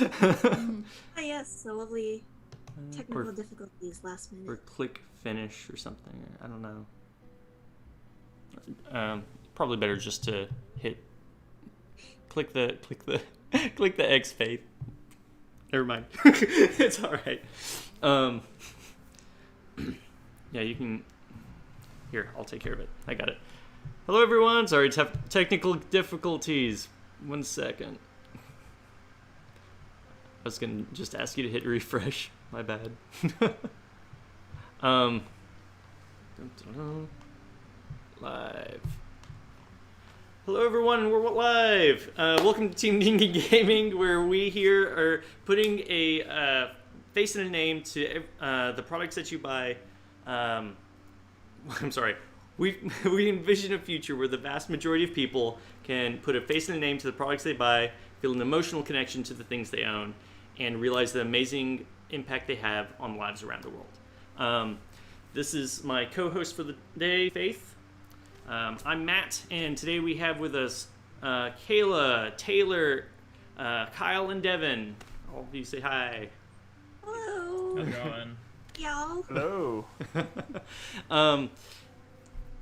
Ah, yes, the lovely technical or difficulties last or minute. click finish or something. I don't know. Probably better just to hit click the click the X faith. Never mind. It's all right. Um, yeah, you can. Here, I'll take care of it. I got it. Hello, everyone. Sorry, technical difficulties. 1 second. I was gonna just ask you to hit refresh. My bad. um, live. Hello, everyone. We're live. Welcome to Team Dingy Gaming, where we here are putting a face and a name to the products that you buy. I'm sorry. We envision a future where the vast majority of people can put a face and a name to the products they buy, feel an emotional connection to the things they own, and realize the amazing impact they have on lives around the world. This is my co-host for the day, Faith. I'm Matt, and today we have with us Kayla, Taylor, Kyle, and Devin. All of you say hi. Hello, How's it going? y'all. Hello.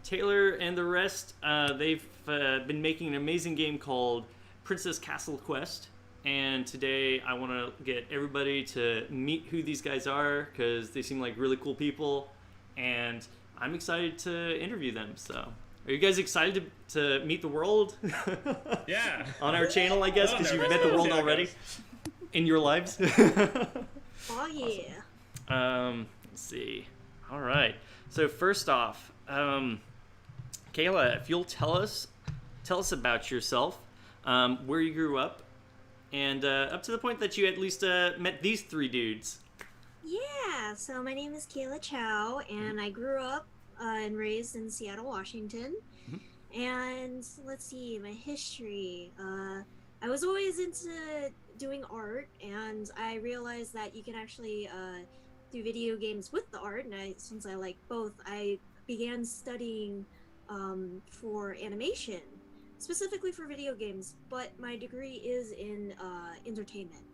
Taylor and the rest, they've been making an amazing game called Princess Castle Quest. And today I want to get everybody to meet who these guys are because they seem like really cool people. And I'm excited to interview them. So, are you guys excited to meet the world? Yeah. On our channel, I guess, because you've met the world already in your lives. Oh yeah. Let's see. All right. So first off, Kayla, if you'll tell us about yourself, where you grew up, and up to the point that you at least met these three dudes. Yeah, so my name is Kayla Chow, and I grew up and raised in Seattle, Washington. And let's see, my history. I was always into doing art, and I realized that you can actually do video games with the art. And since I like both, I began studying for animation, specifically for video games. But my degree is in entertainment.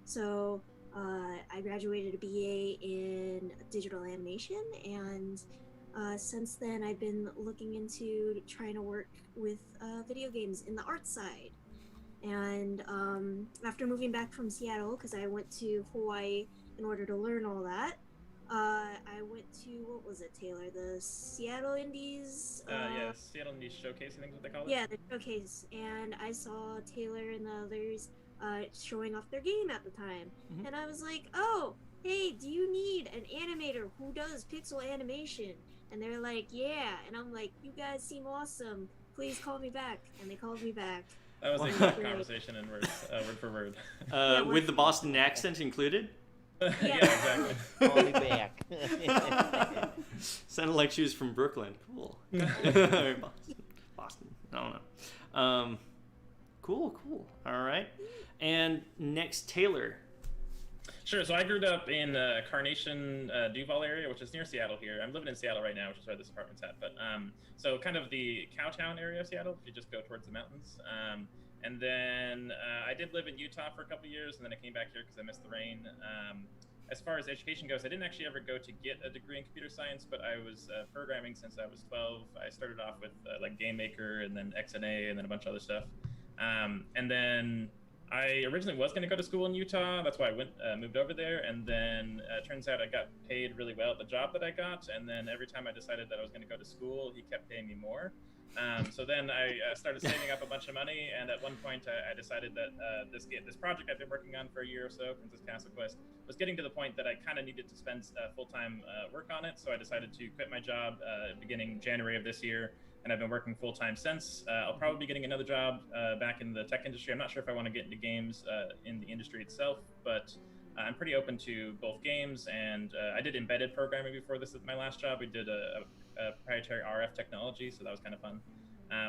So I graduated a BA in digital animation, and since then I've been looking into trying to work with video games in the art side. And after moving back from Seattle, because I went to Hawaii in order to learn all that, I went to, what was it, Taylor? The Seattle Indies? Yeah, Seattle Niche Showcase, I think is what they call it. Yeah, the showcase. And I saw Taylor and the others showing off their game at the time. And I was like, oh, hey, do you need an animator who does pixel animation? And they're like, yeah. And I'm like, you guys seem awesome. Please call me back. And they called me back. That was the exact conversation in words, word for word. With the Boston accent included. Yeah, exactly. Call me back. Sounded like she was from Brooklyn. Cool. Boston. I don't know. Cool. All right. And next, Taylor. Sure. So I grew up in Carnation, Duval area, which is near Seattle here. I'm living in Seattle right now, which is where this apartment's at. But so kind of the Cowtown area of Seattle, if you just go towards the mountains. And then I did live in Utah for a couple of years, and then I came back here because I missed the rain. As far as education goes, I didn't actually ever go to get a degree in computer science, but I was programming since I was 12. I started off with like Game Maker, and then XNA, and then a bunch of other stuff. And then I originally was going to go to school in Utah. That's why I moved over there. And then turns out I got paid really well at the job that I got. And then every time I decided that I was going to go to school, he kept paying me more. So then I started saving up a bunch of money. And at one point, I decided that this project I've been working on for a year or so, Princess Castle Quest, was getting to the point that I kind of needed to spend full-time work on it. So I decided to quit my job beginning January of this year. And I've been working full-time since. I'll probably be getting another job back in the tech industry. I'm not sure if I want to get into games in the industry itself, but I'm pretty open to both games. And I did embedded programming before this at my last job. We did a proprietary RF technology, so that was kind of fun.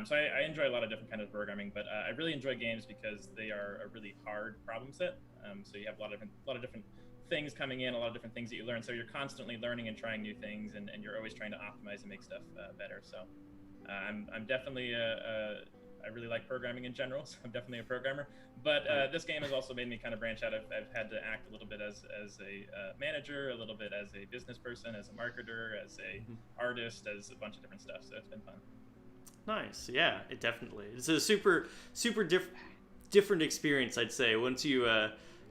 So I enjoy a lot of different kinds of programming, but I really enjoy games because they are a really hard problem set. So you have a lot of different things coming in, a lot of different things that you learn. So you're constantly learning and trying new things, and you're always trying to optimize and make stuff better. So I'm definitely I really like programming in general, so I'm definitely a programmer. But this game has also made me kind of branch out. I've had to act a little bit as a manager, a little bit as a business person, as a marketer, as a artist, as a bunch of different stuff. So it's been fun. Nice. Yeah, it definitely. It's a super different experience, I'd say, once you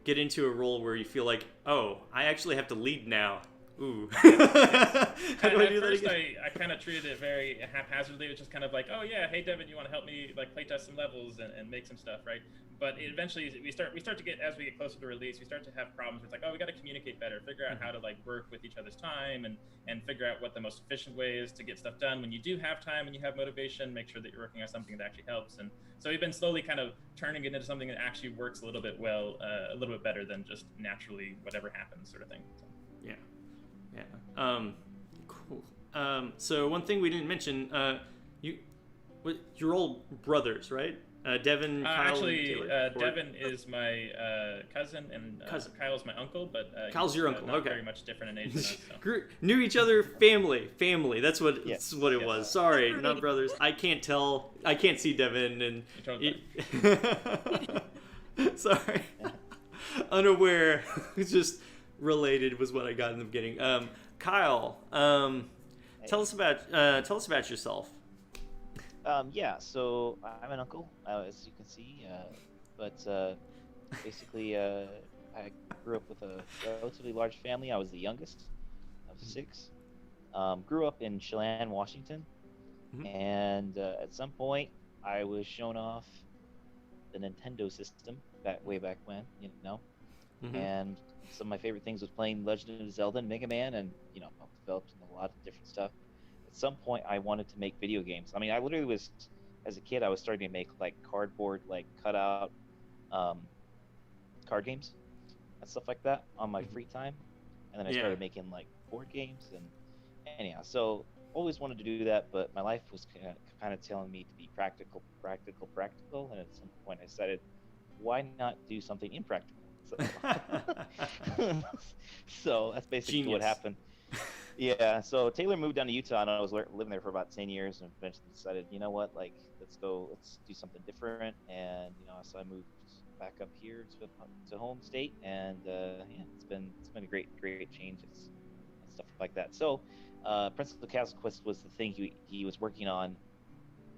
get into a role where you feel like, oh, I actually have to lead now. Ooh. How do I do that again? I kind of treated it very haphazardly. It was just kind of like, oh yeah, hey Devin, you want to help me like playtest some levels and make some stuff, right? But eventually we start to get, as we get closer to release, we start to have problems. It's like, oh, we got to communicate better, figure out how to like work with each other's time and figure out what the most efficient way is to get stuff done. When you do have time and you have motivation, make sure that you're working on something that actually helps. And so we've been slowly kind of turning it into something that actually works a little bit better than just naturally whatever happens sort of thing. So. Yeah. Yeah. Cool. So one thing we didn't mention, you're all brothers, right? Devin, Kyle, actually, and Taylor. Devin is my cousin, and Kyle's my uncle. But Kyle's your uncle. Not okay. Very much different in age than us. So. Knew each other. Family. That's what it was. Sorry, Right. not brothers. I can't tell. I can't see Devin and. Totally Sorry. Unaware. It's just related was what I got in the beginning. Kyle, tell us about yourself. So I'm an uncle, as you can see, but basically I grew up with a relatively large family. I was the youngest of 6. Grew up in Chelan, Washington, and at some point I was shown off the Nintendo system way back when, and some of my favorite things was playing Legend of Zelda and Mega Man, and developed in a lot of different stuff. At some point I wanted to make video games. I mean, I literally was, as a kid, I was starting to make like cardboard, like cutout card games and stuff like that on my free time, and then I started making like board games, and anyhow, so always wanted to do that, but my life was kind of telling me to be practical, and at some point I decided, why not do something impractical? So that's basically what happened. Yeah, so Taylor moved down to Utah, and I was living there for about 10 years, and eventually decided, you know what, like, let's do something different, and so I moved back up here to home state, and it's been a great change and stuff like that. So Prince of the Castle Quest was the thing he was working on,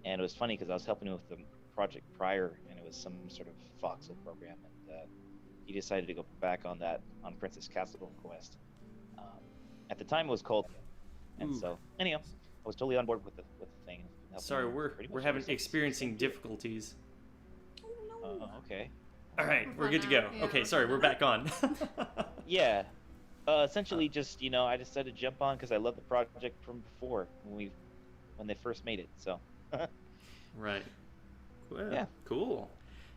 and it was funny because I was helping him with the project prior, and it was some sort of voxel program, and he decided to go back on Princess Castle Quest. At the time, it was called, and so anyhow, I was totally on board with the thing. Sorry, we're experiencing difficulties. Okay. All right, we're good to go. Yeah. Okay, sorry, we're back on. Yeah. Essentially, just I decided to jump on because I love the project from before when they first made it. So. Right. Well, yeah. Cool.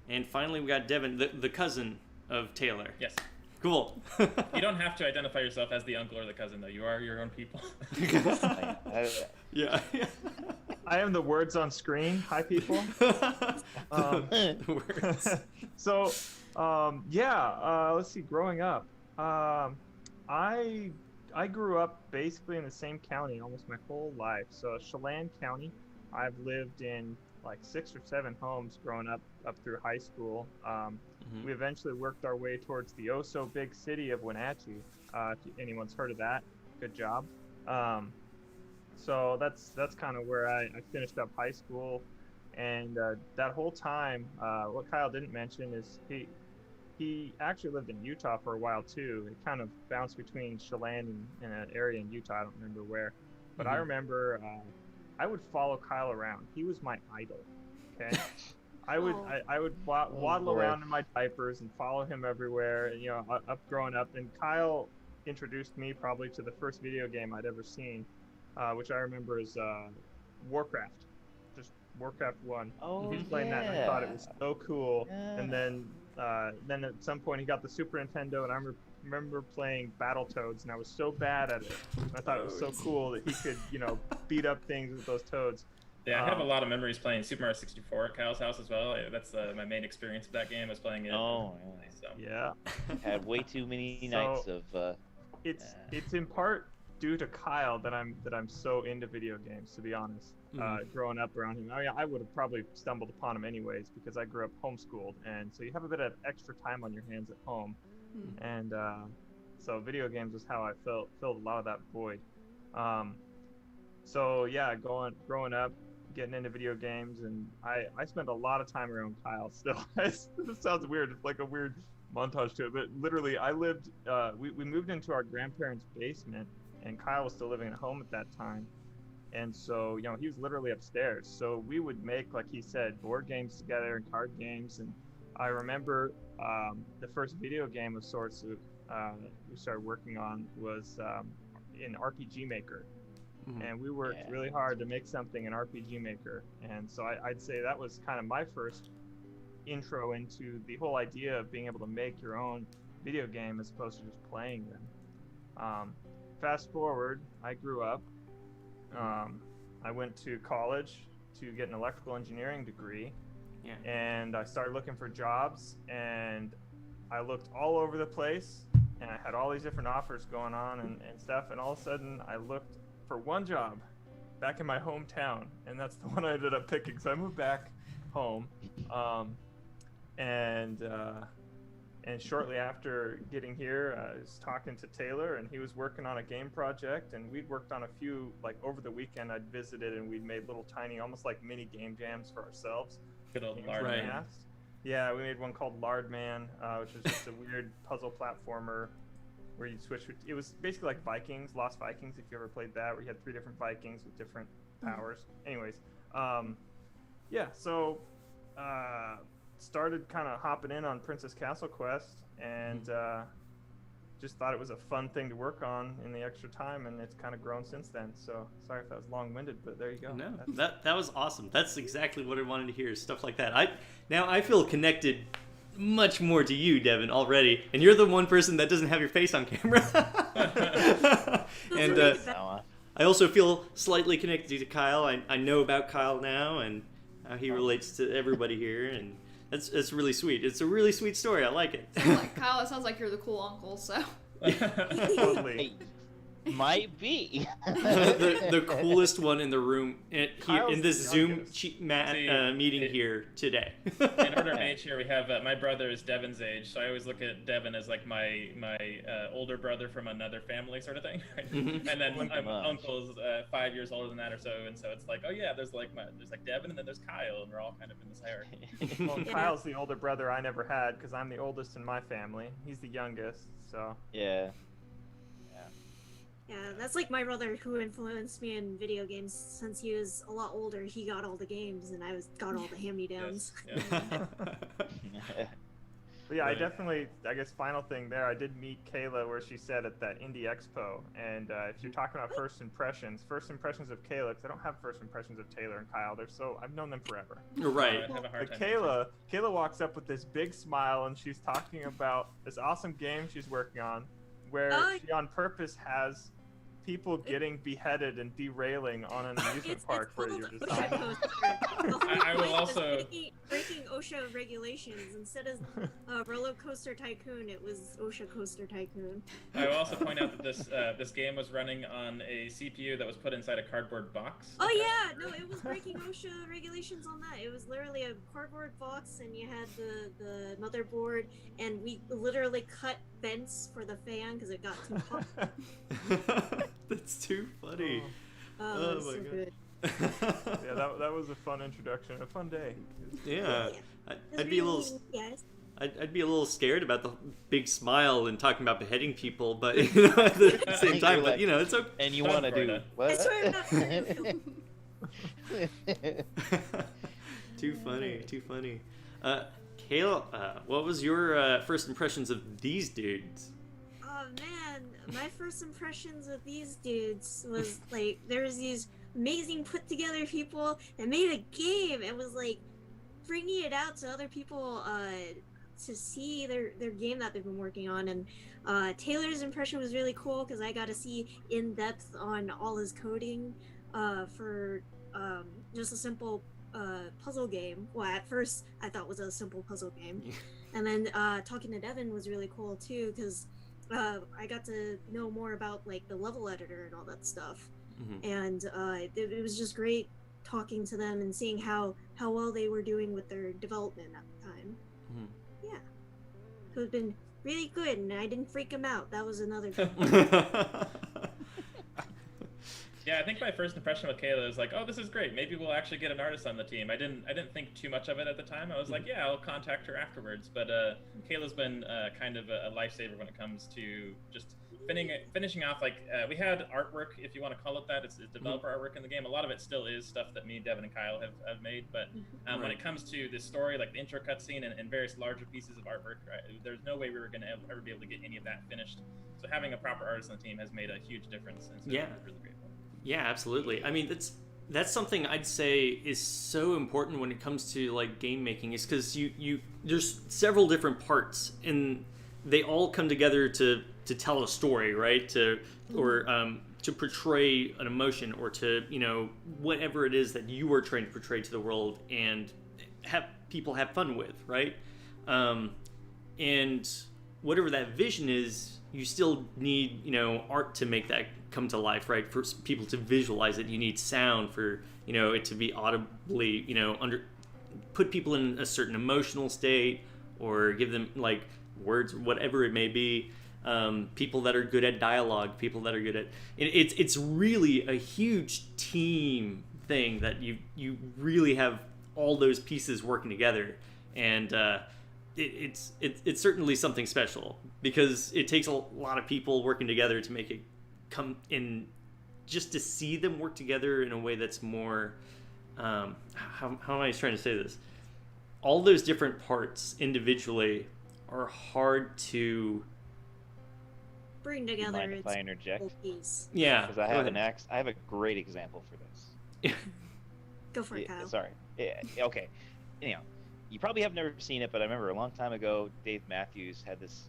And finally, we got Devin, the cousin of Taylor. Yes. Cool. You don't have to identify yourself as the uncle or the cousin, though. You are your own people. Yeah. I am the words on screen. Hi, people. Words. So, let's see. Growing up, I grew up basically in the same county almost my whole life. So, Chelan County. I've lived in like 6 or 7 homes growing up through high school. We eventually worked our way towards the oh-so-big city of Wenatchee. If anyone's heard of that, good job. So that's kind of where I finished up high school, and that whole time, what Kyle didn't mention is he actually lived in Utah for a while too. It kind of bounced between Chelan and an area in Utah. I don't remember where, but I remember I would follow Kyle around. He was my idol. Okay. I would waddle around in my diapers and follow him everywhere, growing up. And Kyle introduced me probably to the first video game I'd ever seen, which I remember is Warcraft, just Warcraft 1. Oh, he was playing that, and I thought it was so cool. Yeah. And then at some point he got the Super Nintendo, and I remember playing Battletoads, and I was so bad at it. I thought it was so cool that he could, beat up things with those toads. Yeah, I have a lot of memories playing Super Mario 64 at Kyle's house as well. That's my main experience with that game, was playing it. Oh, so. Yeah. Had way too many nights of. It's in part due to Kyle that I'm so into video games, to be honest. growing up around him. I would have probably stumbled upon him anyways because I grew up homeschooled, and so you have a bit of extra time on your hands at home, and so video games was how I filled a lot of that void. So yeah, growing up, getting into video games, and I spent a lot of time around Kyle still. This sounds weird. It's like a weird montage to it, but literally I lived, we moved into our grandparents' basement, and Kyle was still living at home at that time. And so, he was literally upstairs. So we would make, like he said, board games together and card games. And I remember the first video game of sorts that we started working on was in RPG Maker. And we worked really hard to make something in RPG Maker. And so I'd say that was kind of my first intro into the whole idea of being able to make your own video game as opposed to just playing them. Fast forward, I grew up. I went to college to get an electrical engineering degree, and I started looking for jobs, and I looked all over the place, and I had all these different offers going on and stuff, and all of a sudden I looked for one job back in my hometown, and that's the one I ended up picking. So I moved back home, and shortly after getting here, I was talking to Taylor, and he was working on a game project, and we'd worked on a few, like over the weekend I'd visited, and we'd made little tiny, almost like mini game jams for ourselves. Good old Lard Man. Yeah, we made one called Lard Man, which was just a weird puzzle platformer where you switch. It was basically like Vikings, Lost Vikings, if you ever played that, where you had 3 different Vikings with different powers. Anyways, so started kind of hopping in on Princess Castle Quest, and just thought it was a fun thing to work on in the extra time, and it's kind of grown since then. So sorry if that was long-winded, but there you go. No, that was awesome. That's exactly what I wanted to hear, stuff like that. I feel connected much more to you, Devin, already, and you're the one person that doesn't have your face on camera. And I also feel slightly connected to Kyle. I know about Kyle now and how he relates to everybody here, and it's really sweet. It's a really sweet story. I like it. Kyle, it sounds like you're the cool uncle, so. Totally. Might be. the coolest one in the room in this Zoom meeting here today. In order of age here, we have my brother is Devin's age, so I always look at Devin as like my older brother from another family sort of thing. And then my uncle's 5 years older than that or so, and so it's like, oh yeah, there's like Devin, and then there's Kyle, and we're all kind of in this hierarchy. Well, Kyle's the older brother I never had because I'm the oldest in my family. He's the youngest, so. Yeah. Yeah, that's like my brother who influenced me in video games. Since he was a lot older, he got all the games, and I got all the hand-me-downs. Yes. But yeah, I definitely, I guess, final thing there, I did meet Kayla where she said at that Indie Expo, and if you're talking about first impressions of Kayla, because I don't have first impressions of Taylor and Kyle, I've known them forever. Right. I have a hard But time Kayla walks up with this big smile, and she's talking about this awesome game she's working on, where she on purpose has people getting beheaded and derailing on an amusement park for your design. I will also breaking OSHA regulations. Instead of Roller Coaster Tycoon, it was OSHA Coaster Tycoon. I will also point out that this game was running on a CPU that was put inside a cardboard box. Oh yeah, no, it was breaking OSHA regulations on that. It was literally a cardboard box, and you had the motherboard, and we literally cut vents for the fan because it got too hot. That's too funny. Oh my god. Good. Yeah, that was a fun introduction, a fun day. Yeah. I'd be a little. Yes. I'd be a little scared about the big smile and talking about beheading people, but at the same time, but it's okay. And you want to do what? I swear I'm not Too funny. Kayla, what was your first impressions of these dudes? Oh man, my first impressions of these dudes was like there's these amazing put together people that made a game. It was like bringing it out to other people to see their game that they've been working on, and Taylor's impression was really cool because I got to see in depth on all his coding for just a simple puzzle game. Well, at first I thought it was a simple puzzle game, and then talking to Devin was really cool too because I got to know more about like the level editor and all that stuff. And it was just great talking to them and seeing how well they were doing with their development at the time. Mhm. Yeah, so it's been really good, and I didn't freak them out. That was another thing. Yeah, I think my first impression with Kayla is like, oh, this is great. Maybe we'll actually get an artist on the team. I didn't think too much of it at the time. I was like, yeah, I'll contact her afterwards. But Kayla's been kind of a lifesaver when it comes to just finishing off. Like we had artwork, if you want to call it that. It's developer artwork in the game. A lot of it still is stuff that me, Devin, and Kyle have made. But when it comes to this story, like the intro cutscene and various larger pieces of artwork, right, there's no way we were going to ever be able to get any of that finished. So having a proper artist on the team has made a huge difference. And so Yeah. it's really grateful. Yeah, absolutely. I mean, that's something I'd say is so important when it comes to like game making, is because you there's several different parts and they all come together to tell a story, right? To portray an emotion, or to, you know, whatever it is that you are trying to portray to the world and have people have fun with, right? And whatever that vision is, you still need, you know, art to make that come to life, right? For people to visualize it, you need sound for, you know, it to be audibly, you know, put people in a certain emotional state, or give them like words, whatever it may be. People that are good at dialogue, people that are good at it's really a huge team thing that you really have all those pieces working together, and it's certainly something special, because it takes a lot of people working together to make it come in, just to see them work together in a way that's more how am I trying to say this? All those different parts individually are hard to Bring together. Mind if I interject? Piece. Yeah, Because I have a great example for this. Go for it, Kyle. Sorry. Yeah, okay. Anyhow, you probably have never seen it, but I remember a long time ago, Dave Matthews had this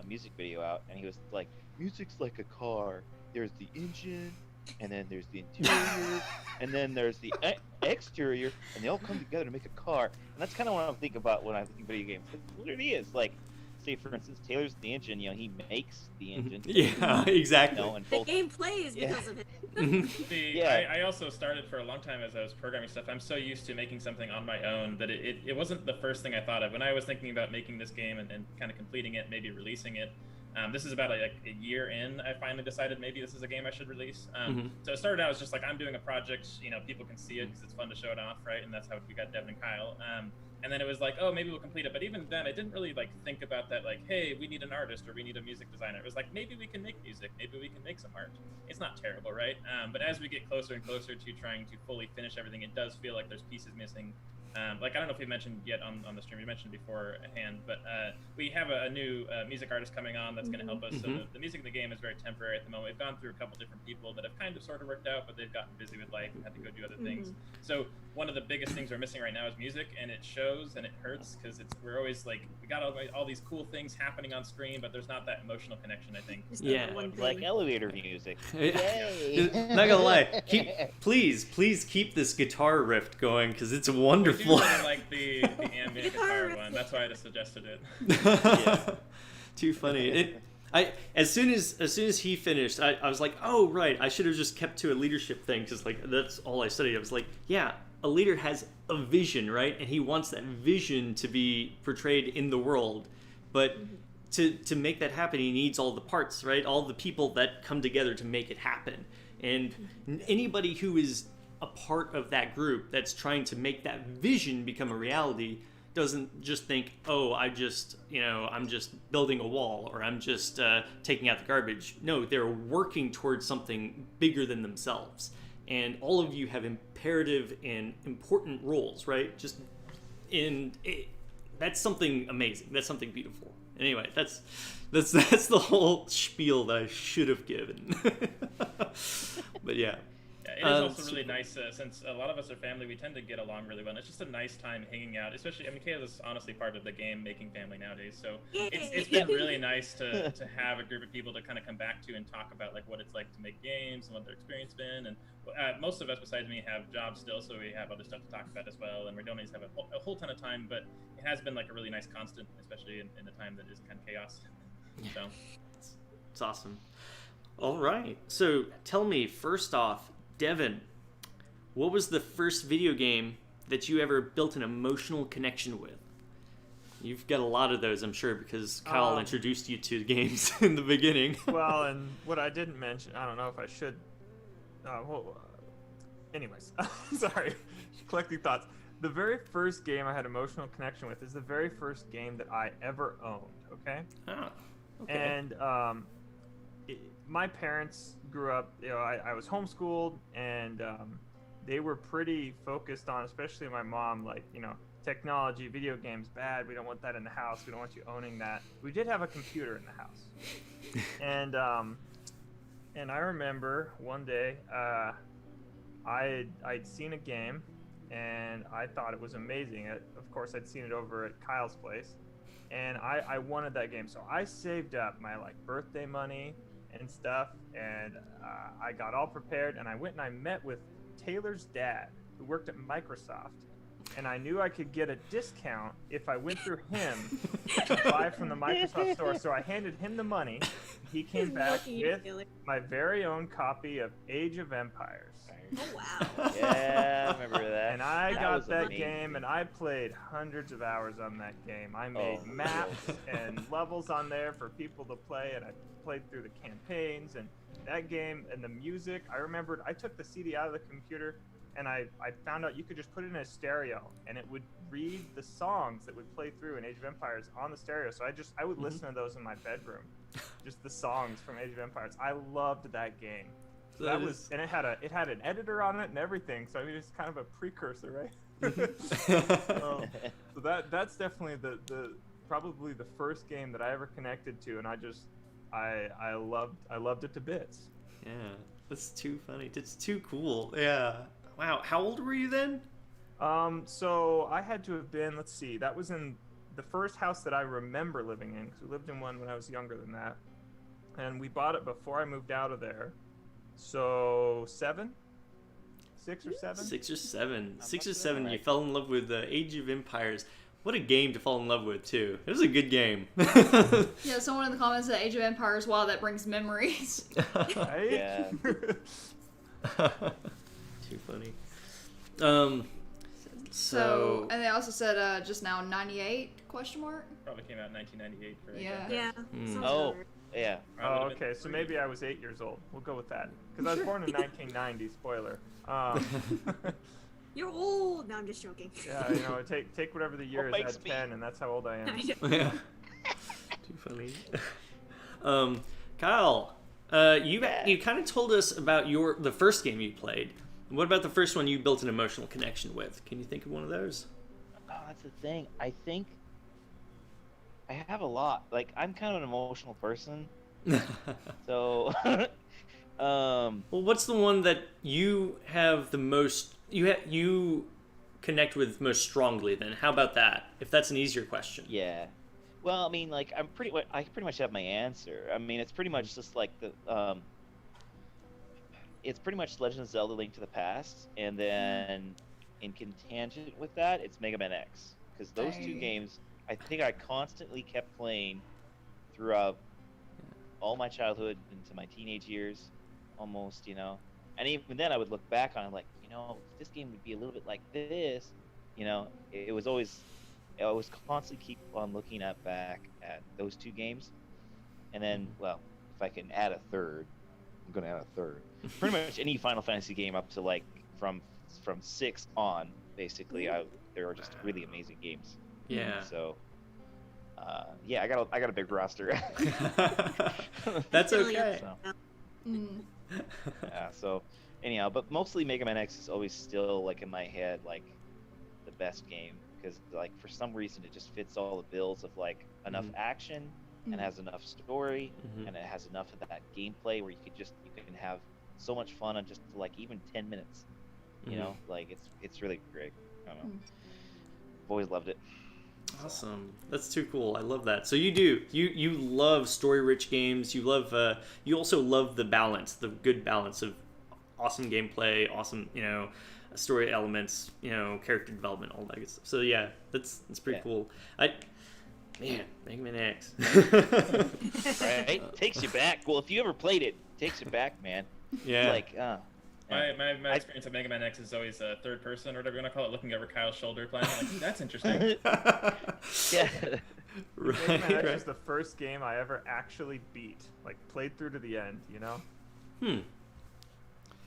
music video out, and he was like, music's like a car. There's the engine, and then there's the interior, and then there's the exterior, and they all come together to make a car. And that's kind of what I'm thinking about when I think video games. It literally is. Like, say, for instance, Taylor's the engine, you know, he makes the engine. Yeah, exactly. You know, and The both, game plays because of it. I also started for a long time as I was programming stuff. I'm so used to making something on my own that it wasn't the first thing I thought of. When I was thinking about making this game and kind of completing it, maybe releasing it, this is about like a year in, I finally decided maybe this is a game I should release. So it started out as just like, I'm doing a project, you know, people can see it because it's fun to show it off, right? And that's how we got Devin and Kyle. And then it was like, oh, maybe we'll complete it. But even then, I didn't really like think about that, like, hey, we need an artist or we need a music designer. It was like, maybe we can make music. Maybe we can make some art. It's not terrible, right? But as we get closer and closer to trying to fully finish everything, it does feel like there's pieces missing. Like, I don't know if you mentioned yet on the stream, you mentioned beforehand, but we have a new music artist coming on that's going to help us. So the music in the game is very temporary at the moment. We've gone through a couple different people that have kind of sort of worked out, but they've gotten busy with life and had to go do other things. So one of the biggest things we're missing right now is music, and it shows and it hurts because we're always like, we got all these cool things happening on screen, but there's not that emotional connection, I think. Yeah. like elevator music. Yay. Not gonna lie, please keep this guitar riff going, because it's wonderful. I do really like the ambient guitar one. That's why I just suggested it. Yeah. Too funny. As soon as he finished, I was like, oh right, I should have just kept to a leadership thing, because like that's all I studied. I was like, yeah, a leader has a vision, right? And he wants that vision to be portrayed in the world, but to make that happen, he needs all the parts, right? All the people that come together to make it happen. And anybody who is a part of that group that's trying to make that vision become a reality doesn't just think, oh, I'm just building a wall, or I'm just taking out the garbage. No, they're working towards something bigger than themselves. And all of you have imperative and important roles, right? That's something amazing. That's something beautiful. Anyway, that's the whole spiel that I should have given. But yeah. It is also really nice, since a lot of us are family, we tend to get along really well. And it's just a nice time hanging out, especially, I mean, Kayla's honestly part of the game-making family nowadays, so it's been really nice to have a group of people to kind of come back to and talk about like what it's like to make games and what their experience been. And most of us, besides me, have jobs still, so we have other stuff to talk about as well, and we don't always have a whole ton of time, but it has been like a really nice constant, especially in a time that is kind of chaos. So it's awesome. All right, so tell me, first off, Devin, what was the first video game that you ever built an emotional connection with? You've got a lot of those, I'm sure, because Kyle introduced you to games in the beginning. Well, and what I didn't mention, I don't know if I should. Anyways, sorry, collecting thoughts. The very first game I had emotional connection with is the very first game that I ever owned. Okay. Oh, okay. And my parents grew up. I was homeschooled, and they were pretty focused on, especially my mom, like technology, video games, bad. We don't want that in the house. We don't want you owning that. We did have a computer in the house, and I remember one day I'd seen a game, and I thought it was amazing. Of course, I'd seen it over at Kyle's place, and I wanted that game. So I saved up my birthday money and stuff, and I got all prepared, and I went and I met with Taylor's dad, who worked at Microsoft. And I knew I could get a discount if I went through him to buy from the Microsoft store. So I handed him the money. He came back with my very own copy of Age of Empires. Oh, wow. Yeah, I remember that. And I That got was that amazing. game, and I played hundreds of hours on that game. I made maps and levels on there for people to play, and I played through the campaigns. And that game and the music, I remembered I took the CD out of the computer, and I found out you could just put it in a stereo, and it would read the songs that would play through in Age of Empires on the stereo. So I would listen to those in my bedroom, just the songs from Age of Empires. I loved that game. So and it had an editor on it and everything. So I mean, it's kind of a precursor, right? So that's definitely the probably the first game that I ever connected to, and I loved it to bits. Yeah, that's too funny. It's too cool. Yeah. Wow. How old were you then? So I had to have been, let's see, that was in the first house that I remember living in, because we lived in one when I was younger than that. And we bought it before I moved out of there. So 7? 6 or 7? 6 or 7. That 6 or must have 7. been You right. fell in love with Age of Empires. What a game to fall in love with, too. It was a good game. Yeah, someone in the comments said Age of Empires, wow, that brings memories. Right? Yeah. Too funny. So, and they also said just now 98 question mark? Probably came out in 1998 for Yeah. Yeah. Hmm. sounds Oh. about right. Yeah. I Oh, would've been okay. So 3. maybe I was 8 years old. We'll go with that. Because I was born in 1990. Spoiler. You're old. No, I'm just joking. Yeah, take whatever the year What is, makes add me? 10, and that's how old I am. Yeah. Too funny. Kyle, you kind of told us about the first game you played. What about the first one you built an emotional connection with? Can you think of one of those? Oh, that's the thing. I think I have a lot. Like, I'm kind of an emotional person. So, Well, what's the one that you have the most you connect with most strongly? Then how about that? If that's an easier question. yeah. Well, I mean, like, I pretty much have my answer. I mean, it's pretty much just like it's pretty much Legend of Zelda: Link to the Past, and then in tangent with that, it's Mega Man X, because those two Dang. games, I think I constantly kept playing throughout all my childhood into my teenage years, almost, and even then I would look back on it like, if this game would be a little bit like this, it was always, I was constantly keep on looking back at those two games, and then, well, if I can add a third, I'm gonna add a third. Pretty much any Final Fantasy game up to like from 6 on, basically, they were just really amazing games. Yeah. So, yeah, I got a big roster. That's Really okay. So, Mm. yeah. So, anyhow, but mostly Mega Man X is always still like in my head like the best game, because like for some reason it just fits all the bills of like enough action and has enough story Mhm. and it has enough of that gameplay where you can have so much fun in just like even 10 minutes. You know, like it's really great. I don't know. I've always loved it. Awesome. That's too cool. I love that. So you love story-rich games. You also love the balance, the good balance of awesome gameplay, awesome, story elements, character development, all that good stuff. So yeah, that's pretty cool. Man, Mega Man X. Right? Takes you back. Well, if you ever played it, takes you back, man. Yeah. Like, My experience of Mega Man X is always third person or whatever you want to call it, looking over Kyle's shoulder playing. I'm like, that's interesting. Yeah. Mega Man X was the first game I ever actually beat, like played through to the end, you know?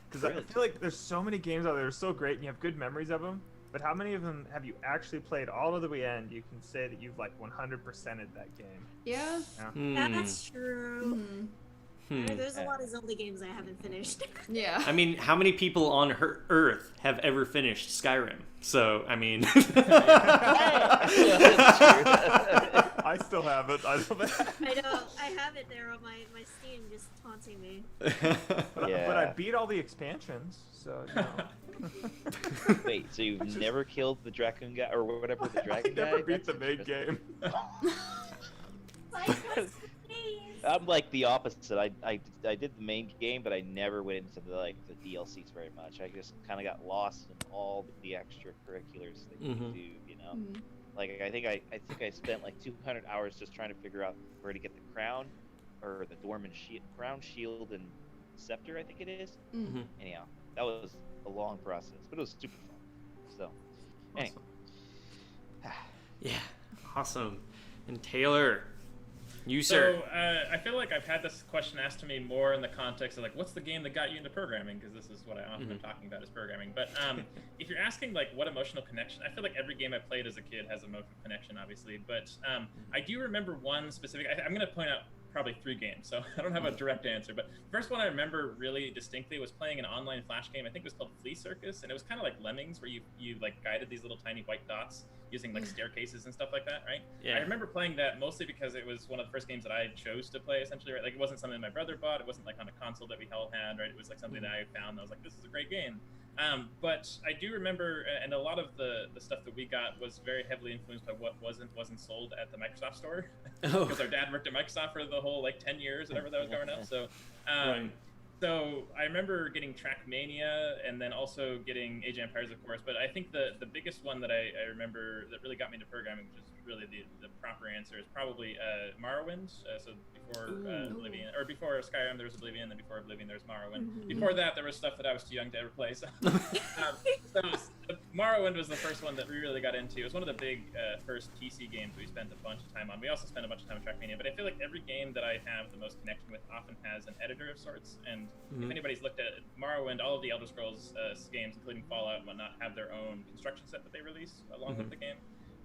Because I feel like there's so many games out there that are so great and you have good memories of them, but how many of them have you actually played all the way end? You can say that you've like 100%ed that game. Yeah. That's true. There's a lot of Zelda games I haven't finished. Yeah. I mean, how many people on Earth have ever finished Skyrim? So, I mean... I still have it. I know. I have it there on my Steam just taunting me. But I beat all the expansions, so, you know. Wait, so you've never killed the Dracoon guy, or whatever, the dragon guy? I never beat the main game. I'm like the opposite. I did the main game, but I never went into the DLCs very much. I just kind of got lost in all the extracurriculars that you do, you know. Like I think I spent like 200 hours just trying to figure out where to get the crown, or the Dorman crown, shield, and scepter. I think it is. Anyhow, that was a long process, but it was super fun. So, anyway. Yeah, awesome. And Taylor. You, sir. So, I feel like I've had this question asked to me more in the context of, like, what's the game that got you into programming? Because this is what I often am talking about is programming. But if you're asking, like, what emotional connection, I feel like every game I played as a kid has emotional connection, obviously. But I do remember one specific, I'm going to point out probably 3 games, so I don't have a direct answer. But the first one I remember really distinctly was playing an online Flash game. I think it was called Flea Circus, and it was kind of like Lemmings, where you like guided these little tiny white dots using like staircases and stuff like that, right? Yeah. I remember playing that mostly because it was one of the first games that I chose to play, essentially, right? Like, it wasn't something my brother bought. It wasn't like on a console that we all had, right? It was like something that I found, and I was like, this is a great game. But I do remember, and a lot of the stuff that we got was very heavily influenced by what wasn't sold at the Microsoft store, because our dad worked at Microsoft for the whole like 10 years, whatever that was going on. So, so I remember getting Trackmania, and then also getting Age of Empires, of course. But I think the biggest one that I remember that really got me into programming, which is really the proper answer, is probably Morrowind. So before Oblivion, or before Skyrim, there was Oblivion, then before Oblivion, there was Morrowind. Before that, there was stuff that I was too young to ever play. So, Morrowind was the first one that we really got into. It was one of the big first PC games we spent a bunch of time on. We also spent a bunch of time on Trackmania, but I feel like every game that I have the most connection with often has an editor of sorts. And if anybody's looked at Morrowind, all of the Elder Scrolls games, including Fallout and whatnot, have their own construction set that they release along with the game.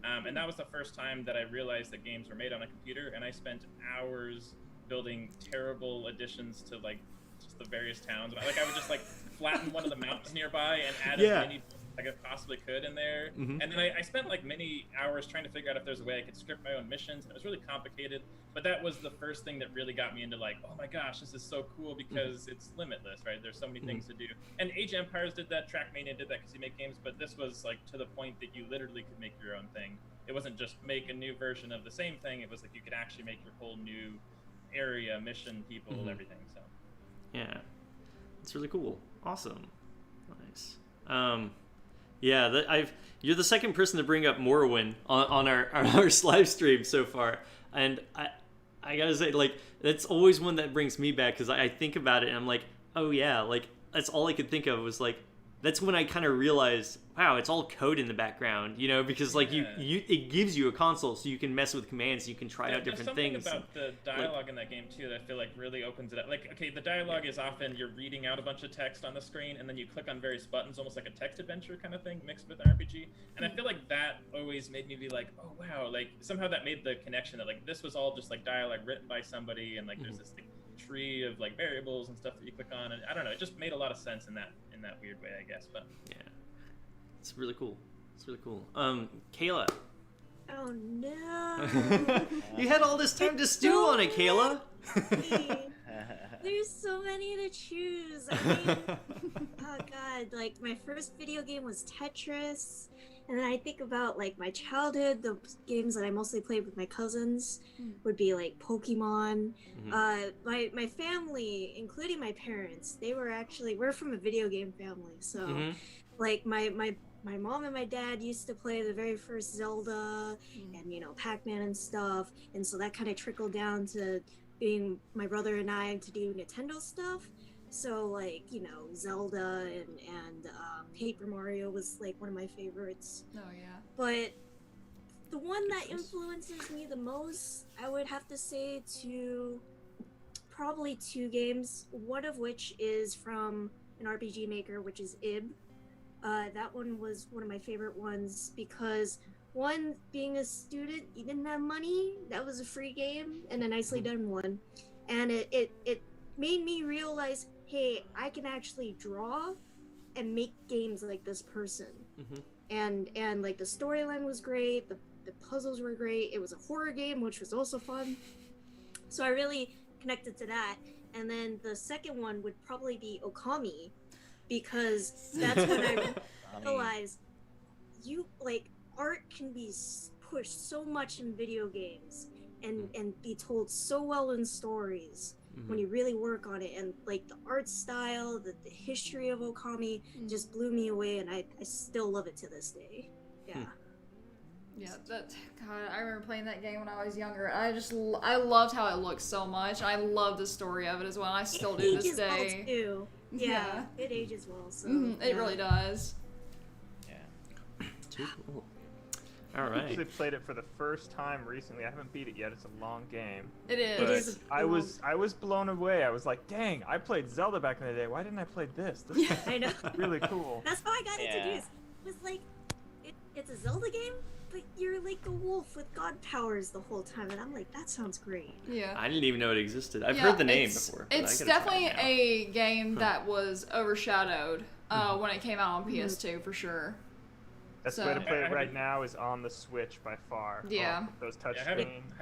And that was the first time that I realized that games were made on a computer, and I spent hours building terrible additions to like just the various towns. Like, I would just like flatten one of the mountains nearby and add as many I possibly could in there. And then I spent like many hours trying to figure out if there's a way I could script my own missions, and it was really complicated. But that was the first thing that really got me into like, oh my gosh, this is so cool, because it's limitless, right? There's so many things to do. And Age of Empires did that, Trackmania did that because you make games, but this was like to the point that you literally could make your own thing. It wasn't just make a new version of the same thing. It was like you could actually make your whole new area, mission, people, and everything. So yeah, it's really cool. Awesome. Nice. Yeah, you're the second person to bring up Morrowind on our live stream so far, and I gotta say, like, that's always one that brings me back, because I think about it and I'm like, oh yeah, like that's all I could think of was like, that's when I kind of realized, wow, it's all code in the background, you know, because like it gives you a console so you can mess with commands, you can try out different things. There's something about the dialogue in that game too that I feel like really opens it up. Like, okay, the dialogue is often you're reading out a bunch of text on the screen, and then you click on various buttons, almost like a text adventure kind of thing mixed with an RPG. And I feel like that always made me be like, oh wow, like somehow that made the connection that like this was all just like dialogue written by somebody, and like there's this like, tree of like variables and stuff that you click on, and I don't know, it just made a lot of sense in that weird way, I guess. But yeah, it's really cool. It's really cool. Kayla. Oh no! You had all this time to stew on it, Kayla. There's so many to choose. I mean, oh god, like my first video game was Tetris, and then I think about like my childhood, the games that I mostly played with my cousins would be like Pokemon. My family, including my parents, we're from a video game family, so like my mom and my dad used to play the very first Zelda and, you know, Pac-Man and stuff, and so that kind of trickled down to being my brother and I to do Nintendo stuff. So like, you know, Zelda and Paper Mario was like one of my favorites. Oh yeah. But the one Good that choice. influences me the most, I would have to say to probably 2 games, one of which is from an RPG maker, which is ib. That one was one of my favorite ones because one, being a student, you didn't have money. That was a free game and a nicely done one, and it made me realize, hey, I can actually draw and make games like this person. Mhm. And like the storyline was great, the puzzles were great. It was a horror game, which was also fun. So I really connected to that. And then the second one would probably be Okami, because that's when I realized you like art can be pushed so much in video games and be told so well in stories when you really work on it. And like the art style, the history of Okami just blew me away, and I still love it to this day. Yeah. Yeah, God, I remember playing that game when I was younger. I loved how it looked so much. I love the story of it as well. I still do this ages well day. too. Yeah, it ages well. So It really does. Yeah. Too cool. All I right. actually played it for the first time recently. I haven't beat it yet. It's a long game. It is. But It is I was blown away. I was like, dang, I played Zelda back in the day. Why didn't I play this? This is I know. really cool. That's how I got Yeah. introduced. It was like, it's a Zelda game, but you're like a wolf with god powers the whole time, and I'm like, that sounds great. Yeah. I didn't even know it existed. I've Yeah, heard the name it's- before. But It's I gotta try definitely it now. a game that was overshadowed when it came out on PS2 for sure. Best So- way to play I it right haven't- now is on the Switch by far. Yeah. Those touch Yeah, I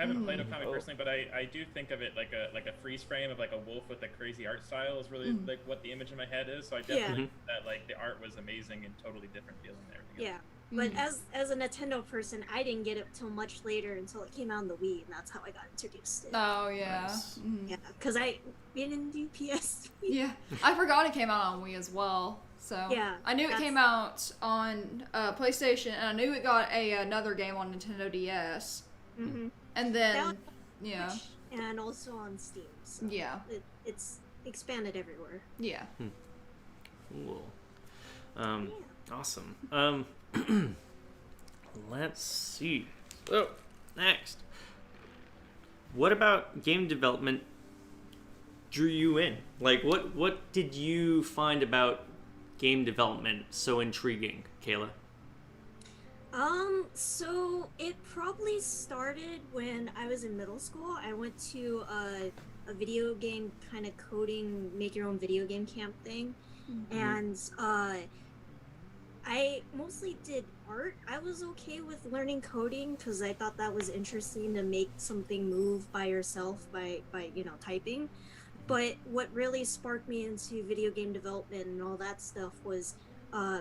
haven't played Mm. Okami Oh. personally, but I do think of it like a freeze frame of like a wolf with a crazy art style is really like what the image in my head is. So I definitely think that like the art was amazing and totally different feeling and everything. Yeah. But Mhm. as a Nintendo person, I didn't get it till much later, until it came out on the Wii, and that's how I got introduced to it. Oh yeah. Nice. Mhm. Yeah, because I didn't do PS. Yeah. I forgot it came out on Wii as well. So Yeah, I knew it that's- came out on PlayStation, and I knew it got another game on Nintendo DS, Mm-hmm. and then yeah, And also on Steam. So yeah, it's expanded everywhere. yeah. Cool. Yeah. Awesome. Let's see. Oh, next. What about game development drew you in? Like, what did you find about game development so intriguing, Kayla? So it probably started when I was in middle school. I went to a video game kind of coding, make your own video game camp thing, and I mostly did art. I was okay with learning coding because I thought that was interesting to make something move by yourself by typing. But what really sparked me into video game development and all that stuff was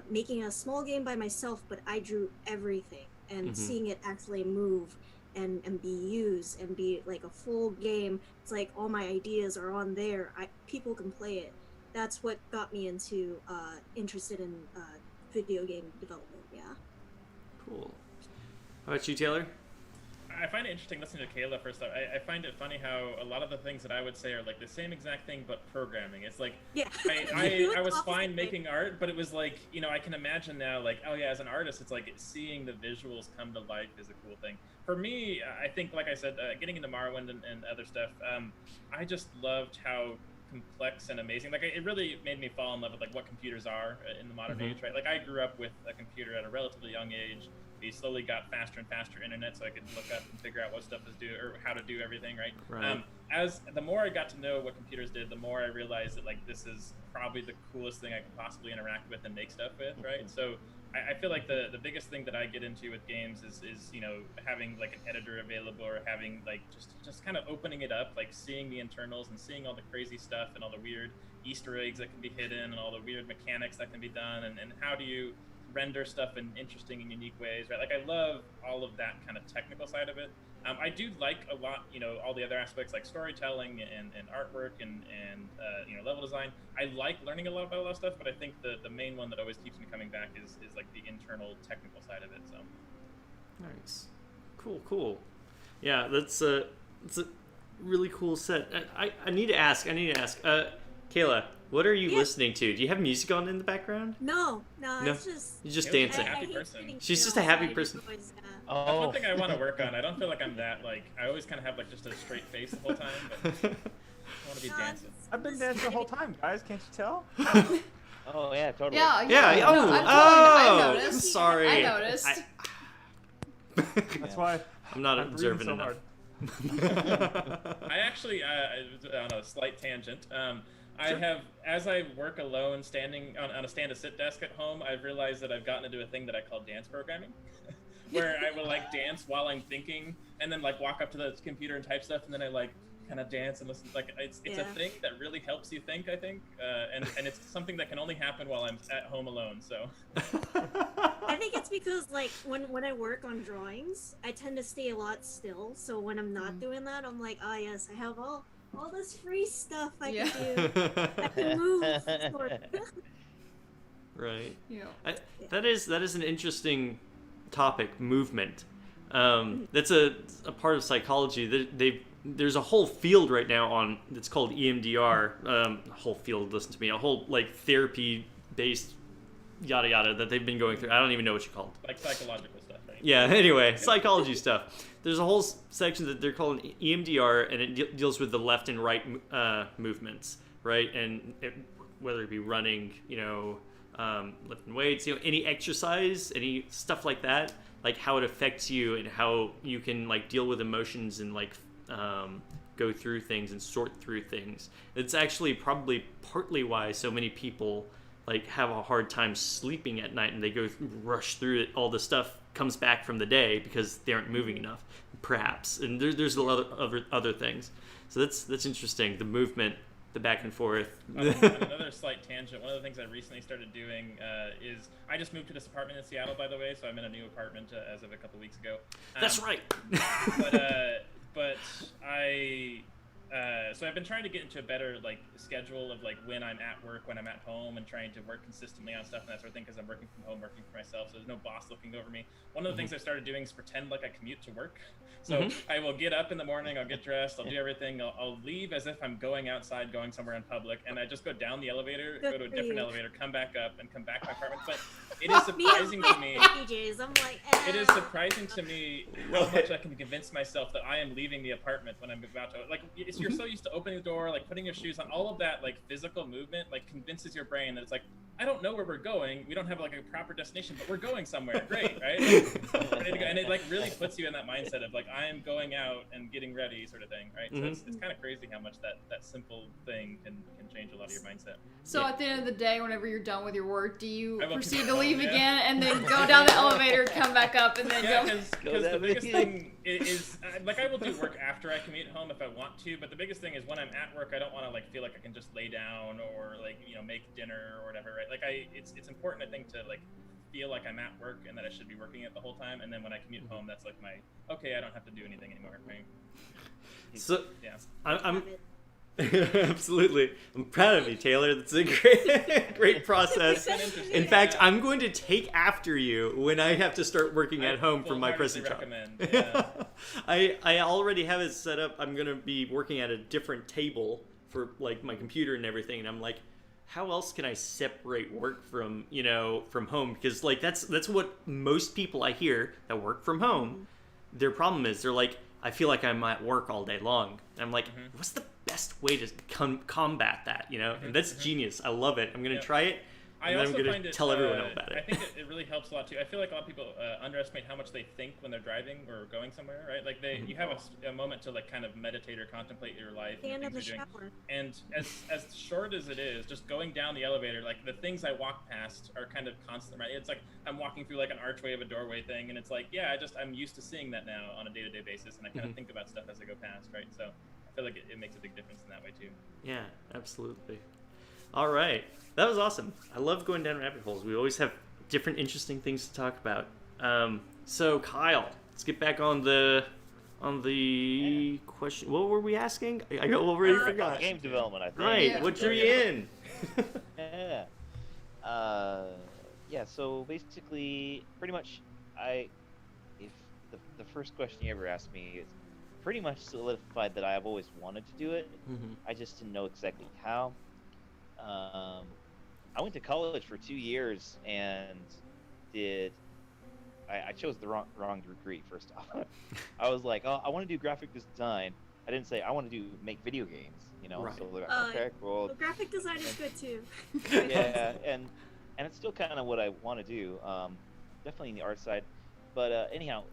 making a small game by myself, but I drew everything and seeing it actually move and be used and be like a full game. It's like all my ideas are on there. People can play it. That's what got me into interested in video game development. Yeah. Cool. How about you, Taylor? I find it interesting listening to Kayla first off. I find it funny how a lot of the things that I would say are like the same exact thing but programming. It's like Yeah. I was fine making art, but it was like, I can imagine now, like, oh yeah, as an artist, it's like seeing the visuals come to life is a cool thing. For me, I think, like I said, getting into Morrowind and other stuff, I just loved how complex and amazing. Like, it really made me fall in love with like what computers are in the modern age, right? Like, I grew up with a computer at a relatively young age. We slowly got faster and faster internet, so I could look up and figure out what stuff is or how to do everything, right? Right. As the more I got to know what computers did, the more I realized that like this is probably the coolest thing I could possibly interact with and make stuff with, right? So I feel like the biggest thing that I get into with games is having like an editor available, or having like just kind of opening it up, like seeing the internals and seeing all the crazy stuff and all the weird Easter eggs that can be hidden and all the weird mechanics that can be done, and how do you render stuff in interesting and unique ways, right? Like, I love all of that kind of technical side of it. I do like a lot, all the other aspects like storytelling and artwork and level design. I like learning a lot about all that stuff, but I think the main one that always keeps me coming back is like the internal technical side of it. So Nice. Cool. Yeah, that's a really cool set. I need to ask. Kayla, Kayla, what are you Yeah. listening to? Do you have music on in the background? No, No. it's just. You're just Kayla's dancing. a happy hate person. sitting She's just still, a happy so I person. always, That's Oh, one thing I want to work on. I don't feel like I'm that like. I always kind of have like just a straight face the whole time, but I want to be dancing. I've been dancing the whole time, guys. Can't you tell? oh yeah, totally. Yeah, Yeah. no, Oh. I I'm noticed. sorry. I noticed. That's why I'm not I'm breathing observant so enough. hard. I actually, on a slight tangent, I have, as I work alone, standing on a stand-to-sit desk at home, I've realized that I've gotten into a thing that I call dance programming, where I will like dance while I'm thinking, and then like walk up to the computer and type stuff, and then I like kind of dance and listen. Like it's a Yeah. thing that really helps you think, I think, and it's something that can only happen while I'm at home alone. So I think it's because like when I work on drawings, I tend to stay a lot still. So when I'm not doing that, I'm like, ah, yes, I have all this free stuff I Yeah. can do. I can move. Sort of. Right. Yeah. That is an interesting topic, movement. That's a part of psychology. There's a whole field right now on that's called EMDR. A whole field, listen to me, a whole like therapy based yada yada that they've been going through. I don't even know what you call it. like psychological stuff, right? Yeah, anyway, psychology stuff. There's a whole section that they're calling EMDR, and it deals with the left and right movements, right? And whether it be running, lifting weights, any exercise, any stuff like that, like how it affects you and how you can like deal with emotions and like go through things and sort through things. It's actually probably partly why so many people like have a hard time sleeping at night, and they go rush through it. All the stuff comes back from the day because they aren't moving enough, perhaps. And there's a lot of other things. So that's interesting. The movement, the back and forth. On another slight tangent, one of the things I recently started doing is I just moved to this apartment in Seattle, by the way, so I'm in a new apartment as of a couple weeks ago. That's right. But I so I've been trying to get into a better like schedule of like when I'm at work, when I'm at home, and trying to work consistently on stuff and that sort of thing, because I'm working from home, working for myself, so there's no boss looking over me. One of the things I started doing is pretend like I commute to work. So I will get up in the morning, I'll get dressed, I'll do everything, I'll leave as if I'm going outside, going somewhere in public, and I just go down the elevator, go to a different elevator, come back up, and come back to my apartment. But it is surprising to me. PJs, I'm like, It is surprising to me how much I can convince myself that I am leaving the apartment when I'm about to. Like, you're so used to opening the door, like putting your shoes on, all of that, like physical movement, like convinces your brain that it's like, I don't know where we're going. We don't have like a proper destination, but we're going somewhere. Great, right? Like, ready to go. And it like really puts you in that mindset of like, I am going out and getting ready, sort of thing, right? So it's kind of crazy how much that simple thing can change a lot of your mindset. So at the end of the day, whenever you're done with your work, do you I will proceed keep to leave going, again and then go down the elevator, come back up, and then Yeah, go? because the biggest thing is like I will do work after I commute home if I want to, but the biggest thing is when I'm at work, I don't want to like feel like I can just lay down or like make dinner or whatever, right? Like it's important, I think, to like feel like I'm at work and that I should be working it the whole time, and then when I commute home, that's like my okay, I don't have to do anything anymore, right? So Yeah. I'm absolutely. I'm proud of you, Taylor. That's a great process. In fact, I'm going to take after you when I have to start working at home from my present job. Recommend. Yeah. I already have it set up. I'm going to be working at a different table for like my computer and everything, and I'm like, how else can I separate work from from home? Because like that's what most people I hear that work from home, their problem is they're like, I feel like I'm at work all day long. And I'm like, what's the best way to combat that? And that's genius. I love it. I'm gonna try it. I And then also I'm find gonna it, tell everyone about it. I think it really helps a lot too. I feel like a lot of people underestimate how much they think when they're driving or going somewhere, right? Like you have a moment to like kind of meditate or contemplate your life and Stand the in things the you're doing. shower. And as short as it is, just going down the elevator, like the things I walk past are kind of constant, right? It's like I'm walking through like an archway of a doorway thing, and it's like, yeah, I'm used to seeing that now on a day-to-day basis, and I kind of think about stuff as I go past, right? So I feel like it makes a big difference in that way too. Yeah, absolutely. All right, that was awesome. I love going down rabbit holes. We always have different interesting things to talk about. So Kyle, let's get back on the question. What were we asking? I already forgot. Game development, I think. Right, Yeah. what drew you in? Yeah. Yeah. So basically, pretty much, if the first question you ever asked me is pretty much solidified that I have always wanted to do it. I just didn't know exactly how. I went to college for 2 years and did. I chose the wrong degree. First off, I was like, oh, I want to do graphic design. I didn't say I want to make video games. Right. So they're like, okay, cool. Well, graphic design is good too. Yeah, and it's still kind of what I want to do. Definitely in the art side, but anyhow,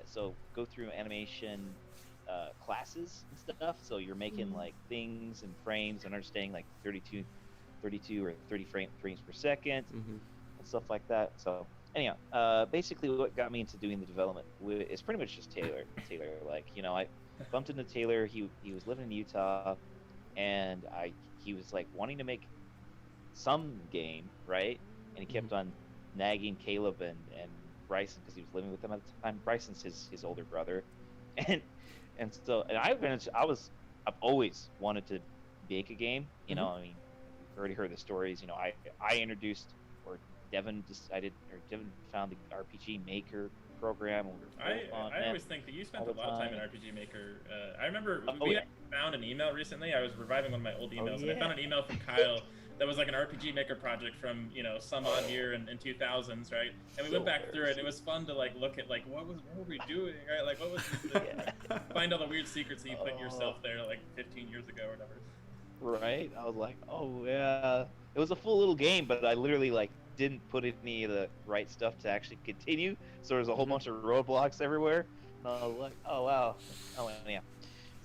so go through animation classes and stuff. So you're making like things and frames and understanding like 32 or 30 frames per second and stuff like that. So anyhow, basically what got me into doing the development is pretty much just Taylor. Like, I bumped into Taylor. He was living in Utah, and he was like wanting to make some game, right? And he kept on nagging Caleb and Bryson because he was living with them at the time. Bryson's his older brother, and I've always wanted to make a game. I mean, you've already heard the stories. I introduced, or Devin found the RPG Maker program. I always think that you spent a lot of time in RPG Maker. I remember we found an email recently. I was reviving one of my old emails, and I found an email from Kyle that was like an RPG Maker project from some odd year in 2000s, right? And we went back through it. And it was fun to like look at like what were we doing, right? Like what was find all the weird secrets that you put yourself there like 15 years ago or whatever. Right. I was like, oh yeah. It was a full little game, but I literally like didn't put any of the right stuff to actually continue. So there's a whole bunch of roadblocks everywhere. And I was like, oh wow. Oh yeah.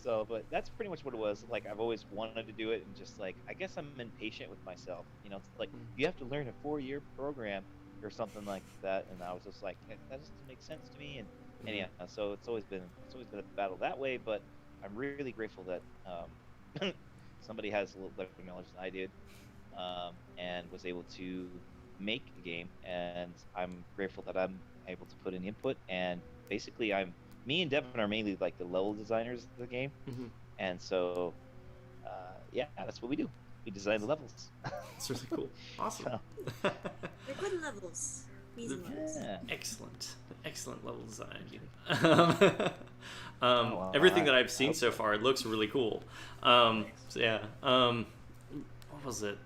So, but that's pretty much what it was. Like, I've always wanted to do it, and just like, I guess I'm impatient with myself. It's like you have to learn a 4-year program or something like that. And I was just like, that doesn't make sense to me. And yeah, so it's always been a battle that way. But I'm really grateful that somebody has a little better knowledge than I did, and was able to make a game. And I'm grateful that I'm able to put in input. And basically, me and Devin are mainly like the level designers of the game, and so yeah, that's what we do. We design the levels. It's really cool. Awesome. They're good levels. Easy levels. Yeah. Excellent level design. Everything that I've seen so far, it looks really cool. So yeah. What was it?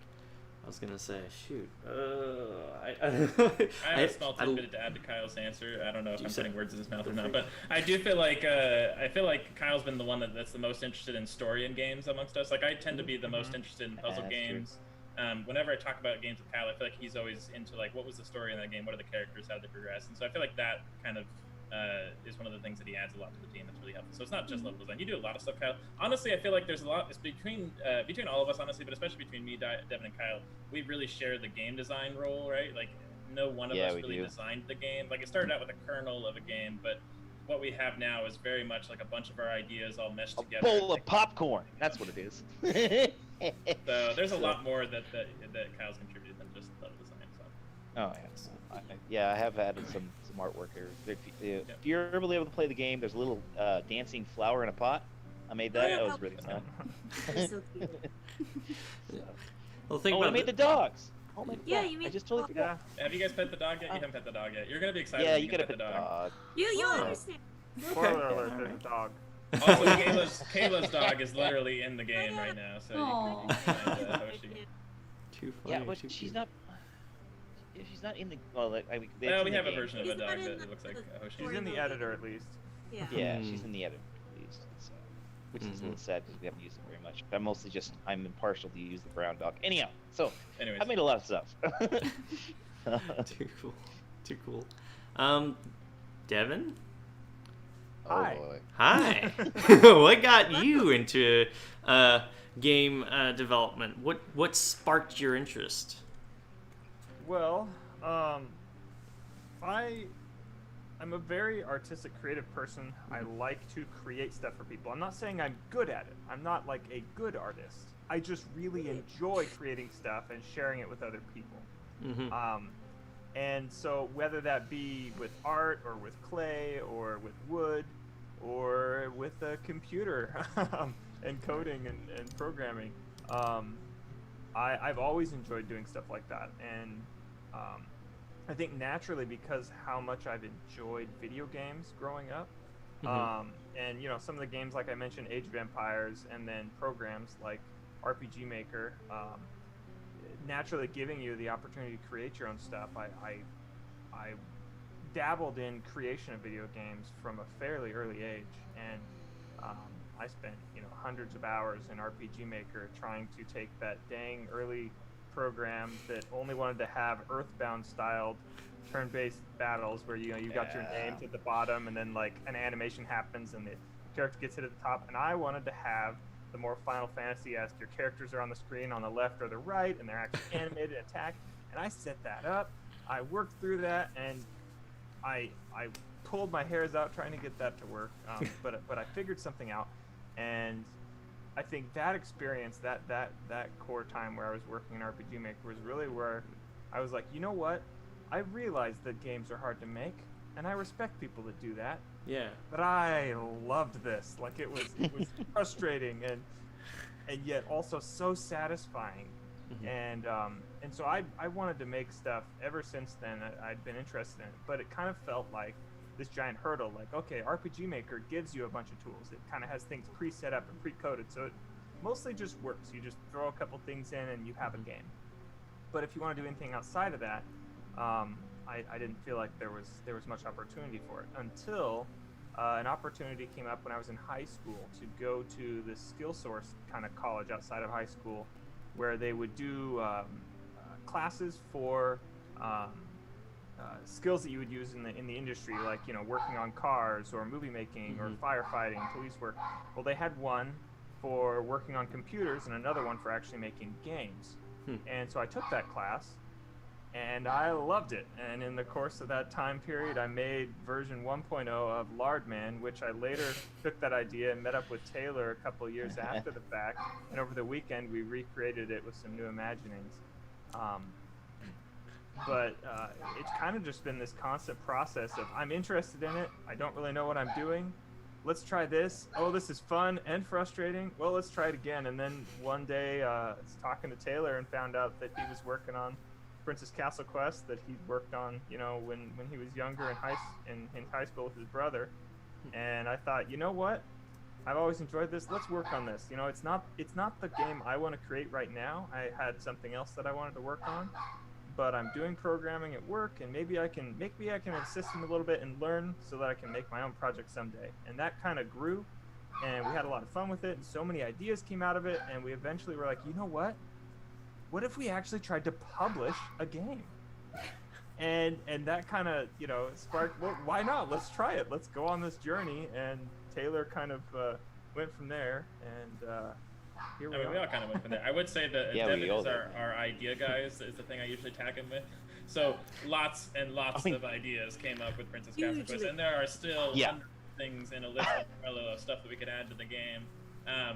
I was gonna say, shoot. I have a small tidbit to add to Kyle's answer. I don't know if I'm putting words in his mouth or not, but I do feel like Kyle's been the one that's the most interested in story in games amongst us. Like, I tend to be the most interested in puzzle games. Whenever I talk about games with Kyle, I feel like he's always into like, what was the story in that game? What are the characters? How did they progress? And so I feel like that kind of is one of the things that he adds a lot to the team that's really helpful. So it's not just level design. You do a lot of stuff, Kyle. Honestly, I feel like there's a lot. It's between all of us, honestly, but especially between me, Devin, and Kyle. We really share the game design role, right? Like, no one of us really designed the game. Like, it started out with a kernel of a game, but what we have now is very much like a bunch of our ideas all meshed together. A bowl of popcorn. That's what it is. So there's a lot more that Kyle's contributed than just level design. So. Oh yeah. I have added some artwork here. If you're ever able to play the game, there's a little dancing flower in a pot. I made that. That was really fun. That's so cute. Well, think about I made the dogs. Oh my god! Yeah, you made. I just totally forgot. Have you guys pet the dog yet? You haven't pet the dog yet. You're gonna be excited. Yeah, when you gotta pet the dog. You understand. Spoiler alert, there's a dog. Also, Kayla's dog is literally in the game right now, so you can find Hoshi. Too funny. Yeah, but she's not. If she's not in the we have a version of a dog that looks like a Hoshi. She's in the editor at least. Yeah. Yeah, she's in the editor at least, so, which is a little sad because we haven't used it very much. I'm impartial to use the brown dog. Anyhow, so Anyways. I've made a lot of stuff. Too cool. Devin? Hi. Oh boy. Hi. What got you into game development? What sparked your interest? Well, I'm a very artistic, creative person. I like to create stuff for people. I'm not saying I'm good at it. I'm not like a good artist. I just really enjoy creating stuff and sharing it with other people. And so whether that be with art or with clay or with wood or with a computer and coding and programming, I've always enjoyed doing stuff like that. And I think naturally because how much I've enjoyed video games growing up, and some of the games like I mentioned, Age of Empires, and then programs like RPG Maker, naturally giving you the opportunity to create your own stuff, I dabbled in creation of video games from a fairly early age, and I spent hundreds of hours in RPG Maker trying to take that dang early program that only wanted to have Earthbound styled turn-based battles where you've got your names at the bottom and then like an animation happens and the character gets hit at the top, and I wanted to have the more Final Fantasy-esque, your characters are on the screen on the left or the right and they're actually animated and attack, and I set that up. I worked through that and I pulled my hairs out trying to get that to work, but I figured something out, and I think that experience, that core time where I was working in RPG Maker was really where I was like, you know what? I realize that games are hard to make, and I respect people that do that. Yeah. But I loved this. Like it was frustrating and yet also so satisfying. Mm-hmm. And so I wanted to make stuff ever since then. I'd been interested in it, but it kind of felt like this giant hurdle. Like, okay, RPG Maker gives you a bunch of tools. It kind of has things pre-set up and pre-coded, so it mostly just works. You just throw a couple things in and you have a game. But if you want to do anything outside of that, I didn't feel like there was much opportunity for it until an opportunity came up when I was in high school to go to the SkillSource kind of college outside of high school, where they would do classes for skills that you would use in the industry, like working on cars or movie making or firefighting, police work. Well, they had one for working on computers and another one for actually making games. And so I took that class and I loved it. And in the course of that time period, I made version 1.0 of Lardman, which I later took that idea and met up with Taylor a couple years after the fact. And over the weekend, we recreated it with some new imaginings. But it's kind of just been this constant process of I'm interested in it. I don't really know what I'm doing. Let's try this. Oh, this is fun and frustrating. Well, let's try it again. And then one day, I was talking to Taylor and found out that he was working on Princess Castle Quest that he'd worked on, when he was younger in high school with his brother. And I thought, you know what? I've always enjoyed this. Let's work on this. It's not the game I want to create right now. I had something else that I wanted to work on, but I'm doing programming at work, and maybe I can assist him a little bit and learn so that I can make my own project someday. And that kind of grew, and we had a lot of fun with it, and so many ideas came out of it, and we eventually were like, you know what? What if we actually tried to publish a game? And that kind of, sparked, well, why not? Let's try it. Let's go on this journey. And Taylor kind of went from there, and here we are. We all kind of went from there. I would say that Devin is our idea guys, is the thing I usually tag him with. So lots and lots of ideas came up with Princess Castle Quest, and there are still hundreds of things in a list of stuff that we could add to the game.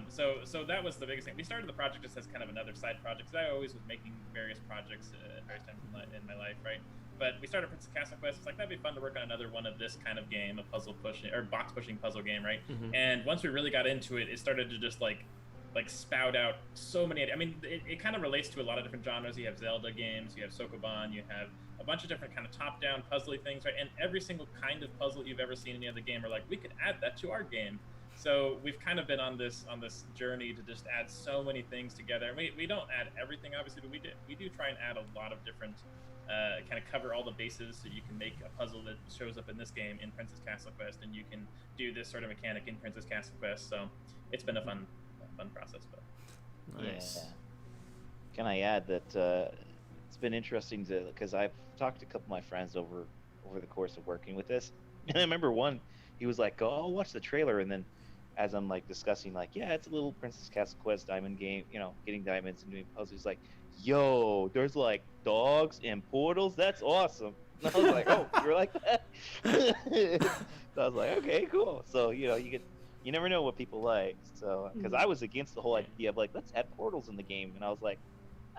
So that was the biggest thing. We started the project just as kind of another side project, because I always was making various projects at various times in my life, right? But we started Princess Castle Quest. It's like, that'd be fun to work on another one of this kind of game, a puzzle pushing or box pushing puzzle game, right? And once we really got into it, it started to just like spout out so many. I mean, it kind of relates to a lot of different genres. You have Zelda games, you have Sokoban, you have a bunch of different kind of top-down puzzly things, right? And every single kind of puzzle you've ever seen in any other game are like, we could add that to our game. So we've kind of been on this journey to just add so many things together. And we don't add everything, obviously, but we do try and add a lot of different, kind of cover all the bases, so you can make a puzzle that shows up in this game in Princess Castle Quest, and you can do this sort of mechanic in Princess Castle Quest. So it's been a fun process. But nice. Yeah. Can I add that it's been interesting because I've talked to a couple of my friends over the course of working with this, and I remember one, he was like, "Oh, I'll watch the trailer," and then as I'm like discussing, like, yeah, it's a little Princess Castle Quest diamond game, getting diamonds and doing puzzles. He's like, "Yo, there's like dogs and portals. That's awesome." And I was like, "Oh, you're like that?" So I was like, "Okay, cool." So you never know what people like. So because I was against the whole idea of like, let's add portals in the game, and I was like,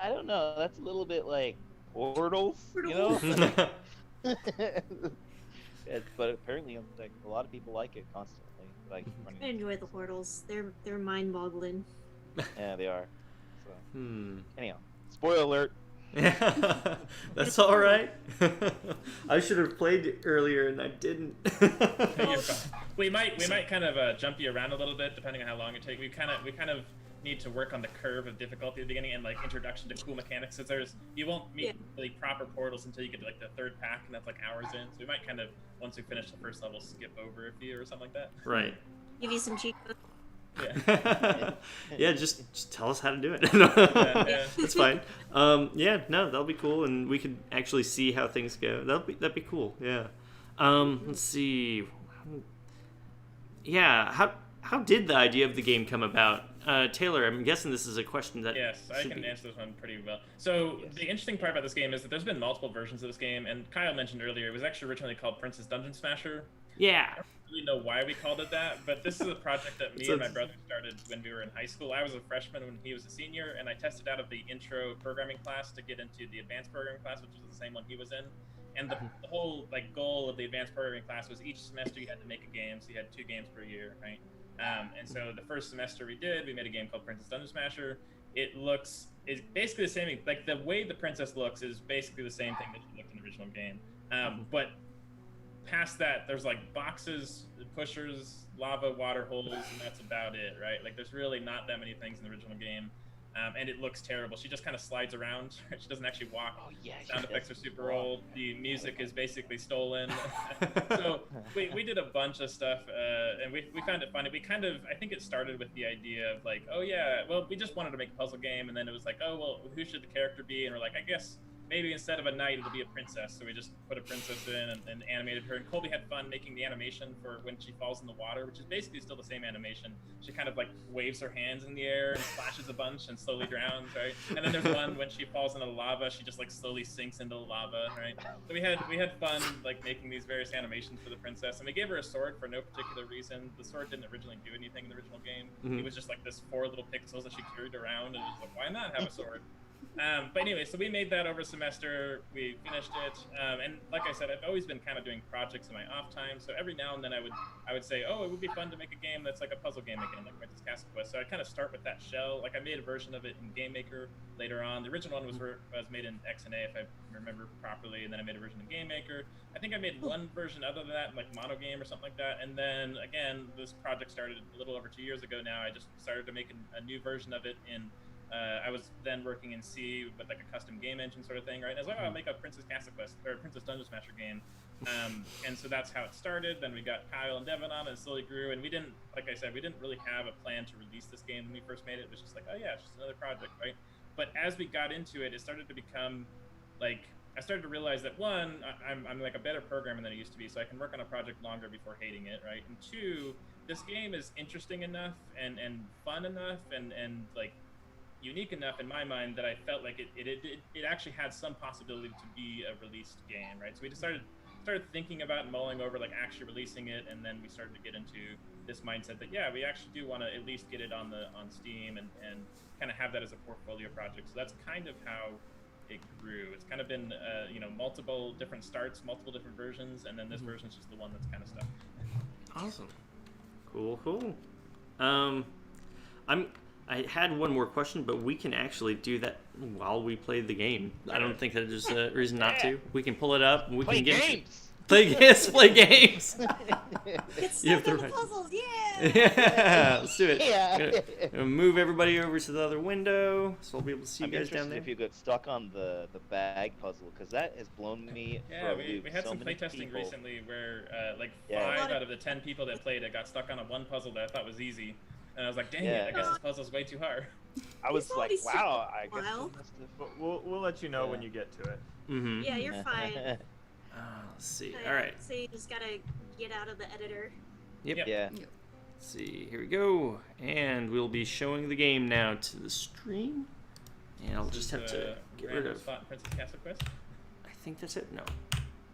I don't know, that's a little bit like portals. But apparently, like, a lot of people like it constantly. Like, I enjoy the portals. They're mind-boggling. Yeah, they are. So anyhow, spoiler alert. That's all right. I should have played it earlier, and I didn't. We might kind of jump you around a little bit depending on how long it takes. We kind of need to work on the curve of difficulty at the beginning and like introduction to cool mechanics. Because you won't meet really proper portals until you get to like the third pack, and that's like hours in. So we might kind of, once we finish the first level, skip over a few or something like that. Right. Give you some cheat codes. Yeah. Yeah, just tell us how to do it. Yeah. That's fine. Yeah, no, that'll be cool, and we could actually see how things go. That'd be cool. Yeah. Let's see. Yeah, how did the idea of the game come about? Taylor, I'm guessing this is a question that. Yes, I can answer this one pretty well. So the interesting part about this game is that there's been multiple versions of this game, and Kyle mentioned earlier it was actually originally called Princess Dungeon Smasher. Yeah. I don't really know why we called it that, but this is a project that me and my brother started when we were in high school. I was a freshman when he was a senior, and I tested out of the intro programming class to get into the advanced programming class, which was the same one he was in. And the whole like goal of the advanced programming class was each semester you had to make a game, so you had 2 games per year, right? And so the first semester we made a game called Princess Dungeon Smasher. It's basically the same, like the way the princess looks is basically the same thing that she looked in the original game. But past that, there's like boxes, pushers, lava, water holes, and that's about it, right? Like there's really not that many things in the original game. And it looks terrible. She just kind of slides around. She doesn't actually walk. Oh, yeah, Sound effects are super old. The music is basically stolen. So we did a bunch of stuff, and we found it funny. I think it started with the idea of like, oh yeah, well, we just wanted to make a puzzle game, and then it was like, oh well, who should the character be? And we're like, I guess maybe instead of a knight, it'll be a princess. So we just put a princess in and animated her. And Colby had fun making the animation for when she falls in the water, which is basically still the same animation. She kind of like waves her hands in the air and splashes a bunch and slowly drowns, right? And then there's one when she falls into the lava, she just like slowly sinks into the lava, right? So we had fun like making these various animations for the princess, and we gave her a sword for no particular reason. The sword didn't originally do anything in the original game. It was just like this 4 little pixels that she carried around, and it was like, why not have a sword? But anyway, so we made that over a semester. We finished it, and like I said, I've always been kind of doing projects in my off time. So every now and then I would say, oh, it would be fun to make a game that's like a puzzle game again, like Princess Castle Quest. So I kind of start with that shell. Like I made a version of it in Game Maker later on. The original one was made in XNA, if I remember properly, and then I made a version in Game Maker. I think I made one version other than that, like Monogame or something like that. And then again, this project started a little over 2 years ago now. I just started to make a new version of it in. I was then working in C with like a custom game engine sort of thing, right? And I was like, oh, I'll make a Princess Castle Quest or Princess Dungeon Smasher game. And so that's how it started. Then we got Kyle and Devin on, and it slowly grew. And we didn't, like I said, we didn't really have a plan to release this game when we first made it. It was just like, oh yeah, it's just another project, right? But as we got into it, it started to become like, I started to realize that one, I'm like a better programmer than I used to be, so I can work on a project longer before hating it, right? And two, this game is interesting enough and fun enough and like unique enough in my mind that I felt like it actually had some possibility to be a released game, right? So we just started thinking about and mulling over like actually releasing it, and then we started to get into this mindset that yeah, we actually do want to at least get it on Steam and kind of have that as a portfolio project. So that's kind of how it grew. It's kind of been multiple different starts, multiple different versions, and then this version is just the one that's kind of stuck. Awesome. Cool. I had one more question, but we can actually do that while we play the game. I don't think that there's a reason not to. We can pull it up and we Play can get games. Play games. Get stuck on the puzzles, yeah! Yeah, let's do it. Yeah. Gonna move everybody over to the other window, so I'll be able to see you guys down there. If you get stuck on the bag puzzle, because that has blown me. Yeah, for a loop. we had so some many playtesting people. recently where 5 Yeah. out of the 10 people that played it got stuck on one puzzle that I thought was easy, and I was like, dang Yeah. it, I guess this puzzle's way too hard. I was It's like, always wow, I guess while. we must have. But we'll let you know when you get to it. Mm-hmm. Yeah, you're fine. Let's see. All right. So you just gotta get out of the editor. Yep. Yeah. Let's see. Here we go. And we'll be showing the game now to the stream. And I'll just have to get rid Random of. spot in Princess Castle Quest. I think that's it. No.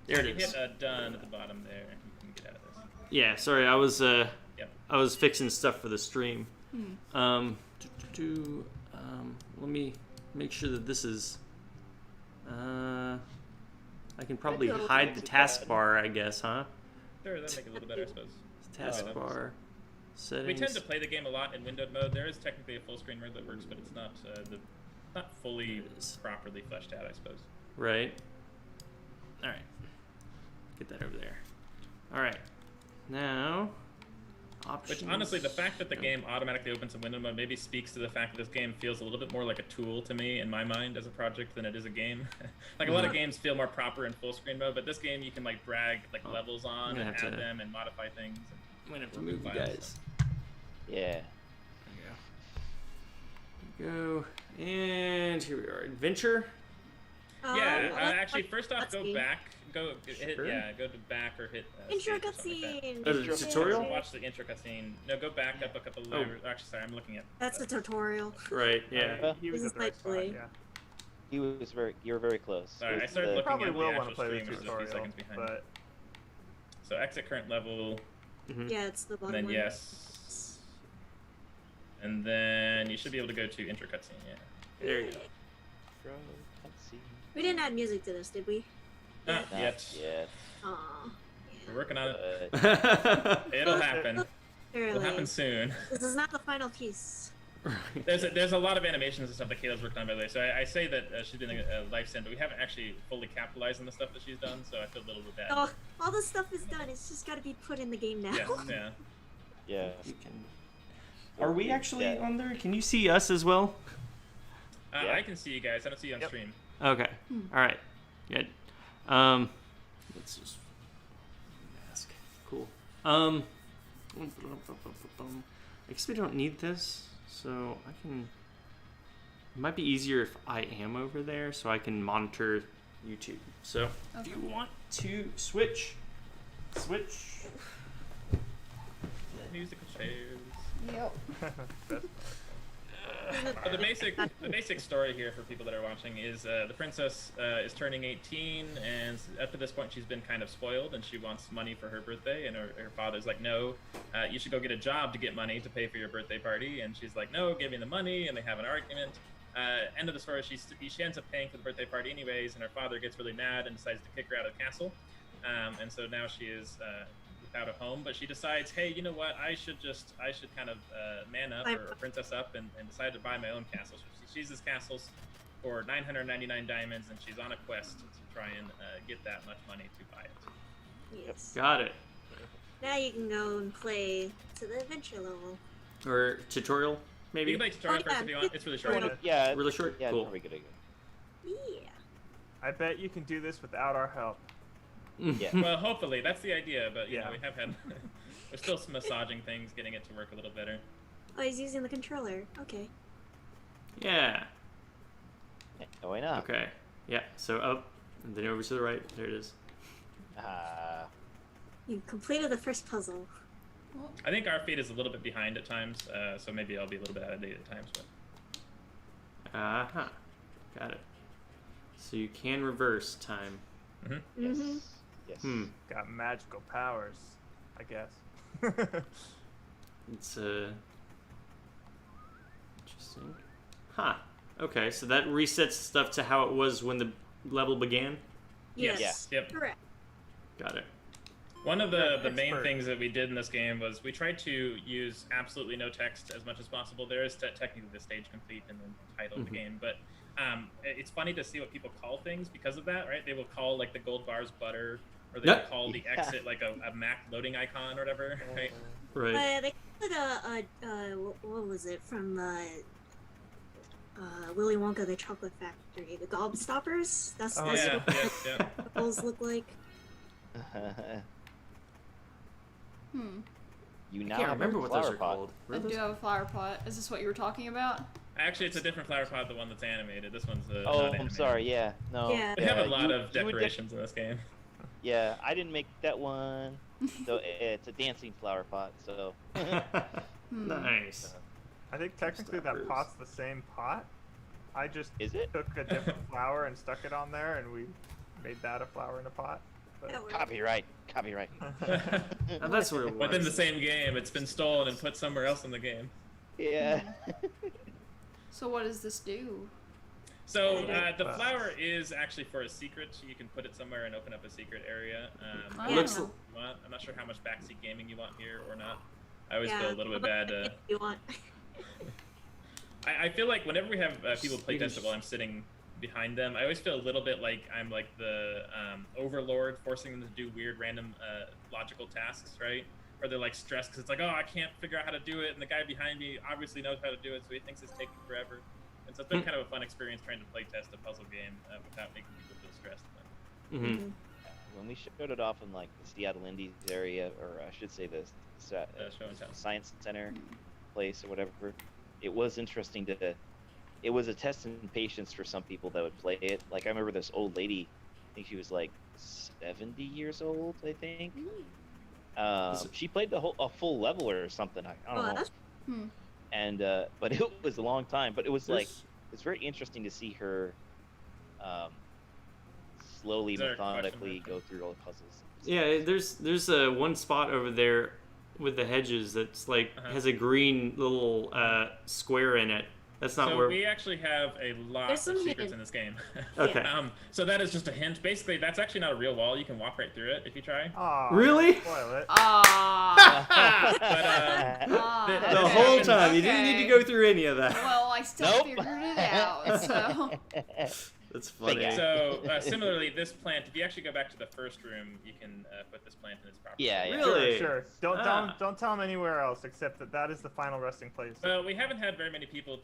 There it You is. hit done at the bottom there. You can get out of this. Yeah. Sorry. I was fixing stuff for the stream. Let me make sure that this is. I can probably hide the taskbar, I guess, huh? Sure, that'd make it a little better, I suppose. Taskbar settings. We tend to play the game a lot in windowed mode. There is technically a full screen mode that works, but it's not fully properly fleshed out, I suppose. Right. All right. Get that over there. All right. Now, Which honestly, the fact that the game automatically opens in window mode maybe speaks to the fact that this game feels a little bit more like a tool to me in my mind as a project than it is a game. Like a lot of games feel more proper in full screen mode, but this game you can like drag like levels on and add them and modify things. I'm gonna have to move you guys. Yeah. There you go. And here we are. Adventure. Actually, first off, go back. Go hit, go to back or hit intro cutscene. The tutorial? Watch the intro cutscene. No, go back up a couple of layers. Actually, sorry, I'm looking at. That's the tutorial. Right. Yeah. He was at the right spot, yeah. You were very close. Sorry, I started looking Probably at the will actual want to play stream, the which is a few tutorial, seconds behind. but So exit current level, Yeah, it's the and bottom then one. yes, and then you should be able to go to intro cutscene. Yeah. There you go. We didn't add music to this, did we? Not yet. Aw. We're working on it. Right. It'll happen. Fairly. It'll happen soon. This is not the final piece. There's a lot of animations and stuff that Kayla's worked on, by the way. So I say that she's doing a life send, but we haven't actually fully capitalized on the stuff that she's done. So I feel a little bit bad. Oh, all this stuff is done. It's just got to be put in the game now. Yeah. You can... Are we actually on there? Can you see us as well? I can see you guys. I don't see you on stream. Okay. All right. Good. Let's just mask. Cool. I guess we don't need this, so I can. It might be easier if I am over there, so I can monitor YouTube. So, if you want to switch. Musical chairs. Yep. The basic story here for people that are watching is the princess is turning 18, and up to this point she's been kind of spoiled, and she wants money for her birthday, and her father's like, no, you should go get a job to get money to pay for your birthday party, and she's like, no, give me the money, and they have an argument. End of the story, she ends up paying for the birthday party anyways, and her father gets really mad and decides to kick her out of the castle, and so now she is without a home, but she decides, hey, you know what, I should kind of man up or princess up and decide to buy my own castle. So she seizes castles for 999 diamonds, and she's on a quest to try and get that much money to buy it. Yes. Got it. Now you can go and play to the adventure level. Or tutorial, maybe? You can play tutorial first if you want. It's really short. Yeah. Really short? Yeah, Cool. probably good. Yeah. I bet you can do this without our help. Yeah. Well, hopefully that's the idea, but you know, Yeah. we have had we're still massaging things, getting it to work a little better. Oh, he's using the controller. Okay. Yeah. Why not? Okay. Yeah. So up, and then over to the right. There it is. You completed the first puzzle. I think our feed is a little bit behind at times, so maybe I'll be a little bit out of date at times. But Uh-huh. Got it. So you can reverse time. Mm-hmm. Yes. Got magical powers, I guess. It's interesting. Huh. Okay, so that resets stuff to how it was when the level began? Yes. Yep. Correct. Got it. One of the main Expert. things that we did in this game was we tried to use absolutely no text as much as possible. There is technically the stage complete and the title of the game, but it's funny to see what people call things because of that, right? They will call like the gold bars butter, or they will call the exit like a Mac loading icon or whatever, right? Right. They called it what was it from Willy Wonka, the Chocolate Factory, the Gobstoppers. That's Yeah, what yeah. those look like. You I now can't have remember a what those flower are pot. called. I do have a flower pot. Is this what you were talking about? Actually, it's a different flower pot, the one that's animated. This one's not Oh, I'm animated. sorry. Yeah. No. Yeah. We have a lot you- of you would decorations in this game. Yeah, I didn't make that one. So it's a dancing flower pot. So. Nice. I think technically that Gobstoppers. pot's the same pot. I just Is it? took a different flower and stuck it on there, and we made that a flower in a pot. But That works. Copyright. Now that's what it was. Within the same game, it's been stolen and put somewhere else in the game. Yeah. So what does this do? So the flower is actually for a secret. You can put it somewhere and open up a secret area. Oh. Looks- I'm not sure how much backseat gaming you want here or not. I always Yeah. feel a little bit bad. If you want. I feel like whenever we have people play Swedish. test it while I'm sitting behind them, I always feel a little bit like I'm like the overlord, forcing them to do weird, random, logical tasks, right? or they're like stressed because it's like, oh, I can't figure out how to do it, and the guy behind me obviously knows how to do it, so he thinks it's taking forever. And so it's been kind of a fun experience trying to play test a puzzle game without making people feel stressed. Mm-hmm. When we showed it off in like the Seattle Indies area, or I should say the Show and tell. Science Center place or whatever, it was interesting to. It was a test in patience for some people that would play it. Like I remember this old lady, I think she was like 70 years old, I think. She played a full level or something. I don't know. And but it was a long time. But it was like it's very interesting to see her slowly, methodically go through all the puzzles. Yeah, there's one spot over there with the hedges that's like has a green little square in it. That's not where we actually have a lot of secrets in this game. Okay. So that is just a hint. Basically, that's actually not a real wall. You can walk right through it if you try. Really? Spoil it. The whole time you didn't need to go through any of that. Well, I still figured it out. So. That's funny. So similarly, this plant, if you actually go back to the first room, you can put this plant in its proper Yeah. Really? Sure. Don't tell them anywhere else except that is the final resting place. Well, we haven't had very many people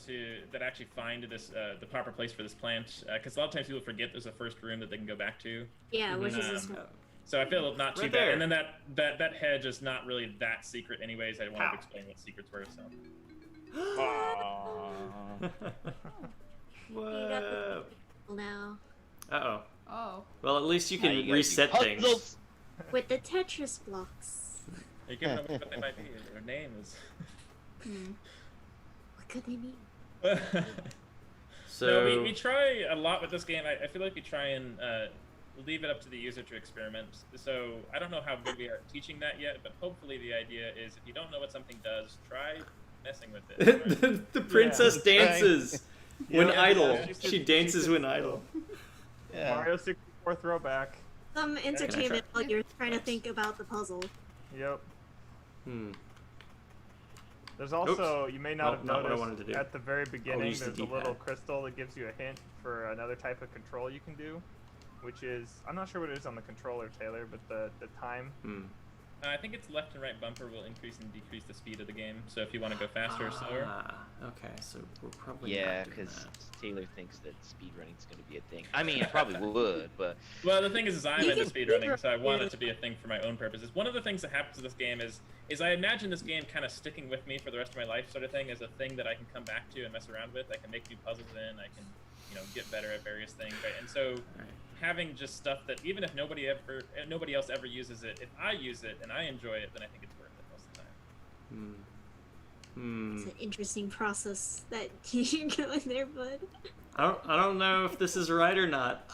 that actually find this the proper place for this plant, because a lot of times people forget there's a first room that they can go back to. Yeah, which is this one. So I feel not too Right bad. there. And then that hedge is not really that secret anyways. I wanted to explain what secrets were. So. Whoa. Now. Oh. Well, at least you can you gotta reset do things. puzzles. With the Tetris blocks. Are you giving them what they might be? Their name is. What could they mean? So No, we try a lot with this game. I feel like we try and leave it up to the user to experiment. So I don't know how good we are at teaching that yet, but hopefully the idea is if you don't know what something does, try messing with it. the princess dances when Yeah. idle. Yeah. She dances when idle. Yeah. Mario 64 throwback. Some entertainment while you're trying to think about the puzzle. Yep. There's Oops. also, you may not have not what I noticed, wanted to do. at the very beginning, use the there's a little D-pad. crystal that gives you a hint for another type of control you can do, which is, I'm not sure what it is on the controller, Taylor, but the time. I think it's left and right bumper will increase and decrease the speed of the game. So if you want to go faster or slower. Okay, so we're probably Yeah, not doing because that. Taylor thinks that speedrunning's going to be a thing. I mean, it probably would, but Well, the thing is I'm You into can speedrunning, so I speedrun, want yeah. it to be a thing for my own purposes. One of the things that happens to this game is I imagine this game kind of sticking with me for the rest of my life, sort of thing, as a thing that I can come back to and mess around with. I can make new puzzles in. I can, get better at various things, right? And so having just stuff that even if nobody else ever uses it, if I use it and I enjoy it, then I think it's worth it most of the time. It's an interesting process that you go in there, bud. I don't know if this is right or not.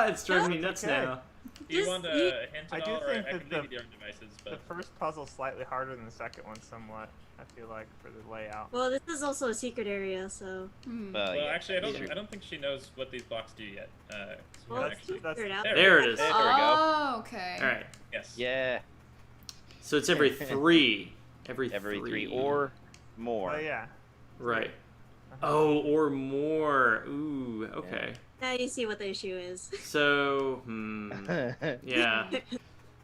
It's driving me nuts Okay. now. Do you Just- want a hint I at do all, or think I that can the- leave you your own devices, The but first puzzle's slightly harder than the second one somewhat, I feel like, for the layout. Well, this is also a secret area, so. well, yeah, actually, that's true. I don't think she knows what these blocks do yet. 'Cause we Well, haven't let's actually. figure it out. There it is. There we go. Oh, okay. All right. Yes. Yeah, So it's every three. Every three or more. Oh, yeah. Right. Oh, or more. Ooh. Okay. Now you see what the issue is. So. Yeah.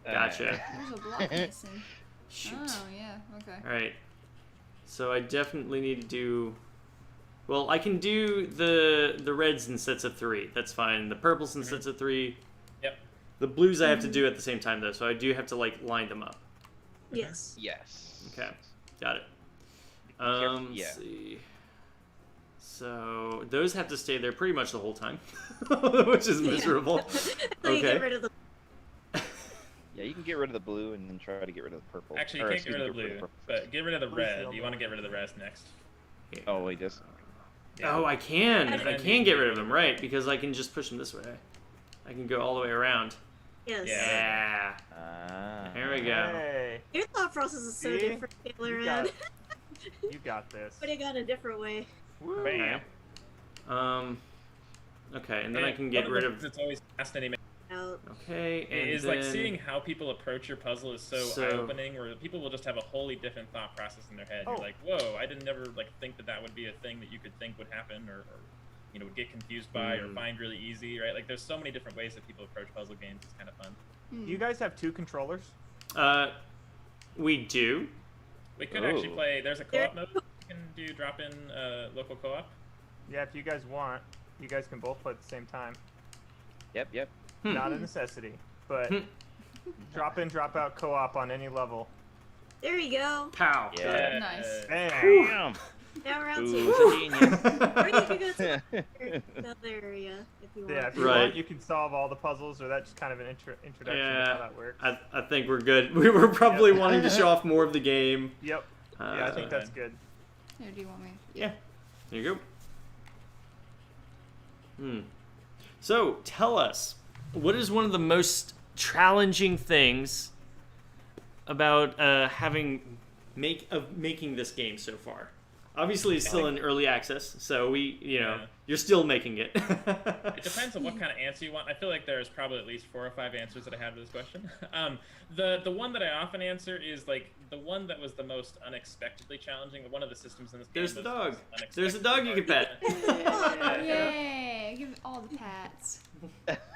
Gotcha. There's a block missing. Shoot. Oh, yeah. Okay. All right. So I definitely need to do. Well, I can do the reds in sets of 3. That's fine. The purples in sets of 3. Yep. The blues I have to do at the same time though, so I do have to line them up. Yes. Yes. Okay. Got it. careful, yeah. Let's see. So those have to stay there pretty much the whole time, which is miserable. So you get rid of the. Yeah, you can get rid of the blue and then try to get rid of the purple. Actually, you Or, can't get rid of the excuse me, blue, purple but get rid of the Blue's the red. only You want to one. get rid of the rest next. Oh, wait, just Oh, I can. And I can get rid of them, right? Because I can just push them this way. I can go all the way around. Yes. Yeah. There we go. Hey, Your thought process is so See? different, Taylor. you got, you got this. But it got a different way. Woo. bam. Okay, and then I can get rid of. It's always fascinating. Out. Okay, and Is then... like seeing how people approach your puzzle is so So- eye-opening, where people will just have a wholly different thought process in their head. Oh. You're like, whoa, I didn't never think that would be a thing that you could think would happen, or would get confused by, or find really easy, right? Like, there's so many different ways that people approach puzzle games. It's kind of fun. You guys have 2 controllers? We do. We could actually Oh. play. There's a co-op mode. You can do drop-in local co-op. Yeah, if you guys want, you guys can both play at the same time. Yep. Not a necessity, but drop in, drop out co-op on any level. There you go. Pow. Yeah. Nice. Bam. Damn. Now we're on Who's to a genius? or you can go to another area if you want. Yeah, if you Right. want, you can solve all the puzzles, or that's just kind of an introduction Yeah. to how that works. I think we're good. We were probably wanting to show off more of the game. Yep. Yeah, I think that's good. Here, do you want me? Yeah. There you go. So, tell us, what is one of the most challenging things about making this game so far? Obviously, it's still in early access, so you're still making it. It depends on what kind of answer you want. I feel like there's probably at least 4 or 5 answers that I have to this question. The one that I often answer is like the one that was the most unexpectedly challenging. One of the systems in this game. There's the dog. was There's a dog you can pet. Yay! Give it all the pats.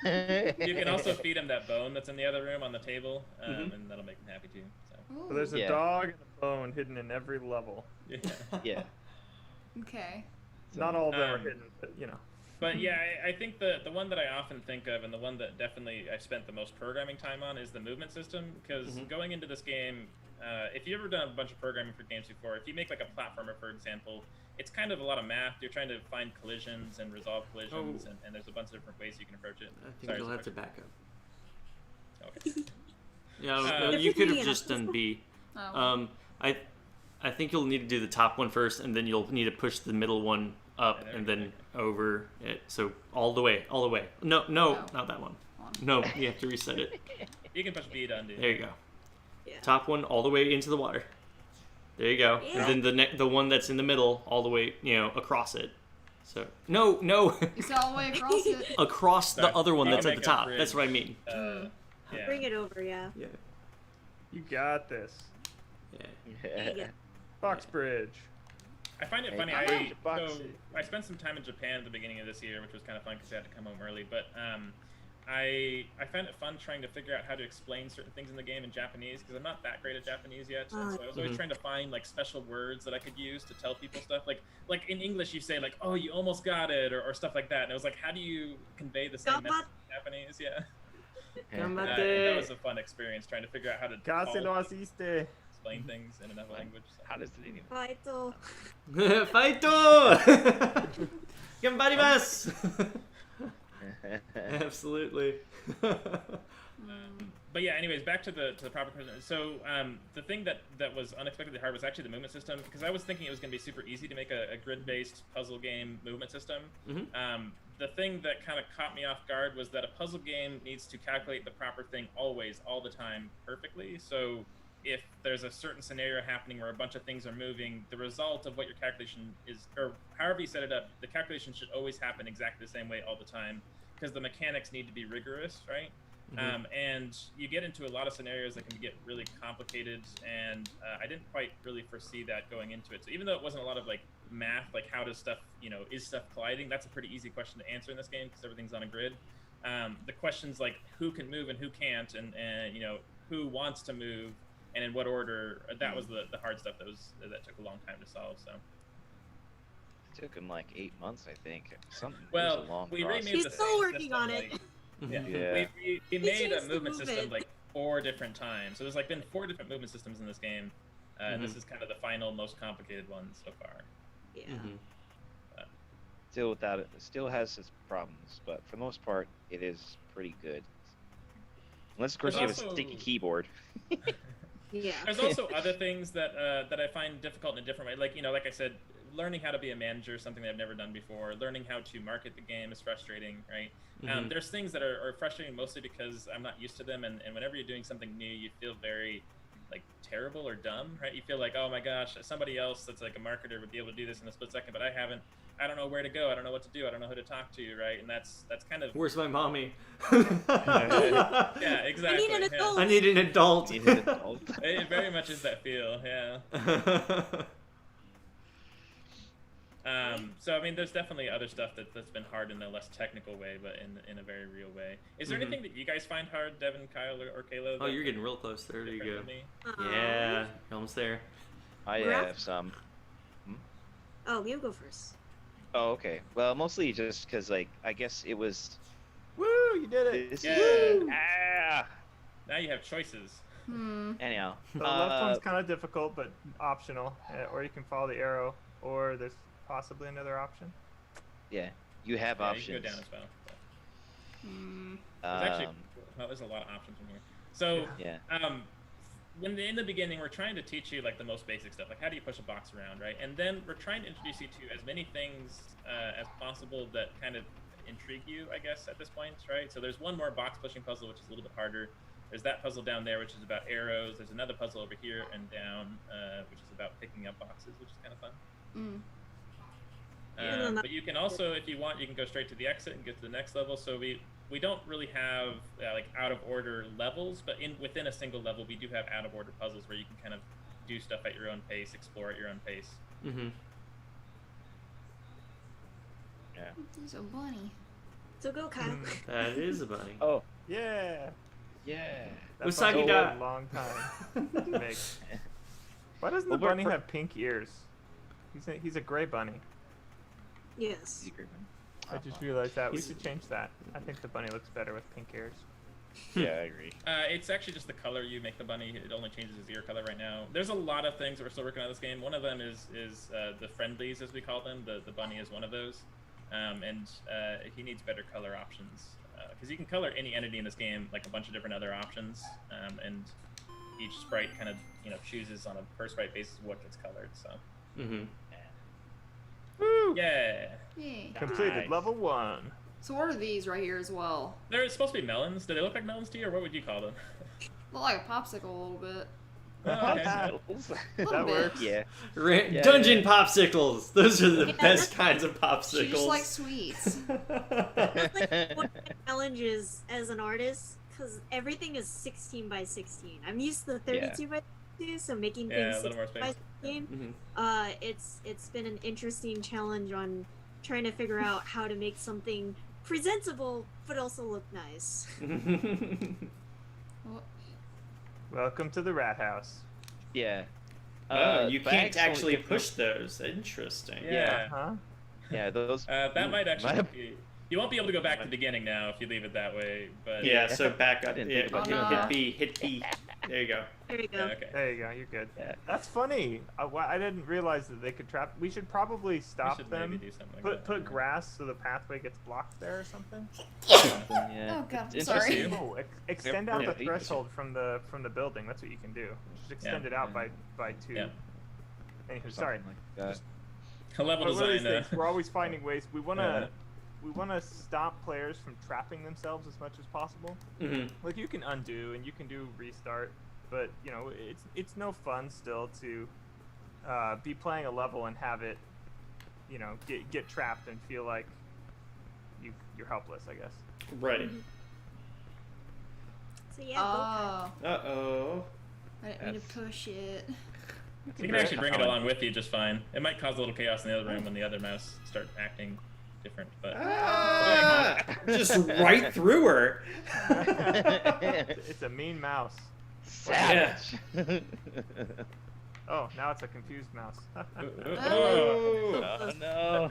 You can also feed him that bone that's in the other room on the table, and that'll make him happy too. So, Ooh. So there's a Yeah. dog and a bone hidden in every level. yeah. Yeah. Okay. Not all of them are Um, hidden, but you know. But yeah, I think the one that I often think of, and the one that definitely I've spent the most programming time on, is the movement system. Because going into this game, if you've ever done a bunch of programming for games before, if you make like a platformer, for example, it's kind of a lot of math. You're trying to find collisions and resolve collisions, and there's a bunch of different ways you can approach it. I think Sorry, you'll have to sorry. back up. Okay. Yeah, Uh, you could have just done B. Oh. I think you'll need to do the top one first, and then you'll need to push the middle one up, Yeah, there and we then over it. So all the way. No, not that one. On. No, you have to reset it. You can push B to undo. There you go. Yeah. Top one all the way into the water. There you go. Yeah. And then the one that's in the middle all the way, across it. So no, It's all the way across it. across the Sorry. other one You that's can at the make a top. bridge. That's what I mean. Yeah. Bring it over, yeah. Yeah. You got this. Yeah. There you go. Fox Bridge. I find it Hey, funny. I'm So boxy. I spent some time in Japan at the beginning of this year, which was kind of fun because I had to come home early. But I found it fun trying to figure out how to explain certain things in the game in Japanese because I'm not that great at Japanese yet. So I was always trying to find like special words that I could use to tell people stuff. Like in English, you say like, "Oh, you almost got it," or stuff like that. And it was like, how do you convey the same message in Japanese? Yeah. That was a fun experience trying to figure out how to Kase no asiste. explain things in another language. So. How does it even? Faito. Faito! Ganbarimasu! Absolutely. But yeah, anyways, back to the proper question. So the thing that was unexpectedly hard was actually the movement system, because I was thinking it was going to be super easy to make a grid-based puzzle game movement system. The thing that kind of caught me off guard was that a puzzle game needs to calculate the proper thing always, all the time, perfectly. So if there's a certain scenario happening where a bunch of things are moving, the result of what your calculation is, or however you set it up, the calculation should always happen exactly the same way all the time, because the mechanics need to be rigorous, right? And you get into a lot of scenarios that can get really complicated, and I didn't quite really foresee that going into it. So even though it wasn't a lot of like math, like how does stuff, is stuff colliding? That's a pretty easy question to answer in this game because everything's on a grid. The questions like who can move and who can't, and who wants to move, and in what order, that was the hard stuff that took a long time to solve. So. It took him like 8 months, I think. Something. Well, it was a long we process. remade He's the still same working system, on it. like, Yeah. we made a changed the movement system movement. like 4 different times. So there's like been 4 different movement systems in this game. And this is kind of the final, most complicated one so far. Yeah. Still without it, still has its problems, but for the most part, it is pretty good. Unless of course There's you have a also- sticky keyboard. Yeah. There's also other things that I find difficult in a different way. Like I said, learning how to be a manager is something that I've never done before. Learning how to market the game is frustrating, right? There's things that are frustrating mostly because I'm not used to them, and whenever you're doing something new, you feel very like terrible or dumb, right? You feel like, oh my gosh, somebody else that's like a marketer would be able to do this in a split second, but I haven't. I don't know where to go. I don't know what to do. I don't know who to talk to, right? And that's kind of Where's my mommy? yeah, exactly. I need an yeah. adult. I need an adult. Need an adult. It very much is that feel, yeah. So I mean, there's definitely other stuff that's been hard in a less technical way, but in a very real way. Is there anything that you guys find hard, Devin, Kyle, or Kayla? Oh, you're getting real close. There you go. Aw. Yeah, you're almost there. I Raph? have some. Oh, you go first. Oh, okay. Well, mostly just because, like, I guess it was. Woo! You did it. This Yeah. is, ah. Now you have choices. Anyhow. The left one's kind of difficult, but optional. Or you can follow the arrow, or there's possibly another option. Yeah, you have Yeah, options. you can go down as well. But there's actually, well, there's a lot of options in here. So, Yeah. in the beginning, we're trying to teach you like the most basic stuff, like how do you push a box around, right? And then we're trying to introduce you to as many things as possible that kind of intrigue you, I guess, at this point, right? So there's one more box pushing puzzle, which is a little bit harder. There's that puzzle down there, which is about arrows. There's another puzzle over here and down, which is about picking up boxes, which is kind of fun. But you can also, if you want, you can go straight to the exit and get to the next level. So we don't really have like out of order levels, but within a single level, we do have out of order puzzles where you can kind of do stuff at your own pace, explore at your own pace. Mm-hmm. Yeah. He's a bunny. So go, Kyle. That is a bunny. Oh, Yeah. yeah. That Usagi bunny took da. a long time to make. Why doesn't the Well, bunny have pink ears? He's a gray bunny. Yes. I just realized that. We should change that. I think the bunny looks better with pink ears. Yeah, I agree. It's actually just the color you make the bunny. It only changes his ear color right now. There's a lot of things that we're still working on this game. One of them is the friendlies, as we call them. The bunny is one of those. And he needs better color options. Because you can color any entity in this game like a bunch of different other options. And each sprite kind of chooses on a per sprite basis what gets colored. So Mm-hmm. Woo! yeah. Yay. Completed Nice. level 1. So what are these right here as well? They're supposed to be melons. Do they look like melons to you, or what would you call them? Look like a popsicle a little bit. Oh, okay. Little That bit. works. Yeah. Yeah, Dungeon popsicles. Those are the best kinds of She popsicles. just likes sweets. Like, one of my challenges as an artist, because everything is 16 by 16. I'm used to 32 by 32, so making Yeah, a things little more 16 by space. 16. Mhm. It's been an interesting challenge on trying to figure out how to make something presentable but also look nice. Well, Welcome to the rat house. Yeah. Oh, you can't bags only actually get push those. Interesting. Yeah. Huh? Yeah, those. That might actually have- be. You won't be able to go back to the beginning now if you leave it that way. But Yeah, so back I up. didn't Yeah, think about doing hit that. B, hit B. There you go. There you go. Yeah, okay. There you go. You're good. Yeah. That's funny. I didn't realize that they could trap. We should probably We stop should them. maybe do something like Put that. grass so the pathway gets blocked there or something. Yeah. Oh, God, It's I'm sorry. interesting. Oh, extend out Yeah. the threshold from the building. That's what you can do. Just extend Yeah. it out by 2. Yeah. Anywho, sorry. Something like that. Level One of these design. things, we're always finding ways. We wanna Yeah. stop players from trapping themselves as much as possible. Mm-hmm. Like you can undo and you can do restart, but it's no fun still to be playing a level and have it get trapped and feel like you're helpless, I guess. Right. So yeah, go, Kyle. Oh, Uh-oh. I didn't mean to push it. You can actually bring it along with you just fine. It might cause a little chaos in the other room when the other mouse start acting different, but Ah, just right through her. It's a mean mouse. Savage. Oh, now it's a confused mouse. Oh. Oh no.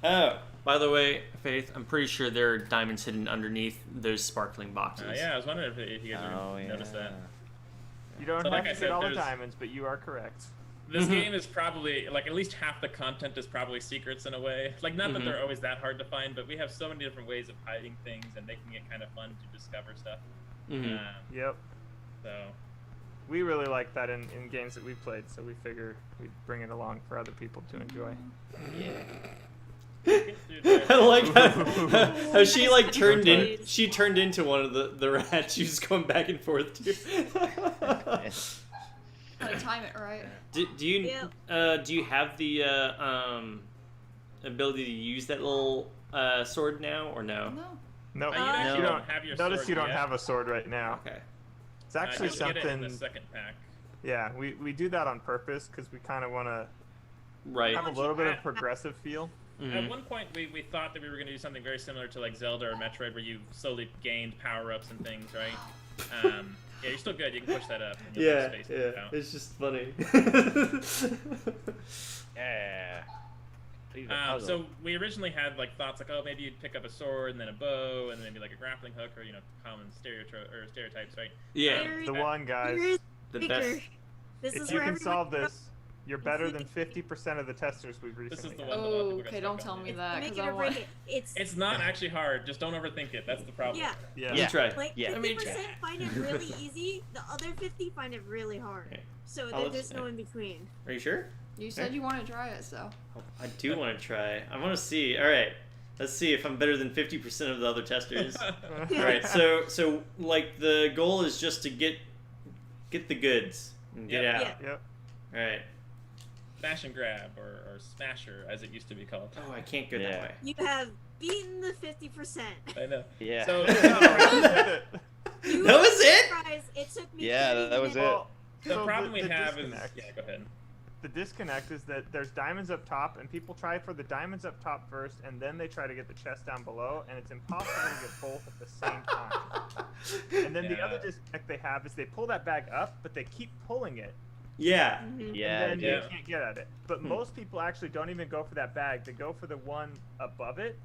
Oh, by the way, Faith, I'm pretty sure there are diamonds hidden underneath those sparkling boxes. yeah, I was wondering if you guys Oh yeah. noticed that. You don't So have like I to said, get all the there's- diamonds, but you are correct. This Mhm. game is probably like at least half the content is probably secrets in a way. Like not that Mhm. they're always that hard to find, but we have so many different ways of hiding things and making it kind of fun to discover stuff. Mhm. Yep. So We really like that in games that we played, so we figure we'd bring it along for other people to enjoy. I like how she like turned in. Nice. She turned into one of the rats. She was going back and forth too. Gotta time it right. do you have the ability to use that little sword now or no? No. No, you actually you don't have your Notice sword you don't yet. have a sword right now. Okay. It's actually you'll get it in something. the second pack. Yeah, we do that on purpose because we kind of want to Right. Have a little bit of progressive feel. At one point, we thought that we were going to do something very similar to like Zelda or Metroid, where you slowly gained power-ups and things, right? Yeah, you're still good. You can push that up. And you'll have space to move out. It's just funny. Yeah. So we originally had like thoughts like, oh, maybe you'd pick up a sword and then a bow and then maybe like a grappling hook or common stereotypes, right? Yeah. The one, guys. Here's The the best. kicker. This If is you where can everyone solve this, you're better than 50% of the testers we've This is recently the had. one. that a lot of Oh, people got okay, stuck don't on. tell me It's that make because it I or break want. it. It's It's not actually hard. Just don't overthink it. That's the problem. yeah. Yeah. You try. Like Yeah. 50% find it really easy. The other 50 find it really hard. Okay. So I'll let there's you no know. in between. Are you sure? You said you want to try it, so. I do want to try. I want to see. All right. Let's see if I'm better than 50% of the other testers. All right. So like the goal is just to get the goods and get Yep. out. Yeah. Yep. All right. Smash and grab, or smasher, as it used to be called. Oh, I can't go Yeah. that way. You have beaten the 50%. I know. Yeah. So You That would was be it? surprised. It took me Yeah, 30 that was minutes. it. the So problem we have is, disconnect. yeah, go ahead. The disconnect is that there's diamonds up top, and people try for the diamonds up top first, and then they try to get the chest down below, and it's impossible to get both at the same time. And then the Yeah. other disconnect they have is they pull that bag up, but they keep pulling it, Yeah. Mhm. Yeah. and then yeah. you can't get at it. But most people actually don't even go for that bag; they go for the one above it,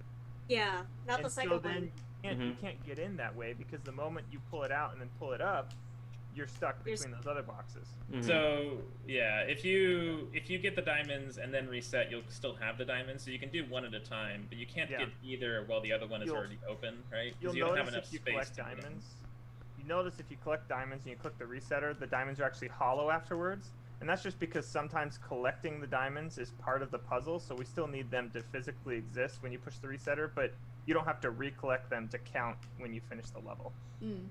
Yeah, not the and second so then one. you can't get in that way because the moment you pull it out and then pull it up, you're stuck You're between those other boxes. Mhm. So yeah, if you get the diamonds and then reset, you'll still have the diamonds. So you can do one at a time, but you can't Yeah. get either while the other one is You'll- already open, right? 'Cause You'll you don't have notice enough if you space collect to get in. diamonds. You notice if you collect diamonds and you click the resetter, the diamonds are actually hollow afterwards, and that's just because sometimes collecting the diamonds is part of the puzzle. So we still need them to physically exist when you push the resetter, but you don't have to recollect them to count when you finish the level. Mm.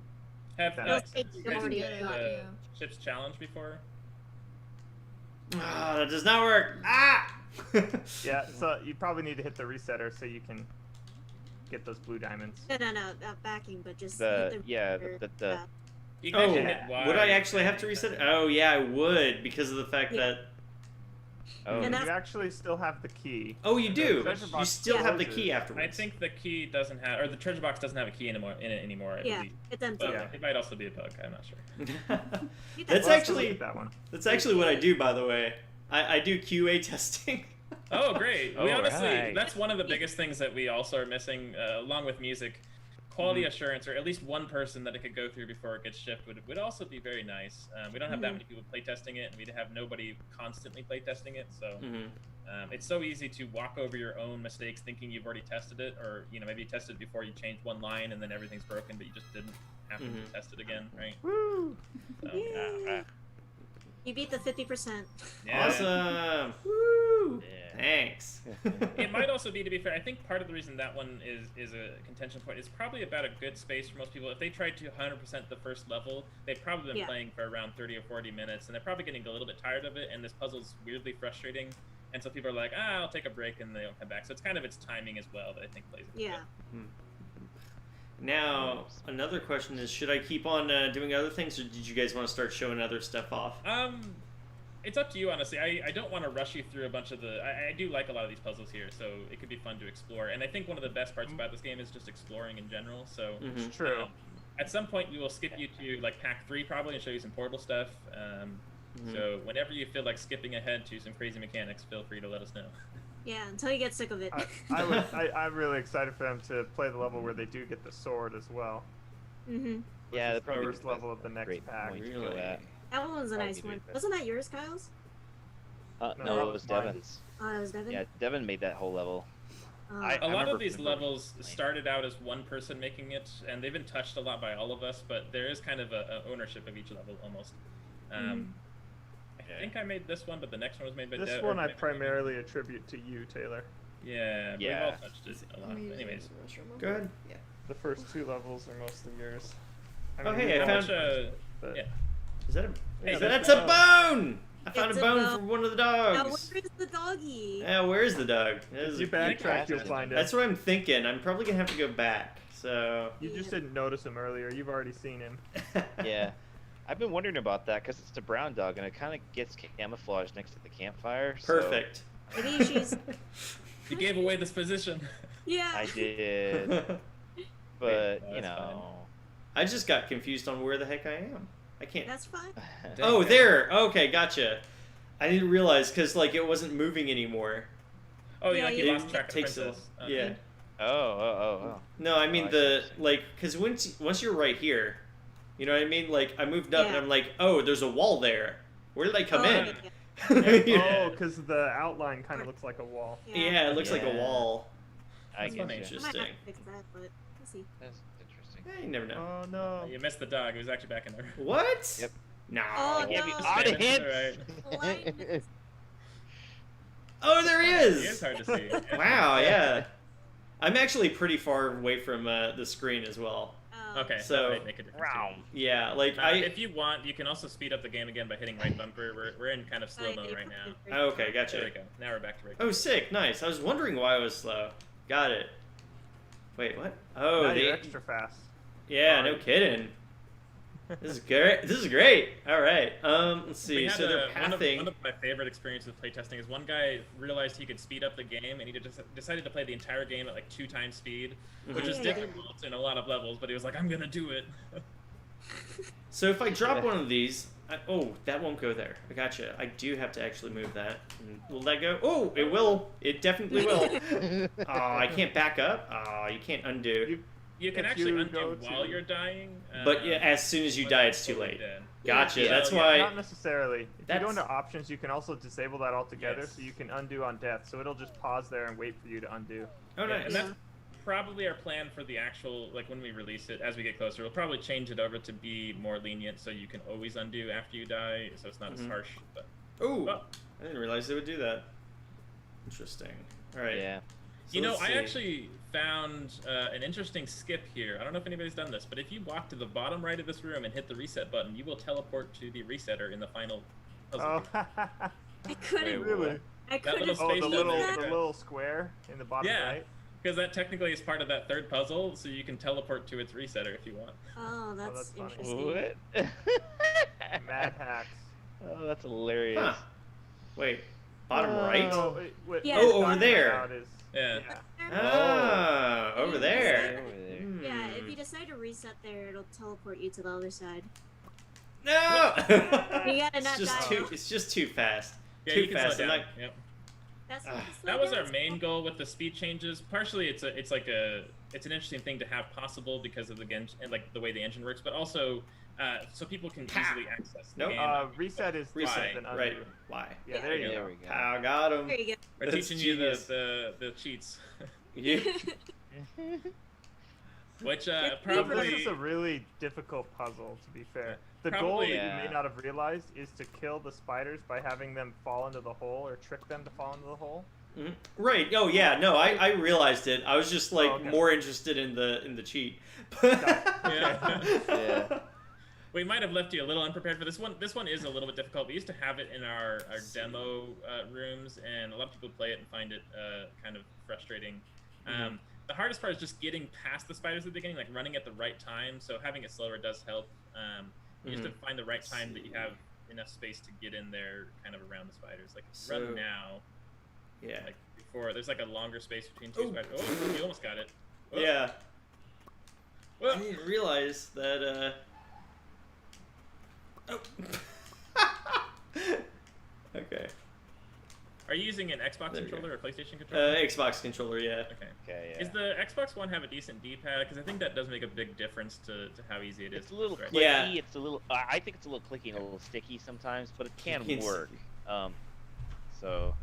Have Those you states guys don't already played got the it. Chips Challenge before? Ah, that does not work. Ah. Yeah, so you probably need to hit the resetter so you can get those blue diamonds. No, not backing, but just The hit yeah resetter. the You can Oh, actually yeah. hit Y. would I actually have to reset? Oh yeah, I would because of the fact Yeah. that. oh And that's- You actually still have the key. Oh, you The do. treasure You box still have the closes. key afterwards. I think the key doesn't have, or the treasure box doesn't have a key anymore in it anymore. I Yeah, believe. it's empty. But Yeah. it might also be a bug. I'm not sure. Get That's that- actually- that one. That's actually what I do, by the way. I do QA testing. Oh, great. We Oh, honestly, right. that's one of the biggest things that we also are missing, along with music. Quality assurance, or at least one person that it could go through before it gets shipped, would also be very nice. We don't have that many people playtesting it, and we have nobody constantly playtesting it, so Mhm. it's so easy to walk over your own mistakes thinking you've already tested it, or maybe you tested it before, you changed one line, and then everything's broken, but you just didn't happen to test it again, right? Woo! So, Yay. You beat the 50%. yeah. Awesome. Woo. Yeah. Thanks. It might also be, to be fair, I think part of the reason that one is a contention point is probably about a good space for most people. If they tried to 100% the first level, they've probably been Yeah. playing for around 30 or 40 minutes, and they're probably getting a little bit tired of it, and this puzzle's weirdly frustrating, and so people are like, I'll take a break, and they don't come back. So it's kind of its timing as well that I think plays into Yeah. it. Now, another question is, should I keep on doing other things, or did you guys want to start showing other stuff off? It's up to you, honestly. I don't want to rush you through a bunch of the... I do like a lot of these puzzles here, so it could be fun to explore. And I think one of the best parts about this game is just exploring in general, so... Mhm. True. At some point, we will skip you to like Pack 3 probably and show you some portable stuff. So whenever you feel like skipping ahead to some crazy mechanics, feel free to let us know. Yeah, until you get sick of it. I'm really excited for them to play the level where they do get the sword as well. Mm-hmm. Yeah, Which is the the first level of the next great pack. point to go Really? at. That one was a Probably nice one. good. Wasn't that yours, Kyle's? No, No, that it was was mine. Devin's. Oh, that was Devin? Yeah, Devin made that whole level. Oh. I- A lot remember of these from- levels started out as one person making it, and they've been touched a lot by all of us. But there is kind of a ownership of each level almost. I think I made this one, but the next one was made by This Dev- one or I maybe- primarily attribute to you, Taylor. Yeah, we've Yeah. all touched it a lot. Anyways, Go ahead. The first two levels are mostly yours. Oh, hey, I how found- much? but- Yeah. Is that a? Hey, that's that's a bone. I found It's a a bone bone. from one of the Now, dogs. where's the doggy? Yeah, where's the dog? That If is you a- backtrack, you'll That's find it. That's what I'm thinking. I'm probably gonna have to go back. So. You just didn't notice him earlier. You've already seen him. Yeah. I've been wondering about that because it's a brown dog and it kind of gets camouflaged next to the campfire. so- Perfect. Maybe she's. You gave away this position. Yeah. I did, but Wait, no, you that's know. I just got confused on where the heck I am. I can't. That's fine. Oh, there. Okay, gotcha. I didn't realize because like it wasn't moving anymore. Oh, Yeah, yeah, like you you- lost track of Takes a Princess. Okay. yeah. Oh. No, I mean I the see. like because once you're right here, you know what I mean. Like I moved up and Yeah. I'm like, oh, there's a wall there. Where did I come Oh, in? yeah. Yeah. Oh, because the outline kind of looks like a wall. Yeah, it looks like a Yeah. wall. I That's get funny. you. I might have Interesting. to fix that, but we'll see. That's interesting. Eh, you never know. Oh no. You missed the dog. He was actually back in there. What? Yep. No. Oh, Can't be no. out of Alright. Alignment. Oh, there he He is. is hard to see. Wow. Yeah. I'm actually pretty far away from the screen as well. Oh. Okay, So- that might make a difference. too. Yeah. Like If you want, you can also speed up the game again by hitting right bumper. We're in kind of slow mo right now. Oh, okay, There gotcha. we go. Now we're back to right. Oh, sick. Nice. I was wondering why I was slow. Got it. Wait, what? Oh, Now they. you're extra fast. Yeah, no kidding. This is great. This is great. All right. Let's see. We had So they're one pathing. of my favorite experiences with playtesting is one guy realized he could speed up the game, and he just decided to play the entire game at like 2 times speed, which is Mhm. difficult in a lot of levels. But he was like, "I'm gonna do it." So if I drop one of these, oh, that won't go there. I gotcha. I do have to actually move that. Will that go? Oh, it will. It definitely will. Oh, I can't back up. Oh, you can't undo. You can If actually you undo go while to- you're dying. But yeah, as soon as you but die, you're it's too totally late. dead. Gotcha. Yeah. That's Yeah, why. Not necessarily. If you That's- go into options, you can also disable that altogether, Yes. so you can undo on death. So it'll just pause there and wait for you to undo. Oh, Yeah, nice. and that's probably our plan for the actual, like when we release it, as we get closer, we'll probably change it over to be more lenient so you can always undo after you die, so it's not as Mhm. harsh. But Oh, well, I didn't realize they would do that. Interesting. All right. Yeah. So you know, let's I see. actually found an interesting skip here. I don't know if anybody's done this, but if you walk to the bottom right of this room and hit the reset button, you will teleport to the resetter in the final puzzle. Oh, I couldn't. Wait, really? I That couldn't. little Oh, space the down little there. the little square in the bottom Yeah. right. Because that technically is part of that third puzzle, so you can teleport to its resetter if you want. Oh, that's that's funny. interesting. What? Mad hacks. Oh, that's hilarious. Huh. Wait. Bottom right? Oh, wait, what Yeah. he's Oh, over talking there. about is- Yeah. Ah, over there. Over there. Hmm. Yeah, if you decide to reset there, it'll teleport you to the other side. No. You gotta not it's just die. too. It's just too fast. Yeah, Too you can fast. slow I'm down. not- Yep. That's Ah. what the That was slow our down main is goal with the speed changes. Partially, it's an interesting thing to have possible because of the and like the way the engine works, but also so people can Pa. easily access the Nope. game. Reset is Reset. different than undo. Right. Why? Yeah, there you There go. we go. Pow, got him. There you We're That's teaching genius. you the cheats, You. go. which This probably is a really difficult puzzle, to be fair. The goal Probably- that you Yeah. may not have realized is to kill the spiders by having them fall into the hole or trick them to fall into the hole. Mhm. Right. Oh yeah. No, I realized it. I was just like Oh, okay. more interested in the cheat. Yeah. we might have left you a little unprepared for this one. This one is a little bit difficult. We used to have it in our demo rooms, and a lot of people play it and find it kind of frustrating. Mhm. The hardest part is just getting past the spiders at the beginning, like running at the right time. So having it slower does help. You just have to find the right time that you have enough space to get in there, kind of around the spiders. Like if you So- run now, Yeah. like before, there's like a longer space between two Ooh. spiders. Oh, you almost got it. Oh, Yeah. oh. I didn't realize that. Oh. Okay. Are you using an Xbox There you controller or PlayStation controller? Xbox controller. Yeah. Okay. Okay, yeah. Is the Xbox One have a decent D-pad? Because I think that does make a big difference to how easy it is. It's a little right? clicky. Yeah. It's a little. I think it's a little clicky and a little sticky sometimes, but it can It's- work. So,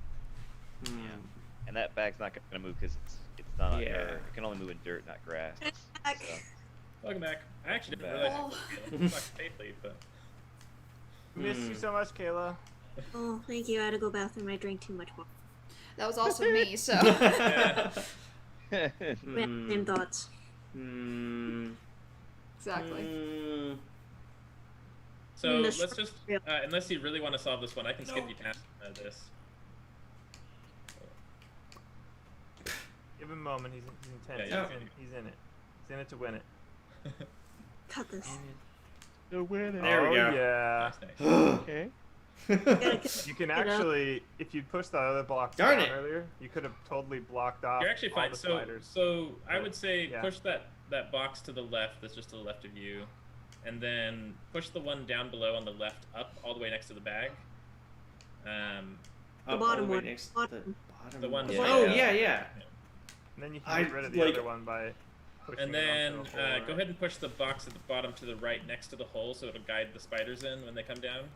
Hmm. and that bag's not gonna move because it's not. Yeah. Or it can only move in dirt, not grass. Back. So, Welcome back. I actually didn't Back. realize you could safely, but Miss you so much, Kayla. Oh, thank you. I had to go bathroom. I drank too much water. That was also me, so. We had the same thoughts. Hmm. Exactly. Hmm. so Miss- let's just unless you really want to solve this one, I can skip you past this. Give him a moment. He's intense. Yeah, yeah. He's in it. He's in it to win it. Cut this. the winner. There we oh, go. Yeah. Nice, nice. Okay. You can actually, if you pushed that other block Darn down it. earlier, you could have totally blocked off You're actually all fine. the So, spiders. I would say Yeah. push that box to the left. That's just to the left of you, and then push the one down below on the left up all the way next to the bag. Up bottom all the way one. next to Bottom. bottom The one- Oh Yeah. yeah. And then you can get rid of the like- other one by pushing And it then onto the hole, go ahead and push the box at the bottom to the right next to the hole, so it'll guide the spiders in when they come down.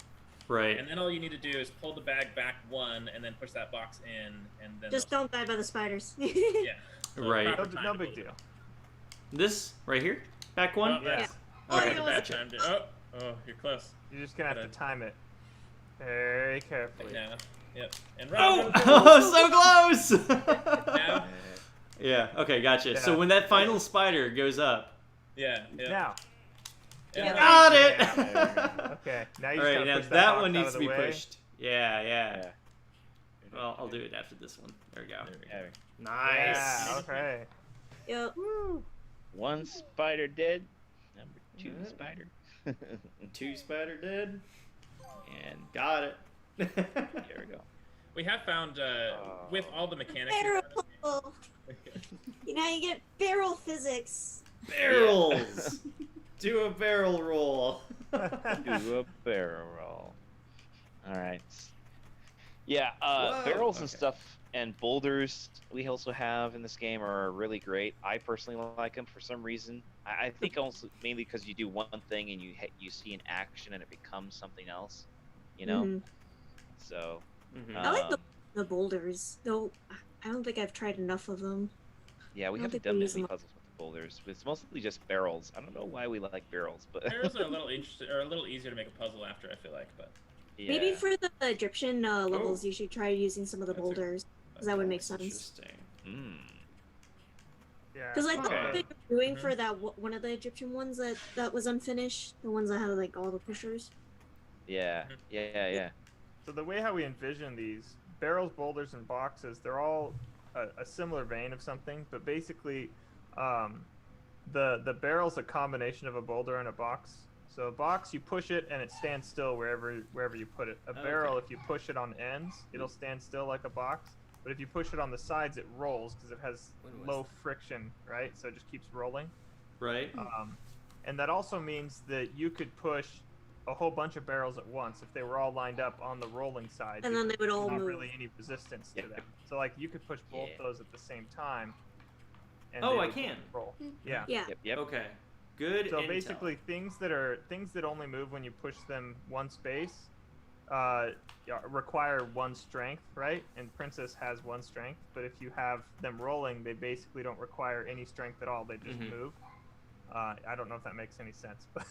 Right. And then all you need to do is pull the bag back one, and then push that box in, and then Just don't die by the spiders. yeah. So Right. proper No time to big pull it. deal. This right here, back one. Oh, that's- Oh, Okay, you know bad what's- time to- oh, you're close. You're just gonna have to Okay. time it very carefully. Yeah. Yep. And Oh, run. so close. Now. Yeah. Okay, gotcha. Yeah. So when that final spider goes up, Yeah. Yeah. Now, Yeah. got it. Yeah, there we go. Okay, now you All just right, gotta now push that box one out needs of to the be way. pushed. Yeah. Yeah. Well, I'll do it after this one. There we go. There we go. Yeah. Nice. Yeah, okay. Yep. One spider dead. Number 2 Alright. spider. 2 spider dead. And Got it. there we go. We have found with all the mechanics. Barrel. You know, you get barrel physics. Barrels. Do a barrel roll. Do a barrel roll. All right. Yeah, Whoa, barrels and okay. stuff and boulders we also have in this game are really great. I personally like them for some reason. I think also mainly because you do one thing and you see an action and it becomes something else. You know. Mhm. So. Mhm. I like um, the boulders, though. I don't think I've tried enough of them. Yeah, we I don't haven't think we done use many them. puzzles with the boulders. It's mostly just barrels. I don't know why we like barrels, but Barrels are a little interesting, or a little easier to make a puzzle after. I feel like, but yeah. Maybe for the Egyptian levels, you should try using some of the That's a- boulders, because that would make sense. Interesting. Mm. Yeah. Because I thought Okay. what they were doing Mhm. for that one of the Egyptian ones that was unfinished, the ones that had like all the pushers. Yeah, yeah. So the way how we envision these barrels, boulders, and boxes, they're all a similar vein of something, but basically, the barrel's a combination of a boulder and a box. So a box, you push it and it stands still wherever you put it. A barrel, if you push it on ends, it'll stand still like a box. But if you push it on the sides, it rolls because it has When was low that? friction, right? So it just keeps rolling. Right. And that also means that you could push a whole bunch of barrels at once if they were all lined up on the rolling side. And then they would all There's not move. really any resistance to Yeah. them. So like you could push both Yeah. those at the same time. And Oh, they I would can. roll. Yeah. Yeah. Yep. Okay. Good. So intel. basically, things that only move when you push them one space, require one strength, right? And Princess has one strength, but if you have them rolling, they basically don't require any strength at all. They just Mhm. move. I don't know if that makes any sense, but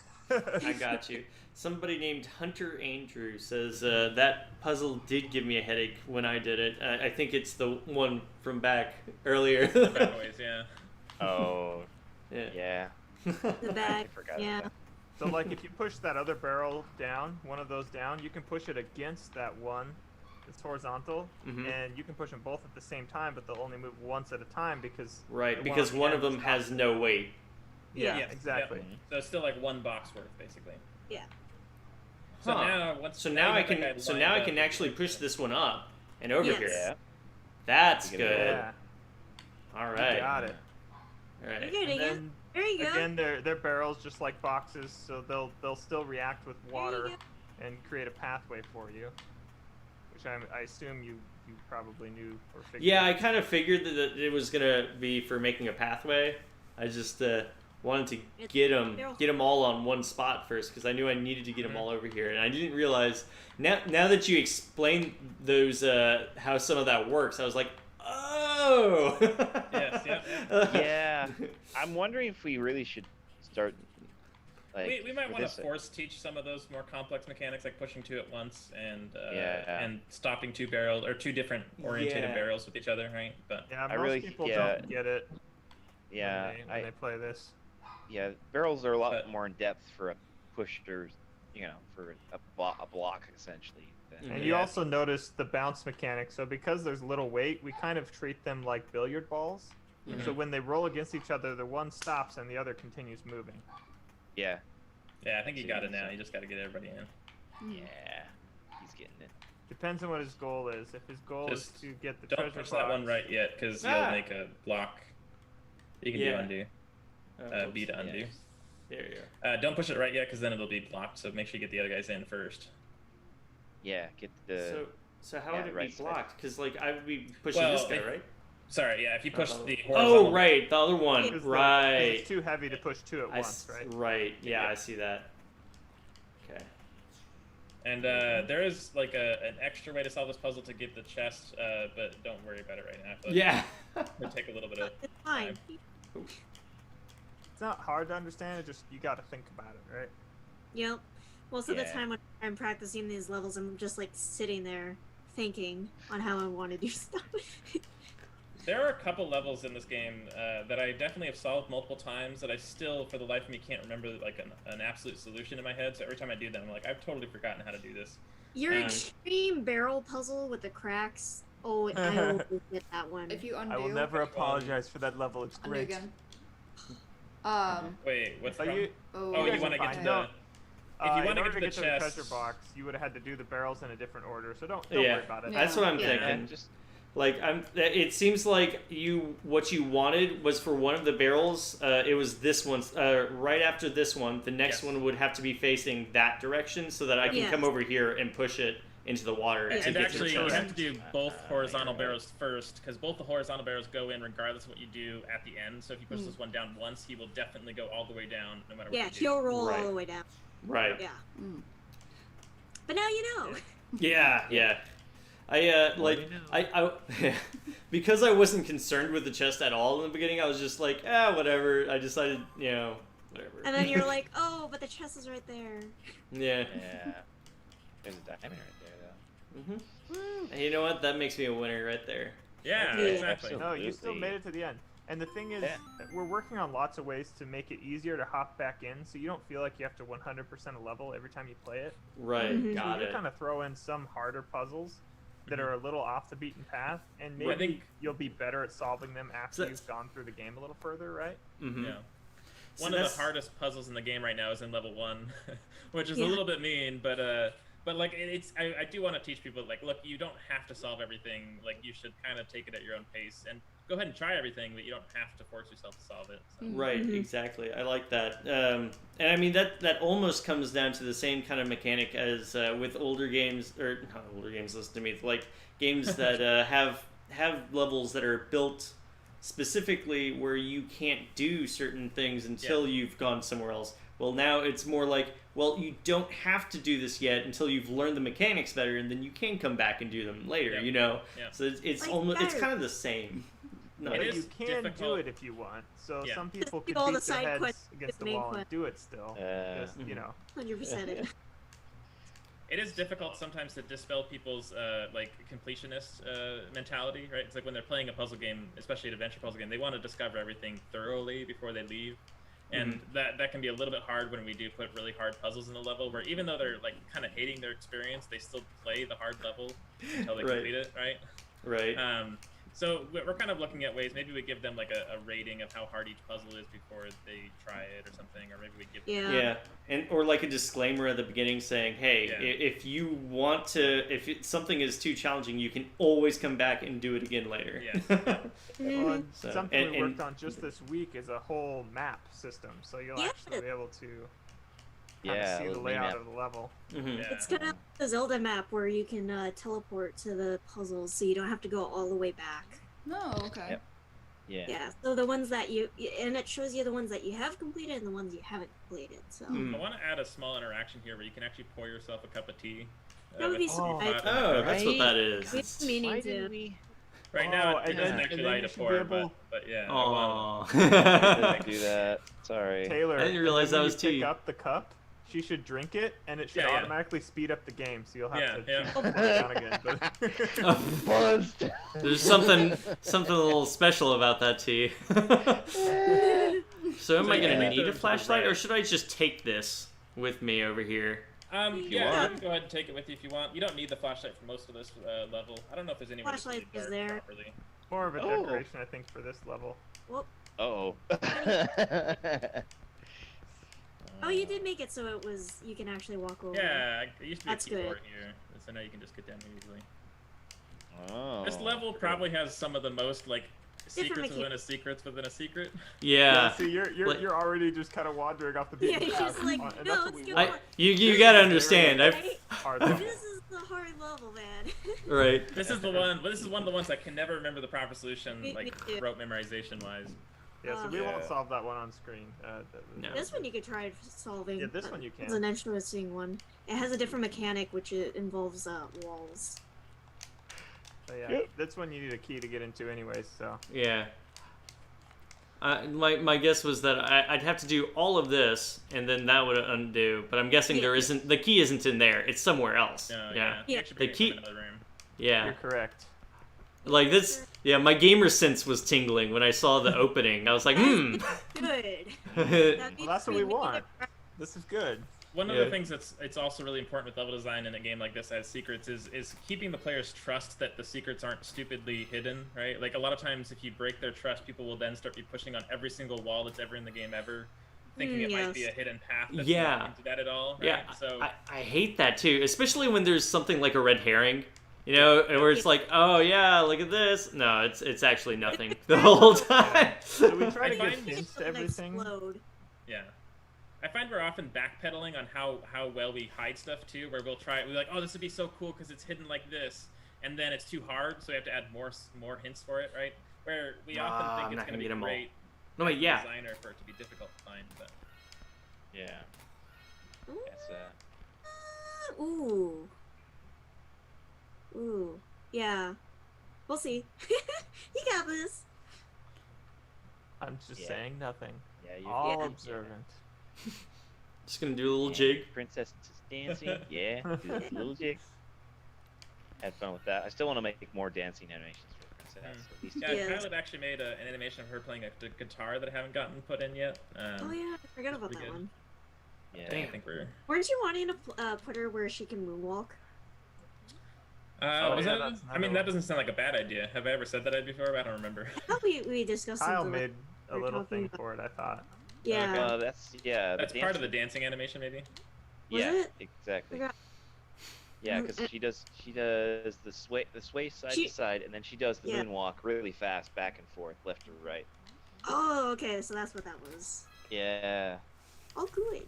I got you. Somebody named Hunter Andrew says that puzzle did give me a headache when I did it. I think it's the one from back earlier. back always, yeah. Oh, yeah. yeah. The bag. forgot Yeah. about So like if you push that other barrel down, one of those down, you can push it against that one that's horizontal, Mhm. and you can push them both at the same time, but they'll only move once at a time because Right, the because on the one of end them stops has it. no weight. Yeah, Yeah. exactly. Mhm. So it's still like one box worth, basically. Yeah. So Huh. now, once So now I you have that can. guy So lined now I up, can actually push this one up and over Yes. here. Yeah. That's You get good. it. Yeah, All you right. got it. All You're right. getting And it. then There you go. again, they're barrels just like boxes, so they'll still react with There you water go. and create a pathway for you, which I assume you probably knew or figured. Yeah, I out. kind of figured that it was gonna be for making a pathway. I just wanted to It's get barrel. them all on one spot first because I knew I needed to get them Mhm. all over here, and I didn't realize now that you explained those how some of that works, I was like, oh. Yes, yeah. Yeah. I'm wondering if we really should start. Like, we might for want this, to force teach some of those more complex mechanics, like pushing two at once and Yeah. and stopping two barrels or two different orientated Yeah. barrels with each other, right? But Yeah, I most really- people yeah. don't get it Yeah. when they play this. Yeah, barrels are a lot But- more in depth for a pusher, for a block essentially. than- And you Yeah. also notice the bounce mechanic. So because there's little weight, we kind of treat them like billiard balls. Mhm. So when they roll against each other, the one stops and the other continues moving. Yeah. yeah, I think you got it now. You just got to get everybody in. Yeah. he's getting it. Depends on what his goal is. If his goal is Just to get the Don't treasure push box, that one right yet, because Ah. you'll make a block. You can do Yeah. undo. Oh, B to undo. there you go. Don't push it right yet, because then it'll be blocked. So make sure you get the other guys in first. Yeah, get the. So how yeah, would it right be side. blocked? Because like I would be pushing Well, this guy, it- right? Sorry, yeah. If you push the Oh, horizontal. right, the other one, because right. it's too heavy to push two at once, right? Right, yeah, Yeah. I see that. Okay. And there is like an extra way to solve this puzzle to get the chest, but don't worry about it right now. I feel like Yeah. It'll take a little bit of. It's fine. It's not hard to understand. It just you got to think about it, right? Yep. Most of the Yeah. time when I'm practicing these levels, I'm just like sitting there thinking on how I want to do stuff. There are a couple levels in this game that I definitely have solved multiple times that I still, for the life of me, can't remember like an absolute solution in my head. So every time I do them, I'm like, I've totally forgotten how to do this. Your Um, extreme barrel puzzle with the cracks. Oh, I always get that one. If you undo, I will never apologize for that level. It's undo great. again. Wait, what's Are from? you? Oh, you you want to get fine. to No. the. If you In want to order get to the to chest, treasure box, you would have had to do the barrels in a different order. So don't Yeah. worry about it. Yeah. That's what I'm Yeah. thinking. Just Like it seems like what you wanted was for one of the barrels. It was this one. Right after this one, the next Yes. one would have to be facing that direction, so that I can Yes. come over here and push it into the water. Yeah. to And get actually, to you the have chest. to do both horizontal you're right. barrels first, because both the horizontal barrels go in regardless of what you do at the end. So if you push Mm. this one down once, he will definitely go all the way down, no matter yeah, what you do. he'll roll Right. all the way down. Right. Yeah. Mm. But now you know. Yeah. I because I wasn't concerned with the chest at all in the beginning. I was just like, whatever. I decided, whatever. And then you're like, oh, but the chest is right there. yeah. yeah. There's a diamond right there, though. And you know what? That makes me a winner right there. Yeah, Yeah. exactly. No, you still Absolutely. made it to the end. And the thing is, Yeah. we're working on lots of ways to make it easier to hop back in, so you don't feel like you have to 100% a level every time you play it. Right. Mhm. Got So you it. kind of throw in some harder puzzles that are a little off the beaten path, and Well, I maybe think- you'll be better at solving them So after that's- you've gone through the game a little further, right? Mm-hmm. Yeah. So One of that's- the hardest puzzles in the game right now is in level 1, which is a Yeah. little bit mean, but like I do want to teach people, like, look, you don't have to solve everything. Like, you should kind of take it at your own pace and go ahead and try everything, but you don't have to force yourself to solve it. So. Right, Mhm. exactly. I like that. And I mean that almost comes down to the same kind of mechanic as with older games, or not older games. Listen to me, like games that have levels that are built specifically where you can't do certain things until you've gone somewhere else. Well, now it's more like, well, you don't have to do this yet until you've learned the mechanics better, and then you can come back and do them later. Yep. You know, Yep. so it's Like almost it's Mario. kind of the same. No, It But is you can do difficult. it if you want. So Yeah. some people could do all beat the their side heads quests against with the main wall and quest. do it still. Just, you know. 100% it. It is difficult sometimes to dispel people's like completionist mentality, right? It's like when they're playing a puzzle game, especially an adventure puzzle game, they want to discover everything thoroughly before they leave, and that can be a little bit hard when we do put really hard puzzles in a level. Where even though they're like kind of hating their experience, they still play the hard level until they Right. complete it, right? right. So we're kind of looking at ways. Maybe we give them like a rating of how hard each puzzle is before they try it or something, or maybe we give them Yeah. Yeah, and or like a disclaimer at the beginning saying, "Hey, Yeah. if you want to, something is too challenging, you can always come back and do it again later." Yes. Well, and So, something and- we worked and- on just this week is a whole map system, so you'll Yeah. actually be able to kind Yeah, of see the little layout map. of the level. Mhm. Yeah. It's kind of the Zelda map where you can teleport to the puzzles, so you don't have to go all the way back. No, okay. Yep. Yeah. Yeah. So the ones that and it shows you the ones that you have completed and the ones you haven't completed. So Mm. I want to add a small interaction here where you can actually pour yourself a cup of tea. That would be with so the nice. pot. Oh, that's what Right? that is. we've been meaning Why to. didn't we Right now, Oh, it and doesn't then- actually and then allow you you to should be pour, able- but yeah. I want- Aww. do that? Sorry. Taylor, I didn't realize when that you was tea. Pick up the cup. She should drink it, and it should Yeah, yeah. automatically speed up the game. So you'll have Yeah, to yeah. choose to put it down again. But Buzzed. There's something a little special about that tea. So am I Yeah, gonna I think need a those are flashlight, right. or should I just take this with me over here? Yeah, you you want. can go ahead and take it with you if you want. You don't need the flashlight for most of this level. I don't know if there's any way to see Flashlight the is dark there. properly. more of a Oh. decoration, I think, for this level. Well, Oh. Oh, you did make it so you can actually walk over. Yeah, it used to be That's a keyboard good. here, so now you can just get down here easily. Oh. This level probably has some of the most like secrets mechanics. within a secret within a secret. Yeah. See, you're Like- you're already just kind of wandering off the Yeah, beaten he's path. just like, and no, that's what let's we go want. on. You gotta understand. Right? Hard level. This is the hard level, man. Right. This is the one. This is one of the ones I can never remember the proper solution, Me like too. rote memorization wise. Yeah, so we Yeah. won't solve that one on screen. No. This one you could try solving. Yeah, this one you It's an can. interesting one. It has a different mechanic, which it involves walls. So yeah, Yep. this one you need a key to get into anyways. So Yeah. My guess was that I'd have to do all of this, and then that would undo. But I'm guessing there isn't. The key isn't in there. It's somewhere else. No, Yeah. You Yeah. actually The bring it key- from another room. Yeah. you're correct. Like this. Yeah. My gamer sense was tingling when I saw the opening. I was like, Good. That'd be Well, that's what we pretty want. good. This is good. One of Yeah. the things it's also really important with level design in a game like this as secrets is keeping the players trust that the secrets aren't stupidly hidden, right? Like a lot of times if you break their trust, people will then start be pushing on every single wall that's ever in the game ever, thinking it might be yes. a hidden path that's Yeah. not into that at all, right? Yeah. So I hate that too, especially when there's something like a red herring. You know, where it's like, oh yeah, look at this. No, it's actually nothing the whole time. So we try I to give find- hints to It'll everything. explode. yeah. I find we're often backpedaling on how well we hide stuff too, where we're like, oh, this would be so cool because it's hidden like this, and then it's too hard, so we have to add more hints for it, right? Where we often I'm think not it's gonna going to get be 'em all. great No, wait, as a yeah. designer for it to be difficult to find, but Yeah. Ooh. That's Ooh. Ooh. Yeah. We'll see. You got this. I'm just Yeah. saying nothing. yeah. You All Yeah. observant. Just gonna do a little jig. Princess is dancing. Yeah. Do a little jig. Had fun with that. I still want to make more dancing animations for Princess. At least yeah, Yes. Kyle had actually made an animation of her playing a guitar that I haven't gotten put in yet. Oh yeah, I forgot about pretty that good. one. yeah. I Damn. think we're. Weren't you wanting to put her where she can moonwalk? Oh, Was yeah, that? that's I mean, another that one. doesn't sound like a bad idea. Have I ever said that before? I don't remember. I thought we discussed Kyle something made a we're little talking thing about. for it. I thought. Yeah. That's yeah. That's part of the dancing- dancing animation, maybe. Was Yeah. it? Exactly. Forgot. Yeah, Mm, because she does the sway side She- to side, and then she does the Yeah. moonwalk really fast, back and forth, left to right. Oh, okay, so that's what that was. Yeah. Oh, good.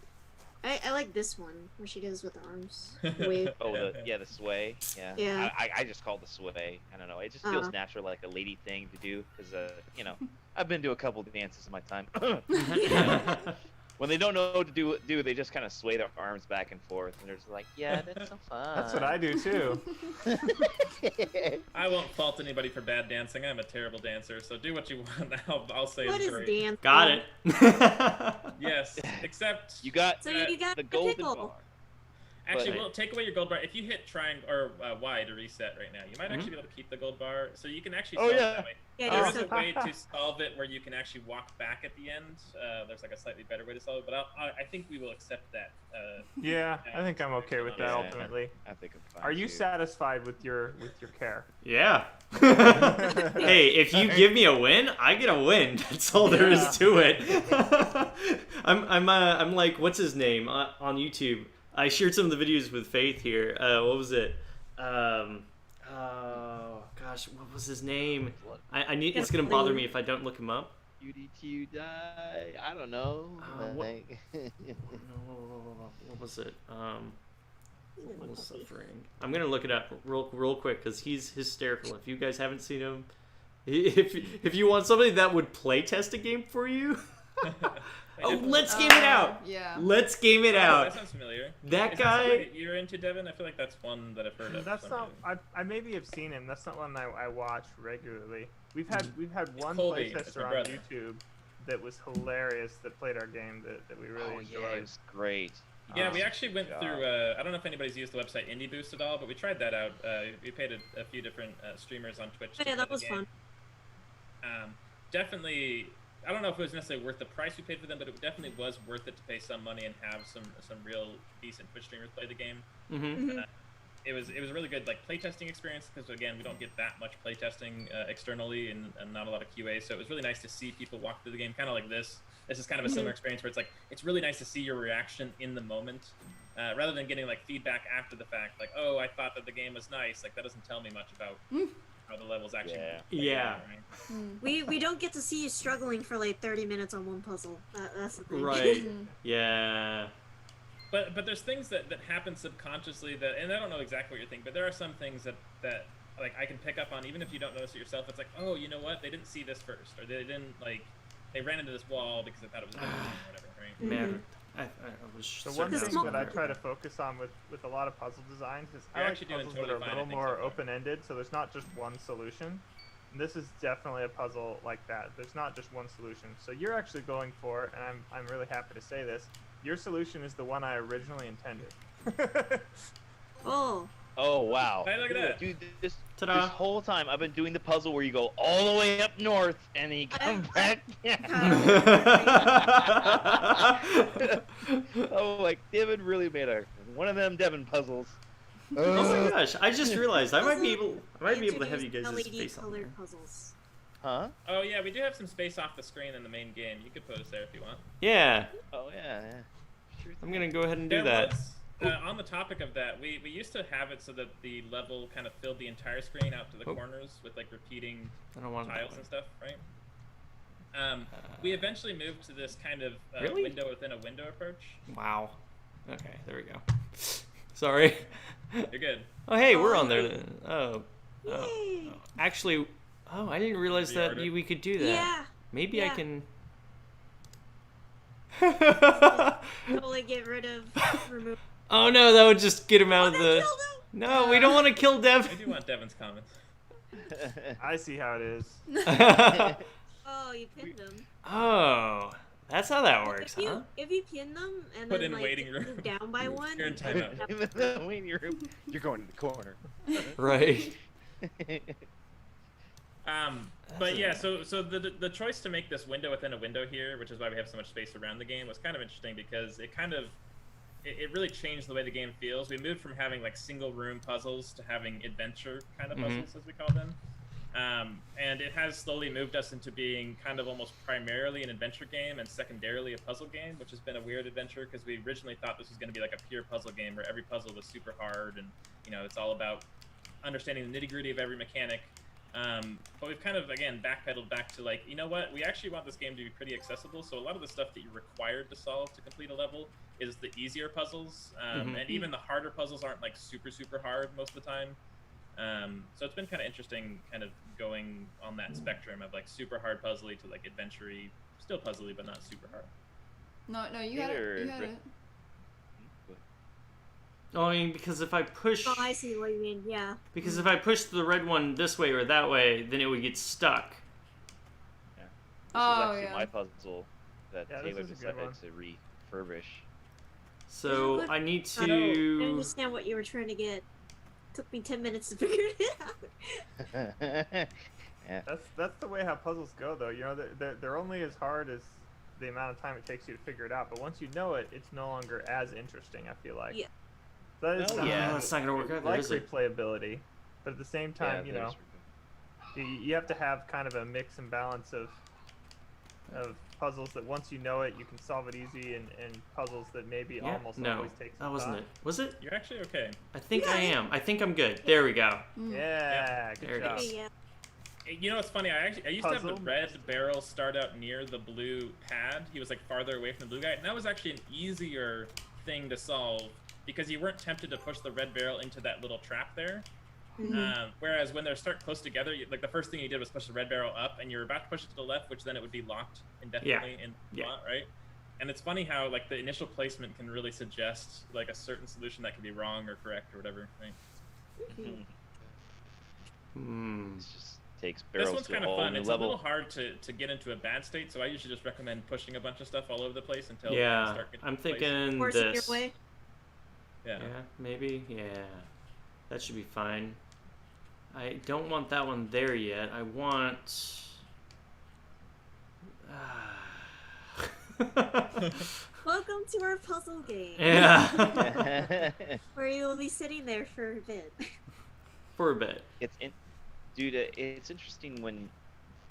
I like this one where she does with the arms. The wave. Oh, the sway. Yeah. Yeah. I just call it the sway. I don't know. It just feels Uh-huh. natural, like a lady thing to do, because you know, I've been to a couple of dances in my time. When they don't know what to do, they just kind of sway their arms back and forth, and they're just like, yeah, that's so fun. That's what I do too. I won't fault anybody for bad dancing. I'm a terrible dancer, so do what you want. I'll say What it's is great. dance? Got it. Yes, except You got So you got the a golden pickle. bar. actually, but- we'll take away your gold bar. If you hit triangle or Y to reset right now, you might actually be able to keep the gold bar. So you can actually Oh, solve yeah. it that way. Yeah, There yeah, is so a way to solve it where you can actually walk back at the end. There's like a slightly better way to solve it, but I think we will accept that. Yeah, I think I'm okay with that Yeah. ultimately. I think I'm fine. Are you too. satisfied with your care? Yeah. Hey, if you give me a win, I get a win. That's all there is to it. I'm like, what's his name on YouTube? I shared some of the videos with Faith here. What was it? Oh gosh, what was his name? I need. It's gonna bother me if I don't look him up. UDT die? I don't know. What- Like- What was it? Little suffering. I'm gonna look it up real quick because he's hysterical. If you guys haven't seen him, if you want somebody that would play test a game for you, oh, let's game it out. Yeah. Let's game it That out. sounds familiar. That Is guy. something that you're into, Devin? I feel like that's one that I've heard of. That's for not. some I maybe have seen him. That's not one I watch regularly. We've had one Colby, that's playtester my on brother. YouTube that was hilarious that played our game that we really oh, enjoyed. yeah, it was great. Yeah, we actually went job. through. I don't know if anybody's used the website Indie Boost at all, but we tried that out. We paid a few different streamers on Twitch. to Yeah, play that the was game. fun. Definitely, I don't know if it was necessarily worth the price we paid for them, but it definitely was worth it to pay some money and have some real decent Twitch streamers play the game. Mm-hmm. Mhm. it was a really good like playtesting experience because again we don't get that much playtesting externally and not a lot of QA, so it was really nice to see people walk through the game kind of like this. This is kind of a similar experience where it's like it's really nice to see your reaction in the moment rather than getting like feedback after the fact, like, oh, I thought that the game was nice. Like that doesn't tell me much about how the levels actually. Yeah. Out, right? We don't get to see you struggling for like 30 minutes on one puzzle. That's the thing. Right. Yeah. But there's things that happen subconsciously that, and I don't know exactly what you're thinking, but there are some things that like I can pick up on even if you don't notice it yourself. It's like, oh, you know what? They didn't see this first, or they didn't like they ran into this wall because they thought it was a good thing or whatever, right? Man, I was The one certain thing was that I gonna try to happen. focus on with a lot of puzzle designs is You're I like actually doing puzzles totally that are fine, a I little think, more so far. open-ended, so there's not just one solution. And this is definitely a puzzle like that. There's not just one solution. So you're actually going for, and I'm really happy to say this, your solution is the one I originally intended. Oh. Oh wow! Hey, look at that. Dude, this Ta-da. whole time I've been doing the puzzle where you go all the way up north and then you come back down. Oh, like Devin really made one of them Devin puzzles. Oh my gosh! I just realized I might be able to have you Introduce guys' LED face on there. colored puzzles. Huh? Oh yeah, we do have some space off the screen in the main game. You could put us there if you want. Yeah, Oh yeah. Sure I'm gonna go ahead and do There that. was, on the topic of that, we used to have it so that the level kind of filled the entire screen out to the Oh. corners with like repeating I don't want that tiles one. and stuff, right? We eventually moved to this kind of Really? window within a window approach. Wow. Okay, there we go. Sorry. You're good. Oh hey, we're Oh, on there. yay. Then. Oh. Yay. Actually, I didn't realize that Reorder. we could do that. Yeah. Maybe I yeah. can. Totally get rid of, remove. Oh no, that would just get him out of that the. killed him! No, we don't want to kill I Dev. do want Devin's comments. I see how it is. Oh, you pinned them. Oh, that's how that works, if you, huh? If you pin them and Put then in like waiting room. move down by one, You're in timeout. Even though when you're going to the corner. Right. But yeah, so the choice to make this window within a window here, which is why we have so much space around the game, was kind of interesting because it kind of it really changed the way the game feels. We moved from having like single room puzzles to having adventure kind of puzzles, as we call them. And it has slowly moved us into being kind of almost primarily an adventure game and secondarily a puzzle game, which has been a weird adventure because we originally thought this was going to be like a pure puzzle game where every puzzle was super hard and it's all about understanding the nitty-gritty of every mechanic. But we've kind of again backpedaled back to like, you know what, we actually want this game to be pretty accessible, so a lot of the stuff that you're required to solve to complete a level is the easier puzzles, and even the harder puzzles aren't like super hard most of the time. So it's been kind of interesting kind of going on that spectrum of like super hard puzzly to like adventure-y, still puzzly but not super hard. No, you had it. You had it. Oh, I mean, because if I push, Oh, I see what you mean. Yeah. because if I push the red one this way or that way, then it would get stuck. This Oh, is actually yeah. my puzzle that Yeah, this Taylor is a good decided to refurbish. So I need I to. understand what you were trying to get. Took me 10 minutes to figure it out. Yeah. That's the way how puzzles go, though. They're only as hard as the amount of time it takes you to figure it out. But once you know it, it's no longer as interesting. I feel like. Yeah. That is Oh, something yeah. that- It's not gonna work either, like is it? replayability, but at the same time, Yeah, that is you have to have kind of a mix and balance of puzzles that once you know it, you can solve it easy, and puzzles that maybe Yeah, almost no, always take some that wasn't thought. it. Was it? You're actually okay. I think I am. I think I'm good. There we go. Yeah, There good it job. is. Yeah. You know what's funny? I used to have the Puzzle. red barrel start out near the blue pad. He was like farther away from the blue guy, and that was actually an easier thing to solve because you weren't tempted to push the red barrel into that little trap there. Whereas when they start close together, like the first thing you did was push the red barrel up, and you're about to push it to the left, which then it would be locked indefinitely in the slot, right? And it's funny how like the initial placement can really suggest like a certain solution that could be wrong or correct or whatever, right? Hmm. It just takes This barrels one's to a kind of whole fun. new It's level. a little hard to get into a bad state, so I usually just recommend pushing a bunch of stuff all over the place until things Yeah, start getting I'm in place. thinking Forcing your this. way. Yeah. Yeah, maybe. Yeah, that should be fine. I don't want that one there yet. I want. Welcome welcome to our puzzle game. Yeah. Where you will be sitting there for a bit. For a bit. Dude, it's interesting when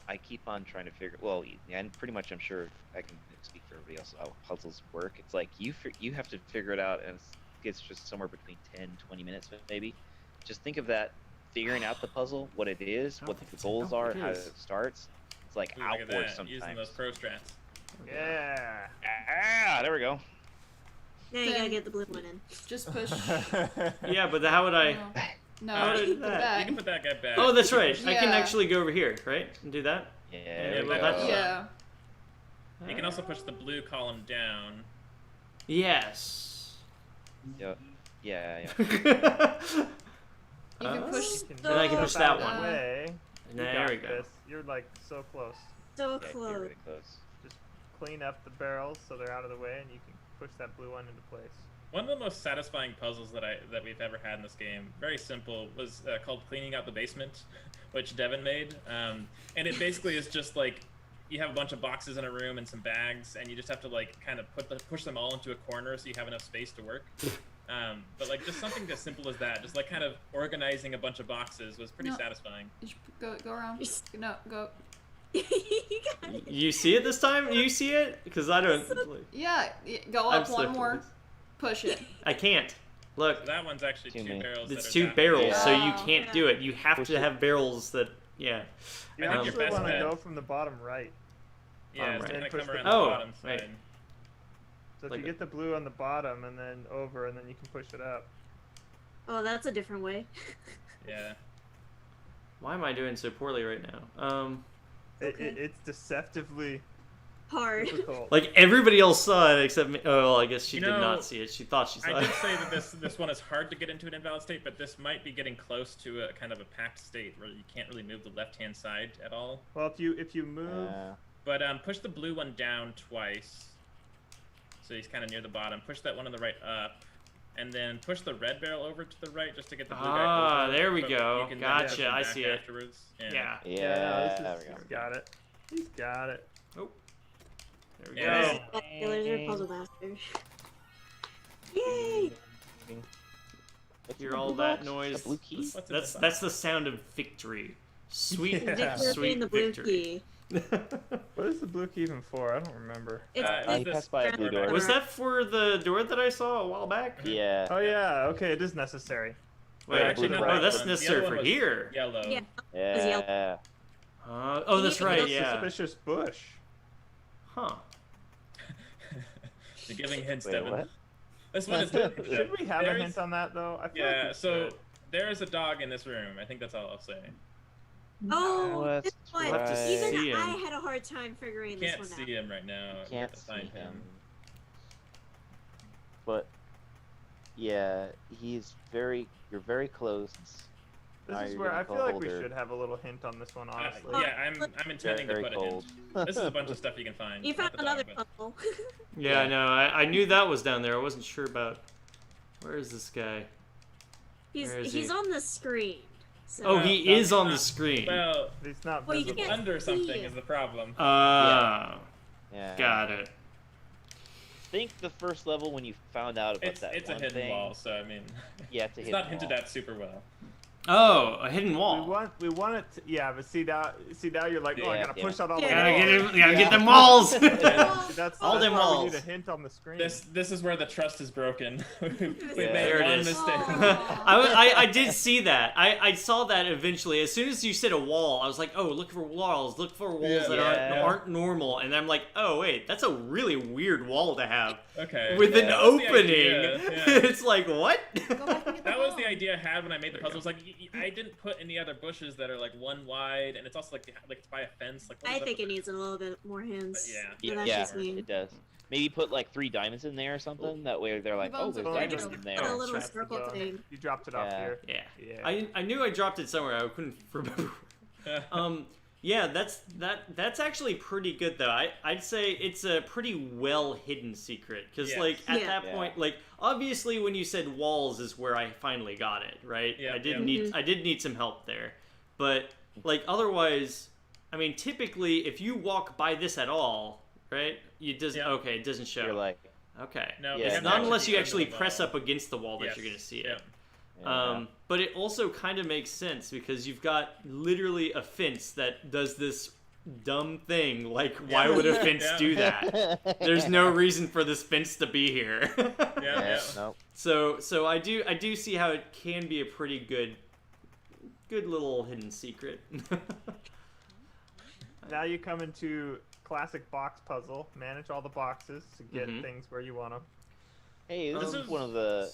I keep on trying to figure. Well, and pretty much, I'm sure I can speak for everybody else how puzzles work. It's like you have to figure it out, and it's just somewhere between 10-20 minutes, maybe. Just think of that, figuring out the puzzle, what it is, what the goals are, how it starts. It's like Ooh, look at hours that, sometimes. using those pro strats. Yeah. Ah, there we go. Now you gotta get the blue one in. Just push. Yeah, but how would I? No, How did put that- back. You can put that guy back. Oh, that's right. I can Yeah. actually go over here, right, and do that. Yeah. well, back that's- up. Yeah. You can also push the blue column down. Yes. Yeah. Yeah. You can push. Then I can push that one. Way. You There got we go. this. You're like so close. So Yeah, close. you're really close. Just clean up the barrels so they're out of the way, and you can push that blue one into place. One of the most satisfying puzzles that we've ever had in this game, very simple, was called Cleaning Out the Basement, which Devin made. And it basically is just like you have a bunch of boxes in a room and some bags, and you just have to like kind of push them all into a corner so you have enough space to work. But like just something as simple as that, just like kind of organizing a bunch of boxes was pretty No. satisfying. You should go around. No, go. You got it. You see it this time? You see it? Because I don't. Yeah, go I'm up one so more. close. Push it. I can't. Look, So that one's actually Too two many. barrels. it's that are two that barrels, big. so you Oh. can't do it. You have Push to it. have barrels that. Yeah. You I think your actually best want to bet. go from the bottom right. Yeah, it's Right. gonna And push come the- around Oh, the bottom wait. side. So if Like you a- get the blue on the bottom and then over, and then you can push it up. Oh, that's a different way. Yeah. Why am I doing so poorly right now? Okay. It's deceptively Hard. difficult. Like everybody else saw it except me. Oh, well, I guess she You did know, not see it. She thought she saw I it. did say that this one is hard to get into an invalid state, but this might be getting close to a kind of a packed state where you can't really move the left-hand side at all. Well, if you move, But push the blue one down twice, so he's kind of near the bottom. Push that one on the right up, and then push the red barrel over to the right just to get the blue guy Ah, over. there we but go. you can then Gotcha, push him I back see it. afterwards. Yeah. no, Yeah. There this we is, go. he's got it. He's got it. Oh. There we Yeah. go. Killers are puzzle masters. Yay! What's Hear in the all blue that box? noise? The blue key? What's in That's the that's the sound of victory. Sweet, Yeah. Victor sweet being the blue victory. key. What is the blue key even for? I don't remember. It's Uh, You this passed by a blue door. Was that for the door that I saw a while back? Yeah. Oh yeah. Okay, it is necessary. Wait, Actually, no, oh, the that's one- the necessary other for one was here. Yellow. Yeah. Yeah. Oh, that's You need right. to Yeah. Suspicious bush. Huh. You're giving hints, Wait, Devin. what? This one is Should we have a there's- hint on that though? I feel like Yeah, we so should. there is a dog in this room. I think that's all I'll say. Oh, That's this one. We'll have to right. Even see I him. had a hard time figuring You this can't one see out. him right now. You Can't have to see find him. But yeah, you're very close. Now This is you're where getting I feel like we colder. should have a little hint on this one, honestly. Yeah, I'm intending Very to put cold. a hint. This is a bunch of stuff you can find. You Not found the another dog, but- puzzle. Yeah, I know. I knew that was down there. I wasn't sure about. Where is this guy? Where is he's he? on the screen. So. Oh, Well, he that's is on the not- screen. Well, It's not Well, you visible. can't- under something see is the problem. Ah, Yeah. got it. Think the first level when you found out about that It's a one hidden thing. wall, so I mean, Yeah, it's a it's hidden not hinted wall. at super well. Oh, a hidden We wall. want it to, yeah, but see now you're like, oh, I Yeah, gotta yeah. push out all Yeah. Gotta the get walls. him. Gotta get Yeah. them walls. See, that's All that's them why walls. we need a hint on the screen. This is where the trust is broken. we Yeah. made There it one is. mistake. I did see that. I saw that eventually. As soon as you said a wall, I was like, oh, look for walls. Look for walls that Yeah. aren't normal. And I'm like, oh wait, that's a really weird wall to have Okay. with an that was the opening. idea, yeah. It's like what? Go back and get That the was the ball. idea I had when I made the puzzle. It was like I didn't put any other bushes that are like one wide, and it's also like it's by a fence. Like what I is up think with it needs a little bit more hints. Yeah. But that's Yeah, just me. it does. Maybe put like 3 diamonds in there or something. That way they're like, oh, Bones there's of diamonds Dragon. in A there. little Trapped circle the- thing. You dropped it off Yeah. here. Yeah. Yeah. I knew I dropped it somewhere. I couldn't remember. it. Yeah, that's actually pretty good though. I'd say it's a pretty well hidden secret because Yes. like at Yeah. that Yeah. point, like obviously when you said walls is where I finally got it, right? Yeah, I did yeah. need some help there, but like otherwise, I mean, typically if you walk by this at all, right, it doesn't Yeah. okay, it doesn't show. You're like, Okay. No, Yeah, we have to Not unless actually you be actually under the press wall. up against the wall that Yes. you're going to see it. Yep. Yeah. But it also kind of makes sense because you've got literally a fence that does this dumb thing. Like, why would a fence Yeah. do that? There's no reason for this fence to be here. Yeah. Nope. So I do see how it can be a pretty good little hidden secret. Now you come into classic box puzzle. Manage all the boxes to get Mhm. things where you want them. Hey, this This is is- one of the.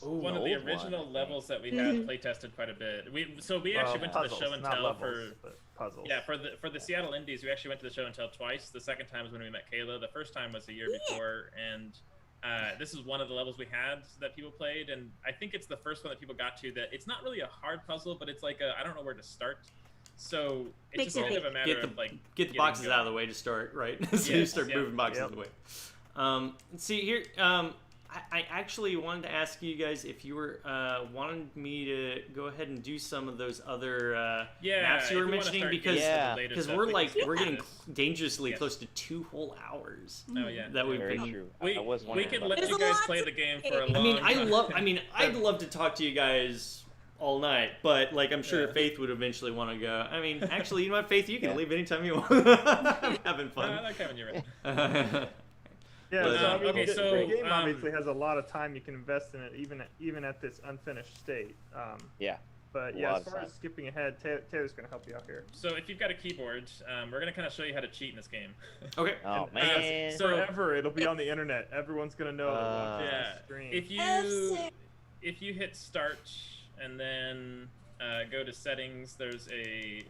One of the original levels that we had play tested quite a bit. We actually went to the show and not tell levels, but puzzles. Yeah, for the Seattle Indies, we actually went to the show and tell twice. The second time was when we met Kayla. The first time was a year before, and this is one of the levels we had that people played, and I think it's the first one that people got to. That it's not really a hard puzzle, but it's like I don't know where to start. So it's Makes just it kind of a matter Get the of like get the getting boxes going. out of the way to start, right? So you Yes, start yeah. moving boxes Yep. out of the way. See here. I actually wanted to ask you guys if you were wanted me to go ahead and do some of those other maps you were if wanna mentioning start because getting Yeah. the latest because stuff, we're we like can we're do getting this. dangerously Yes. close to 2 whole hours Oh yeah. that we've Very been. true. We, I was we wondering could about let that. you There's a guys lot play to the game say. for a long I mean, time. I'd love to talk to you guys all night, but like I'm sure Yeah. Faith would eventually want to go. I mean, actually, you know what, Faith, you can Yeah. leave anytime you want. I'm having I fun. like having you around. Yeah, But, so, I mean, okay, the, so, the game um, obviously has a lot of time you can invest in it, even at this unfinished state. Yeah. But A yeah, lot as of far time. as skipping ahead, Taylor's going to help you out here. So if you've got a keyboard, we're gonna kind of show you how to cheat in this game. Okay. Oh And, man. so- forever, it'll be on the internet. Everyone's going to know that watches Yeah. the stream. If you hit start and then go to settings, there's a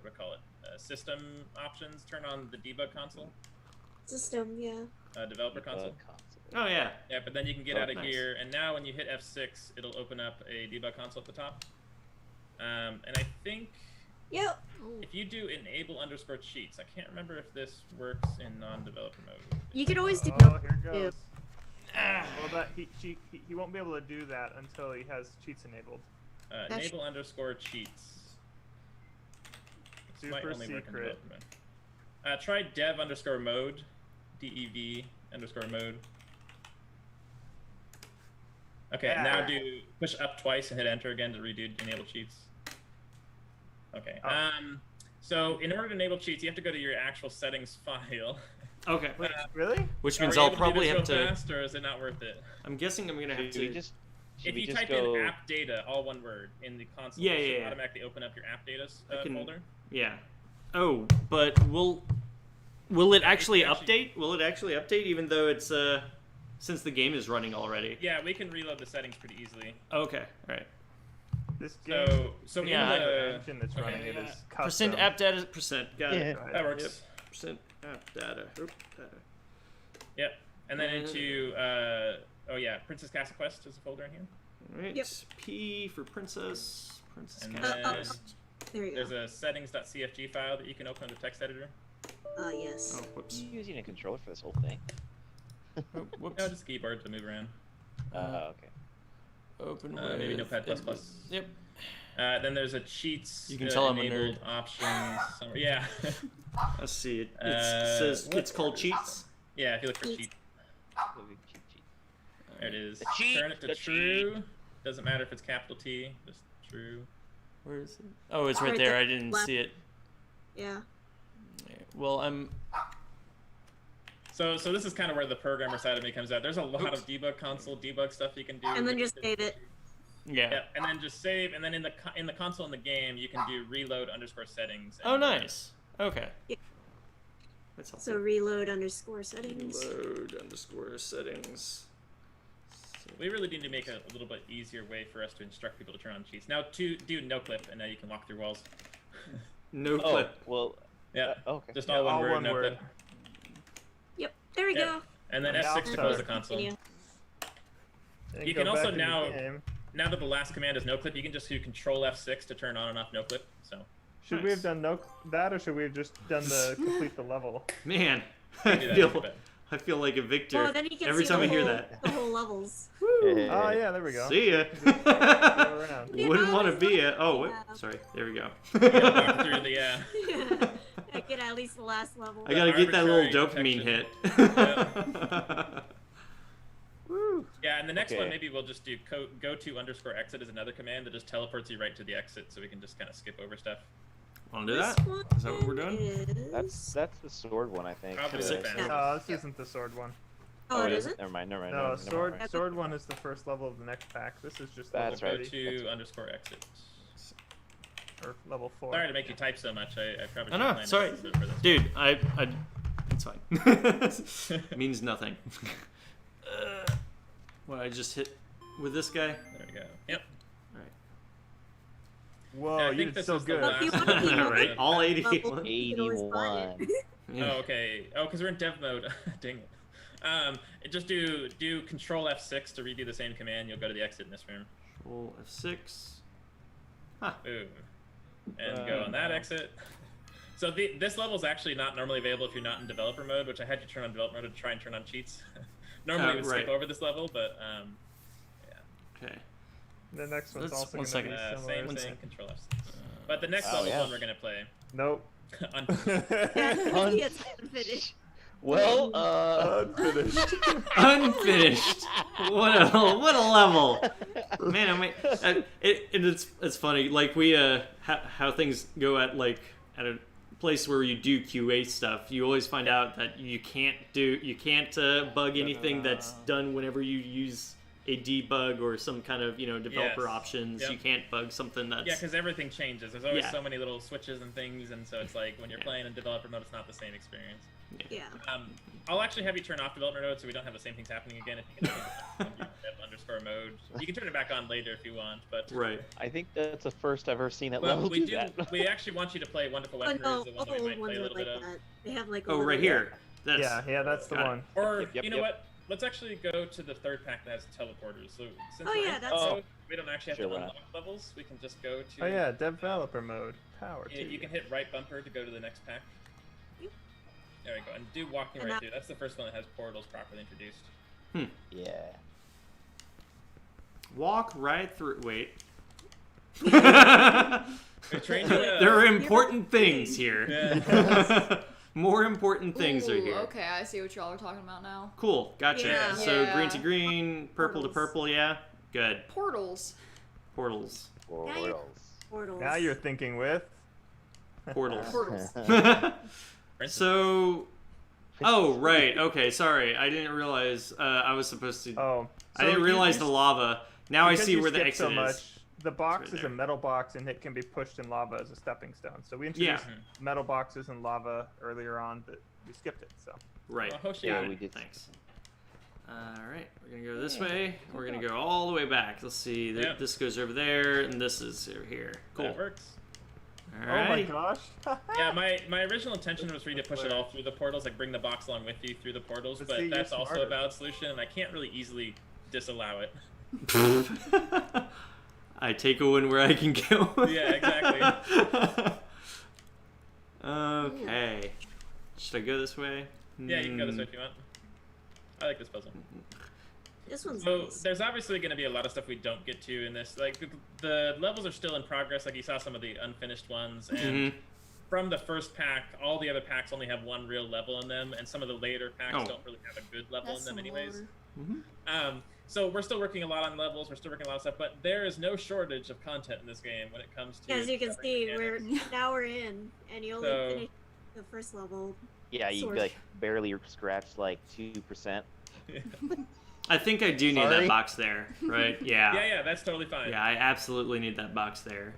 what do we call it? System options. Turn on the debug console, System, yeah. developer console. Oh yeah. Yeah, but then you can get Oh, out of nice. here, and now when you hit F6, it'll open up a debug console at the top. And I think Yep. if you do enable_cheats, I can't remember if this works in non-developer mode. You can always do Oh, here it goes. Ah. Well, that he won't be able to do that until he has cheats enabled. Enable_cheats. This might Super only work in secret. developer mode. Try dev_mode, DEV_mode. Okay, now do push up twice and hit enter again to redo enable cheats. Okay. Oh. So in order to enable cheats, you have to go to your actual settings file. Okay. Wait, really? Which Are means we I'll able to do probably this have real to. fast, or is it not worth it? I'm guessing I'm gonna have Should we to. just? If you type go? in app data, all one word, in the console, Yeah, it should yeah, yeah. automatically open up your app data I can- folder. Yeah. Oh, but will it actually actually- update? Will it actually update even though it's since the game is running already? Yeah, we can reload the settings pretty easily. Okay. All right. This game, So Yeah, in the the engine that's running it is custom. Percent app data. Percent. Got Yeah. it. Go ahead. that works. Yep. Percent app data. Oop, data. Yep. And then into Princess Castle Quest is a folder in here. All right. Yep. P for princess. Princess And Castle then Quest. There you there's go. a settings.cfg file that you can open in the text editor. Yes. Oh, Are whoops. you using a controller for this whole thing? Oh, whoops. No, just a keyboard to move around. Okay. Open Maybe with Notepad++. Yep. Then there's a cheats. You can tell I'm a enabled nerd. options. Somewhere. Yeah. Let's see. It says what it's called is cheats. Yeah, if you look for Cheats. cheat, Cheat. there it is. The cheat, Turn it to the true. Doesn't matter if it's capital T, just true. Where is it? Oh, it's right Right there. there. I didn't Left. see it. Yeah. Well, I'm. So this is kind of where the programmer side of me comes out. There's a lot of debug console debug stuff you can do. And then just save it. Yeah. Yeah, and then just save, and then in the console in the game, you can do reload_settings. Oh, nice. Okay. Yeah. That's helpful. So reload_settings. Reload_settings. We really need to make a little bit easier way for us to instruct people to turn on cheats. Now, do no clip, and now you can walk through walls. No Oh, clip. well. Yeah, Okay. just Yeah, all one all word, one no word. clip. Yep. There we Yeah. go. And then And F6 to now close the start. console. Continue. Then You go can also back into the now- game. Now that the last command is no clip, you can just do Control F6 to turn on and off no clip. So Should we have Nice. done that, or should we have just done the complete the level? Man, you I can do that feel, a little bit. I feel like a victor Well, then you can every see time the I hear whole, that. the whole levels. Oh yeah, there we go. See ya. Go around. Yeah, Wouldn't want to it's be not- a. Oh, wait, yeah. sorry. There we go. Walk through the I get at least the last level. I gotta get that little arbitrary dopamine hit. And the next one, Okay. maybe we'll just do go to _ exit as another command that just teleports you right to the exit, so we can just kind of skip over stuff. Want to do This that? one Is that what we're doing? is... That's the sword one, I think. Probably the No, fast. this isn't the sword one. Oh, it isn't? Never mind. No, sword mind. sword one is the first level of the next pack. This is just That's level Go right. 30, to _ exit. or level 4. Sorry to make you type so much. I probably I should know. plan Sorry, it for this. dude. It's fine. It means nothing. What I just hit with this guy? There we go. Yep. Whoa, Yeah, I you think did this so is the good. last- You wanna keep All right, all 80. level, you can always buy it. 81. Yeah. Oh, okay. Oh, because we're in dev mode. Dang it. Just do Control F6 to redo the same command. You'll go to the exit in this room. Control F6. Boom. And go on that exit. So this level is actually not normally available if you're not in developer mode, which I had to turn on developer mode to try and turn on cheats. Normally we would right. skip over this level, but Okay. The next one's Let's- also one going to second. be similar. same One thing. second. Control F6. But the next Oh, level yeah. one we're gonna play. Nope. It's unfinished. Well, Unfinished. Unfinished. What a level, man. I mean, it's funny. Like we how things go at a place where you do QA stuff. You always find out that you can't bug anything that's done whenever you use a debug or some kind of developer Yes. options. Yep. You can't bug something that's Yeah, because everything changes. There's always Yeah. so many little switches and things, and so it's like when you're playing in developer mode, it's not the same experience. Yeah. I'll actually have you turn off developer mode so we don't have the same things happening again. If you can dev _ mode, you can turn it back on later if you want. But right. I think that's the first I've ever seen it well, level we do do. that. We actually want you to play Wonderful Oh Weaponry, no, is the all one that the we old might play ones a are little like bit of. that. They have like a Oh, little right here. That's, Yeah, that's the Got it. one. Or Yep, you know yep. what? Let's actually go to the third pack that has teleporters. So since Oh, we're yeah, in that's- mode, we don't actually have Sure, to why unlock levels. We can just go to. Oh yeah, developer mode. Power You, to you you. can hit right bumper to go to the next pack. Yep. There we go. And do walking And right that- through. That's the first one that has portals properly introduced. Yeah. Walk right through. Wait. We trained you to- There are important things here. Yeah. More important things are Ooh, here. Okay, I see what y'all are talking about now. Cool, gotcha. Yeah. So Yeah. green to green, purple to Portals. purple, yeah. Good. Portals. Portals. Portals. portals. Now you're thinking with. Portals. Portals. So, oh right, okay. Sorry, I didn't realize I was supposed to. Oh. I didn't so realize you the lava. Now I because see you where the skip exit so much, is. the box right is there. a metal box and it can be pushed in lava as a stepping stone. So we Yeah. introduced metal boxes and lava earlier on, but we skipped it. So Right. Well, Hoshi, Got Yeah, it. we did. Thanks. All right, we're gonna go this way. We're gonna go all the way back. Let's see. Yeah. This goes over there, and this is over here. Cool. That works. All oh my right. gosh. Yeah, my original intention was for you to push it all through the portals, like bring the box along with you through the portals, But but see, you're that's also a smarter. valid solution, and I can't really easily disallow it. I take a win where I can go. Yeah, exactly. Okay. Should I go this way? Yeah, you can go this way if you want. I like this puzzle. This one's So nice. there's obviously going to be a lot of stuff we don't get to in this. Like the levels are still in progress. Like you saw some of the unfinished ones, and Mhm. from the first pack, all the other packs only have one real level in them, and some of the later packs Oh. don't really have a good level That's in them, anyways. similar. So we're still working a lot on levels. We're still working a lot of stuff, but there is no shortage of content in this game when it comes to. As you can discovering see, we're mechanics. now we're in, and you only So- finished the first level. Yeah, you Sort. like barely scratched like 2%. I think I do need Sorry? that box there, right? Yeah. Yeah, that's totally fine. Yeah, I absolutely need that box there.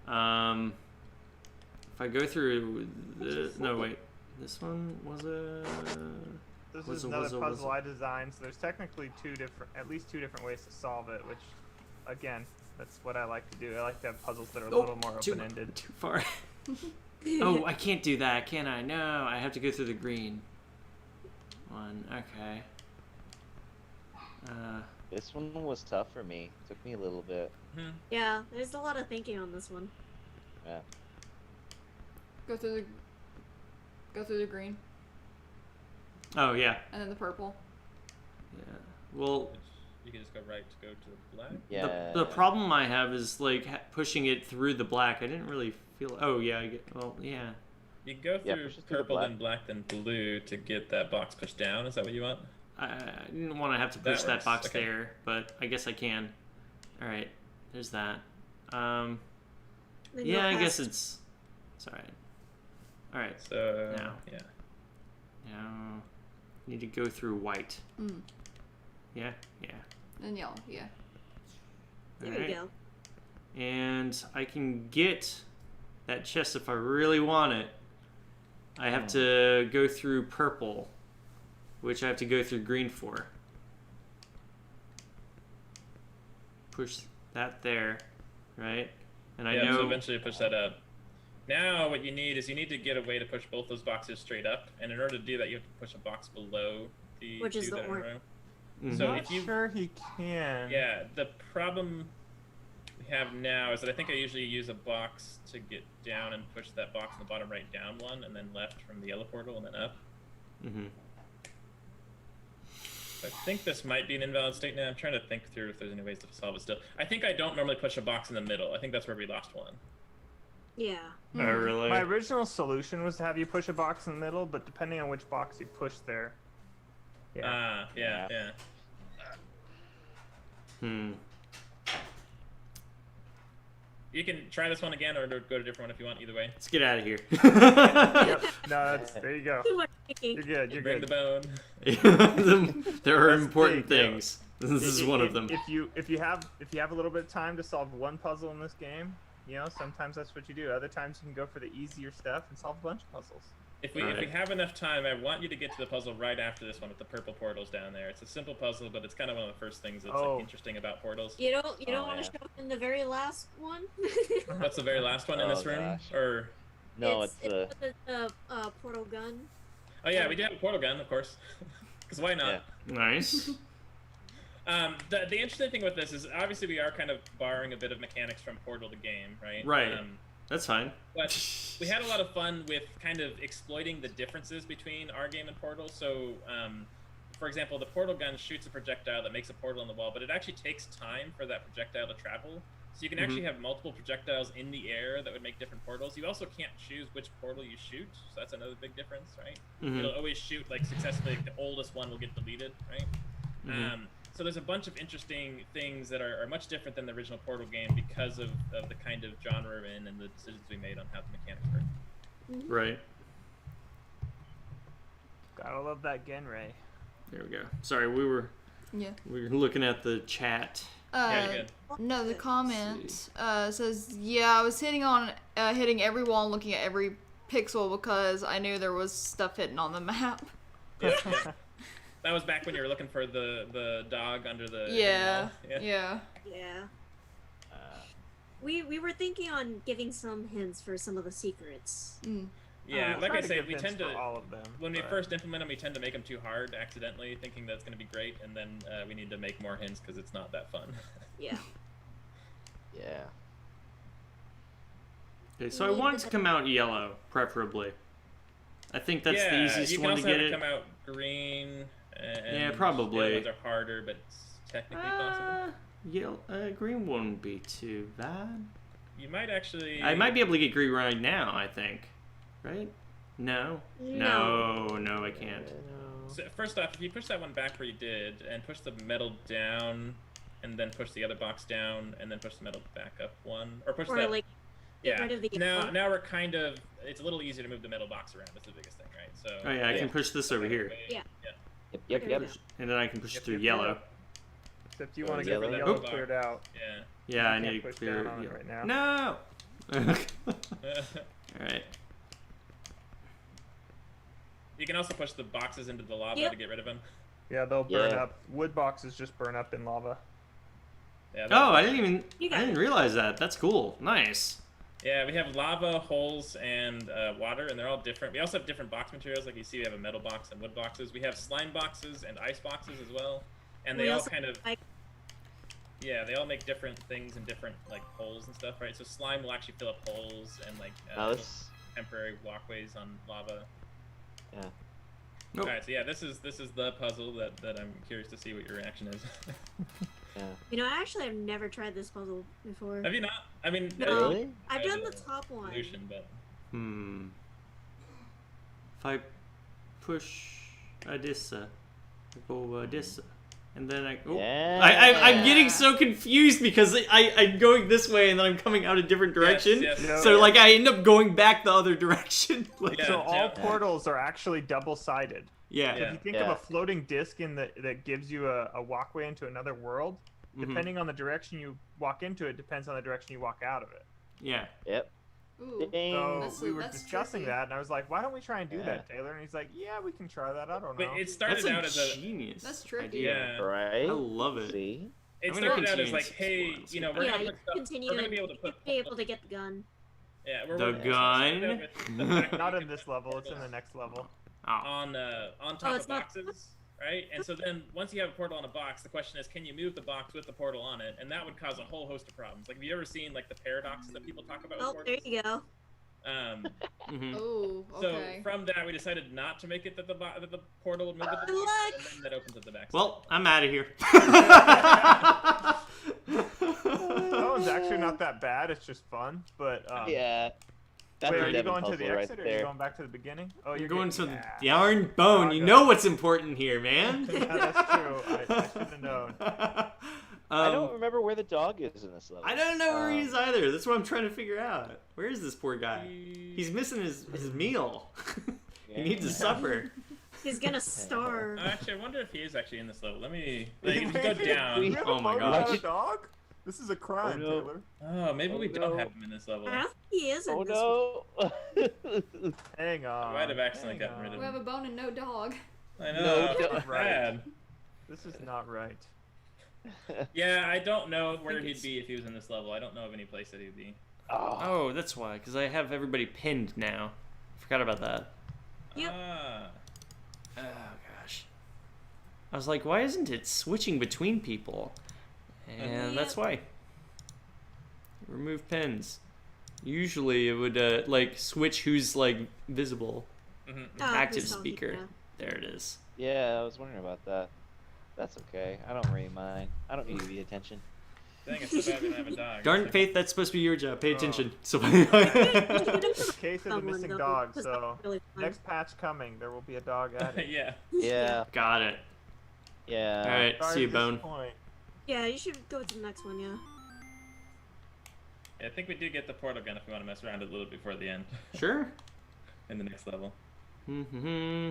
If I go through the no wait, this one was a This Was is it- another was it- puzzle was I designed. So there's technically at least two different ways to solve it. Which, again, that's what I like to do. I like to have puzzles that are a little more too, open-ended. too far. Oh, I can't do that, can I? No, I have to go through the green one. Okay. This one was tough for me. Took me a little bit. Mhm. Yeah, there's a lot of thinking on this one. Yeah. Go through the green Oh yeah. and then the purple. Yeah. Well, You can just go right to go to black. Yeah. the problem I have is like pushing it through the black. I didn't really feel. Oh yeah. Well yeah. You can go Yeah, through push it through the purple, black. then black, then blue to get that box pushed down. Is that what you want? I didn't want to have to That push that works. box Okay. there, but I guess I can. All right, there's that. Then Yeah, go I guess past- it's all right. All right, So Now. yeah. now need to go through white. Mm. Yeah, yeah. And yellow, yeah. There All we right. go. And I can get that chest if I really want it. I have to go through purple, which I have to go through green for. Push that there, right? And I Yeah, know so eventually push that up. Now what you need is you need to get a way to push both those boxes straight up, and in order to do that you have to push a box below the Which is two the that are in a orange. row. Mhm. So Not if you sure he can. Yeah, the problem we have now is that I think I usually use a box to get down and push that box in the bottom right down one, and then left from the yellow portal, and then up. Mhm. I think this might be an invalid state now. I'm trying to think through if there's any ways to solve it still. I think I don't normally push a box in the middle. I think that's where we lost one. Yeah. Oh, really? My original solution was to have you push a box in the middle, but depending on which box you push there. Yeah. Yeah. Hmm. You can try this one again or go to a different one if you want, either way. Let's get out of here. Yep. No, there you go. Too much thinking. You're good. You're Bring good. the bone. There are That's important big, yeah. things. This is one of them. If you have a little bit of time to solve one puzzle in this game, you know, sometimes that's what you do. Other times you can go for the easier stuff and solve a bunch of puzzles. If we Alright. have enough time, I want you to get to the puzzle right after this one with the purple portals down there. It's a simple puzzle, but it's kind of one of the first things that's Oh. like, interesting about portals. You don't Oh, want to yeah. show up in the very last one? What's the very last one in this Oh, room? gosh. Or No, it's with the portal gun. oh yeah, we do have a portal gun, of course. Because why not? Yeah. Nice. The interesting thing with this is obviously we are kind of borrowing a bit of mechanics from Portal the game, right? Right. That's fine. But we had a lot of fun with kind of exploiting the differences between our game and Portal. So, for example, the portal gun shoots a projectile that makes a portal on the wall, but it actually takes time for that projectile to travel. So you can actually have multiple projectiles in the air that would make different portals. You also can't choose which portal you shoot, so that's another big difference, right? Mhm. It'll always shoot like successfully. The oldest one will get deleted, right? Mhm. So there's a bunch of interesting things that are much different than the original Portal game because of the kind of genre we're in and the decisions we made on how the mechanics work. Right. Gotta love that Genray. There we go. Sorry, we were Yeah. looking at the chat. Yeah, you're good. No, the Let's comment see. says, "Yeah, I was hitting every wall and looking at every pixel because I knew there was stuff hidden on the map." That was back when you were looking for the dog under the Yeah, wall. yeah. Yeah. We were thinking on giving some hints for some of the secrets. Mm. Yeah, I'll like try I to say, give we hints tend to for all of them. when we but- first implement them, we tend to make them too hard accidentally, thinking that's going to be great, and then we need to make more hints because it's not that fun. Yeah. Yeah. Okay, so I want it to come out yellow, preferably. I think that's the easiest you can one also to get have it. come out green. And Yeah, probably. The other ones are harder, but it's technically possible. Green wouldn't be too bad. You might actually. I might be able to get green right now, I think. Right? No? No. No, I can't. So first off, if you push that one back where you did, and push the metal down, and then push the other box down, and then push the metal back up one, or push Or that. like Yeah. rid of the Now, yellow. now we're kind of. It's a little easier to move the metal box around. That's the biggest thing, right? So. Oh yeah, I Yeah. can push this over here. Yeah. Yep. There we go. And then I can push Yep, through yep, yellow. yep. Except you Oh, want to yellow. get the Oh. yellow cleared out. Yeah. Yeah, I You need can't to push clear down on it yellow. right now. No! Alright. You can also push the boxes into the lava Yep. to get rid of them. Yeah, they'll burn Yeah. up. Wood boxes just burn up in lava. Yeah. Oh, I didn't You got it. realize that. That's cool. Nice. Yeah, we have lava, holes, and water, and they're all different. We also have different box materials. Like you see, we have a metal box and wood boxes. We have slime boxes and ice boxes as well. And We they all also kind of... like- Yeah, they all make different things and different, like, holes and stuff, right? So slime will actually fill up holes and, like, Now little this. temporary walkways on lava. Yeah. Nope. Alright, so yeah, this is the puzzle that I'm curious to see what your reaction is. Yeah. You know, actually, I've never tried this puzzle before. Have you not? I mean, No. Really? I've done the as a top one. solution, but... If I push Adissa. go this, and then Yeah. I'm getting so confused because I'm going this way and then I'm coming out a different direction. Yes, yes. So like I end up going back the other direction. Like, Yeah. So all portals are actually double-sided. yeah. Yeah. If you think of a floating disc that gives you a walkway into another world, Mhm. depending on the direction you walk into it, depends on the direction you walk out of it. Yeah. Yep. Ooh. Dang. So That's- we were that's discussing tricky. that, and I was like, "Why don't we try and do Yeah. that, Taylor?" And he's like, "Yeah, we can try that. I don't But know." it started That's out as a genius. That's tricky. idea. yeah. Right. I love it. See. It I'm gonna started out continue as like, to hey, explore this. you know, we're Yeah, gonna you put stuff, continue we're gonna and be able to you put should be able to get the gun. yeah, we're The working gun? with the fact that Not we in can this put level. It's in the portals next level. Oh. on top it's of not- boxes, right? And so then once you have a portal on a box, the question is, can you move the box with the portal on it? And that would cause a whole host of problems. Like, have you ever seen like the paradoxes that people talk about Oh, with there portals? you go. Mhm. Oh, So okay. from that, we decided not to make it that that the portal would move with the Good box, luck. and then that opens up the back. Well, I'm out of here. That one's actually not that bad. It's just fun, but Yeah. That's wait, a are you Devin going to puzzle the right exit or are you there. going back to the beginning? Oh, You're you're going to getting- the iron bone. You Doggo. know what's important here, man. Yeah, that's true. I should have known. I don't remember where the dog is in this level. I don't know where he is either. That's what I'm trying to figure out. Where is this poor guy? He's missing his meal. He Yeah. needs a supper. He's gonna starve. Actually, I wonder if he is actually in this level. Let me. Like, if you go down. You have Oh a my bone without gosh. a dog? This is a crime, no. Taylor. Oh, maybe we no. don't have him in this level. I don't think he is in Oh this one. no. Hang on. I might have accidentally hang gotten rid of We have a bone and no dog. I know. No, I don't- feel bad. This is not right. Yeah, I don't know where he'd be if he was in this level. I don't know of any place that he'd be. Oh. Oh, that's why. Because I have everybody pinned now. Forgot about that. Yep. Ah. Oh gosh. I was like, why isn't it switching between people? And that's why. Remove pins. Usually it would like switch who's like visible. Mhm. Oh, Active please don't, speaker. yeah. There it is. Yeah, I was wondering about that. That's okay. I don't really mind. I don't need the attention. Dang, it's so bad we don't have a dog. Darn Faith, that's supposed to be your job. Pay Oh. attention. So Case of the Someone, missing though, dog. 'cause So that's really fun. next patch coming, there will be a dog added. Yeah. Yeah. got it. Yeah. All right, Sorry see you, to Bone. disappoint. Yeah, you should go to the next one, yeah. Yeah, I think we do get the portal gun if we want to mess around a little before the end Sure. in the next level. Mm-hmm.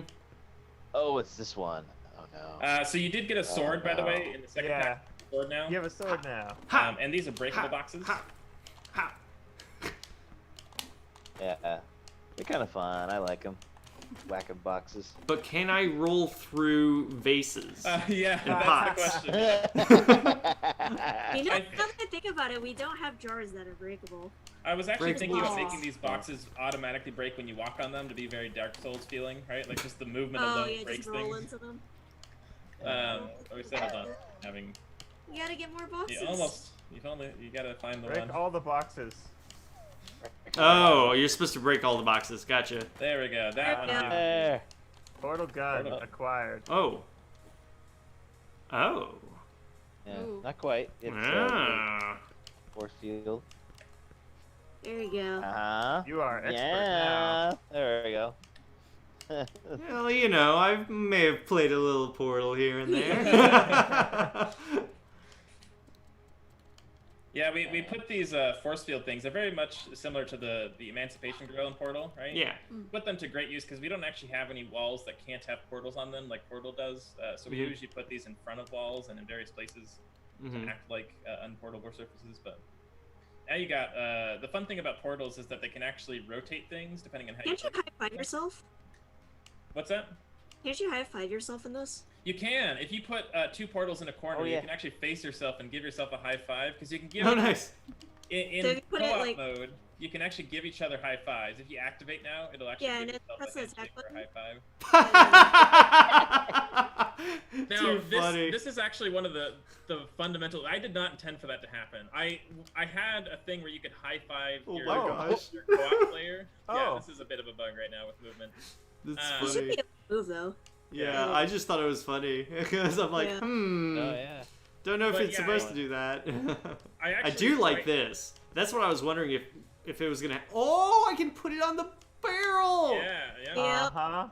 Oh, it's this one. Oh no. So you did get a sword, by the no. way, in the second Yeah, pack. Sword now. you have a sword now. And these are breakable boxes. Ha. Ha. Yeah. They're kind of fun. I like them. Whacking boxes. But can I roll through vases? Yeah, And that's pots. the question. You know, I- now that I think about it, we don't have jars that are breakable. I was actually Breakable thinking of boxes. making these boxes automatically break when you walk on them to be very Dark Souls feeling, right? Like just the movement Oh, alone yeah, breaks just roll things. into them. We settled on having. You gotta get more boxes. You almost. You gotta find the Break one. all the boxes. Oh, you're supposed to break all the boxes. Gotcha. There we go. That one. Yeah. There. Portal gun Portal. acquired. Oh. Oh. Yeah, Ooh. not quite. It's Ah. force field. There you go. Uh-huh. You are expert Yeah. now. There we go. Well, you know, I may have played a little Portal here and there. Yeah, we put these force field things. They're very much similar to the Emancipation Grill in Portal, right? Yeah. Put them to great use because we don't actually have any walls that can't have portals on them like Portal does. So we Mhm. usually put these in front of walls and in various places Mhm. to act like unportable surfaces. But now you got the fun thing about portals is that they can actually rotate things depending on how Can't you you. high five yourself? What's that? Can't you high five yourself in this? You can. If you put two portals in a corner, Oh, yeah. you can actually face yourself and give yourself a high five because you can give Oh, nice. in So if you put it, co-op like- mode. You can actually give each other high fives. If you activate now, it'll actually Yeah, give and it yourself press a the attack handshake or a button. high five. Now, Too funny. this is actually one of the fundamental. I did not intend for that to happen. I had a thing where you could high five Oh your, my gosh. your co-op player. Yeah, Oh. this is a bit of a bug right now with movement. That's You should funny. be able to move though. Yeah, I just thought it was funny because I'm like, Yeah. Oh yeah. don't know if But it's yeah, supposed to do that. I I actually do like quite- this. That's what I was wondering if it was gonna. Oh, I can put it on the barrel. Yeah, yeah. Yeah. Uh-huh.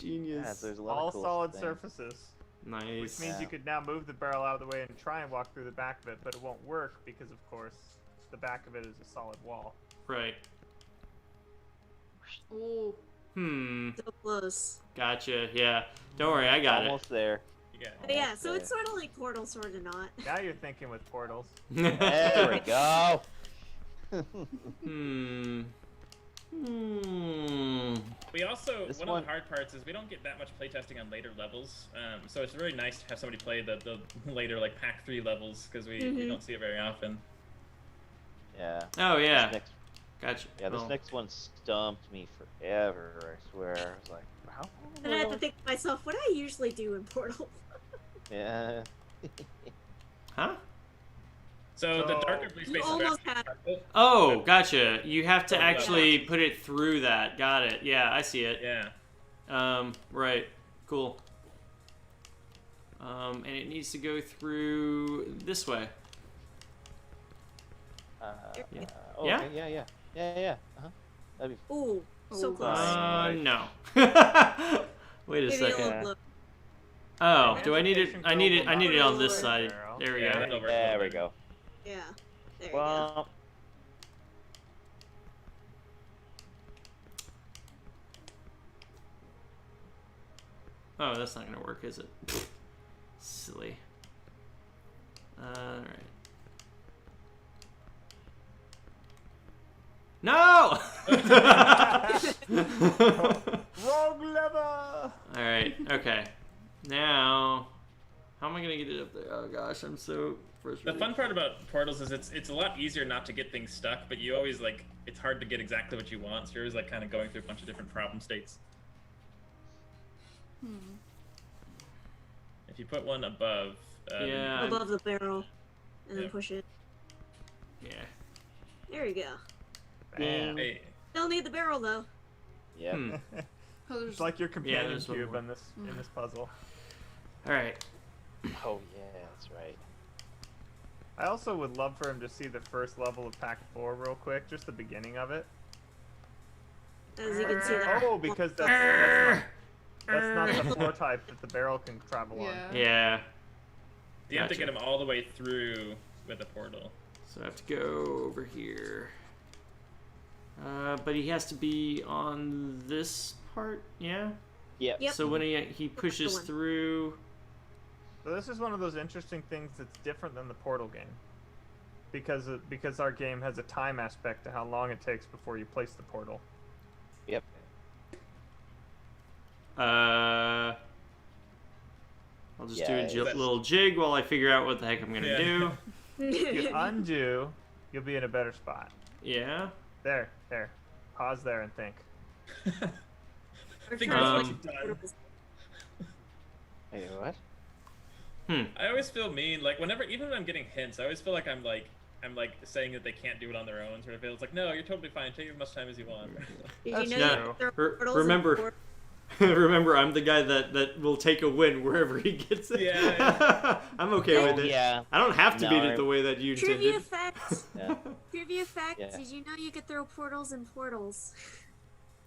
Genius. Yeah, there's a lot All of cool solid things. surfaces. Nice. Which means Yeah. you could now move the barrel out of the way and try and walk through the back of it, but it won't work because, of course, the back of it is a solid wall. Right. Ooh. So close. Gotcha. Yeah. Don't worry, I got Almost there. You got But yeah, Almost so there. it's sort of like Portal, sort of not. Now you're thinking with portals. it. There we go. Hmm. We also, This one one- of the hard parts is we don't get that much playtesting on later levels. So it's really nice to have somebody play the later, like, Pack 3 levels, because we Mhm. don't see it very often. Yeah. Oh yeah. This next, Gotcha. yeah, this Well, next one stumped me forever. I swear. I was like, how? And I had to think to myself, what do I usually do in Portal? Yeah. Huh? So the So- darker blue You spaces almost are had. Oh, gotcha. You have to Oh, actually yeah. put it through that. Got it. Yeah, I see it. yeah. Right. Cool. And it needs to go through this way. Yeah. Oh, Yeah? okay, yeah. That'd be. Ooh, so Ooh. close. No. Wait a Maybe a second. little look. Oh, Maybe do I need it? education I need it. go I need it on this lower. side. There we Yeah, go. that'll work. There we go. Yeah. There you go. Well, Oh, that's not gonna work, is it? Silly. Alright. No! Wrong lever! Alright, okay. Now, how am I gonna get it up there? Oh gosh, I'm so The frustrated. fun part about portals is it's a lot easier not to get things stuck, but you always, like, it's hard to get exactly what you want, so you're always, like, kind of going through a bunch of different problem states. If you put one above, Yeah. Above the barrel. And then Yeah. push it. Yeah. There you go. Bam. Hey, Still need the barrel though. yeah. Hmm. Oh, there's It's like your companion there's one cube more. in this puzzle. Alright. Oh yeah, that's right. I also would love for him to see the first level of Pack 4 real quick, just the beginning of it. As you can see that. Oh, because that's not the floor type that the barrel can travel on. Yeah. Yeah. you have to Gotcha. get them all the way through with a portal. So I have to go over here. But he has to be on this part, yeah? Yeah. Yep. So when he pushes one. through... So this is one of those interesting things that's different than the Portal game. Because our game has a time aspect to how long it takes before you place the portal. Yep. I'll just do a Yeah, little jig while I figure out what the heck I'm gonna Yeah. do. If you undo, you'll be in a better spot. Yeah. There. Pause there and think. Or Think try to, about like, what you've done. Hey, what? I always feel mean, like whenever, even when I'm getting hints, I always feel like I'm saying that they can't do it on their own. Sort of feels like, no, you're totally fine. Take as much time as you want. Did That's you know true. you can throw Re- portals in remember- port- Remember, I'm the guy that will take a win wherever he gets it. Yeah. I'm okay Oh, with it. yeah. I don't have to No, beat it I- the way that you Trivia intended. fact. Yeah. Trivia fact. Yeah. Did you know you could throw portals in portals?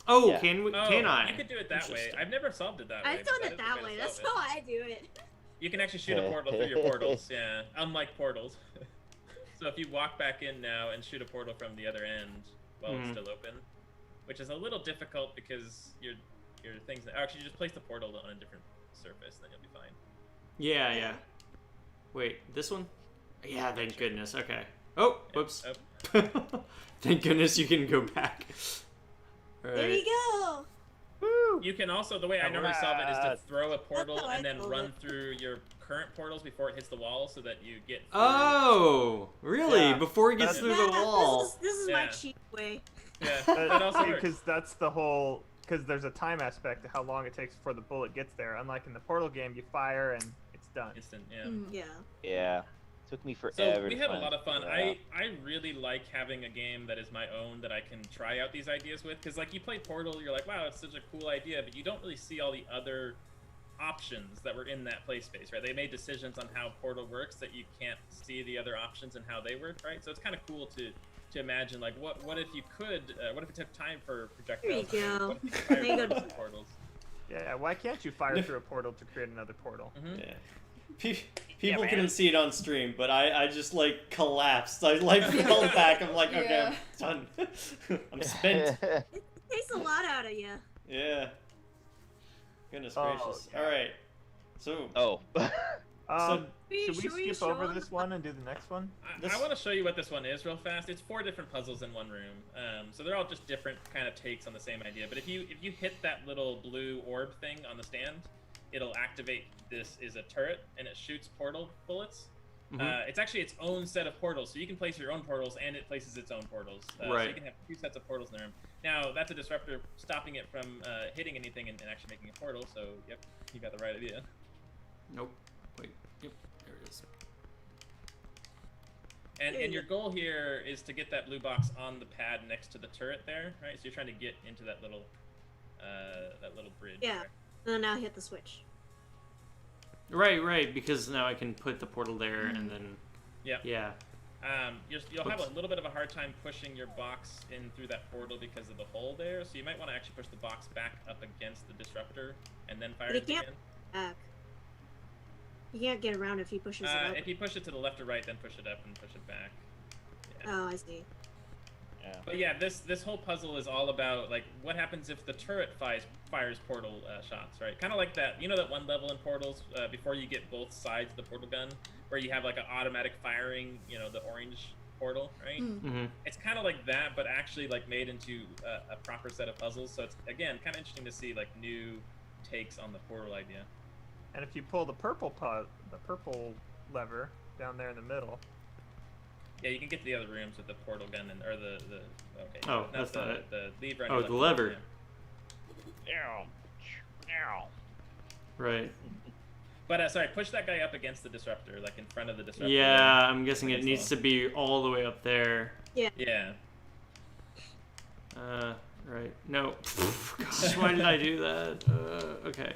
Oh, Yeah. can we? Oh, Can I? You could do it that way. Interesting. I've never solved it that way. I've but done that it is a that to way. solve That's it. how I do it. You can actually shoot a portal through your portals, yeah. Unlike portals. So if you walk back in now and shoot a portal from the other end while it's Mhm. still open, which is a little difficult because your things. Actually, you just place the portal on a different surface, then you'll be fine. Yeah. Wait, this one? Yeah, thank goodness. Okay. Oh, whoops. Oh, Thank goodness you can go back. All There right. you go. Woo! you can also, the way I normally solve it is to throw a portal how I and then solve run it. through your current portals before it hits the wall, so that you get. Through. Oh, really? Yeah. Before he gets That's- through the wall. This is my Yeah. cheat way. Yeah, that also works. Because that's the whole. Because there's a time aspect to how long it takes before the bullet gets there. Unlike in the Portal game, you fire and it's done. Instant, yeah. Yeah. Yeah. Took me So forever. we to had a find lot of fun. it. I really like having a game that is my own that I can try out these ideas with, because like you play Portal, you're like, wow, it's such a cool idea, but you don't really see all the other options that were in that play space, right? They made decisions on how Portal works that you can't see the other options and how they work, right? So it's kind of cool to imagine, like, what if you could, what if it took time for projectiles? There you go. What if you could There you fire go. portals and portals? Yeah, why can't you fire through a portal to create another portal? Mhm. Yeah. People man. couldn't see it on stream, but I just like collapsed. I like fell back. I'm like, okay, Yeah. I'm done. I'm spent. It takes a lot out of you. Yeah. Goodness Oh, gracious. yeah. All right. So Oh. Should we skip over this one and do the next one? This- I want to show you what this one is real fast. It's 4 different puzzles in one room, so they're all just different kind of takes on the same idea. But if you hit that little blue orb thing on the stand, it'll activate. This is a turret, and it shoots portal bullets. It's actually its own set of portals, so you can place your own portals, and it places its own portals. So Right. you can have 2 sets of portals in the room. Now, that's a disruptor stopping it from hitting anything and actually making a portal. So, yep, you got the right idea. Nope. Wait. Yep. There it is. And your goal here is to get that blue box on the pad next to the turret there, right? So you're trying to get into that little bridge. Yeah. Right? So now hit the switch. Right. Because now I can put the portal there, and then. Yeah. Yeah. You'll have a little bit of a hard time pushing your box in through that portal because of the hole there. So you might want to actually push the box back up against the disruptor and then fire But it it can't again. back. You can't get around if he pushes it up. If you push it to the left or right, then push it up and push it back. Yeah. Oh, I see. Yeah. But yeah, this whole puzzle is all about like what happens if the turret fires portal shots, right? Kind of like that, that one level in Portals before you get both sides of the portal gun, where you have like an automatic firing, the orange portal, right? Mm-hmm. It's kind of like that, but actually like made into a proper set of puzzles. So it's again kind of interesting to see like new takes on the portal idea. And if you pull the purple lever down there in the middle, Yeah, you can get to the other rooms with the portal gun or the okay. Oh, not that's not it. the lever. on Oh, your the left. lever. Yeah. Right. But sorry, push that guy up against the disruptor, like in front of the disruptor. Yeah, I'm guessing it Against needs the to be all the way up there. Yeah. Right. No. Gosh, why did I do that? Okay.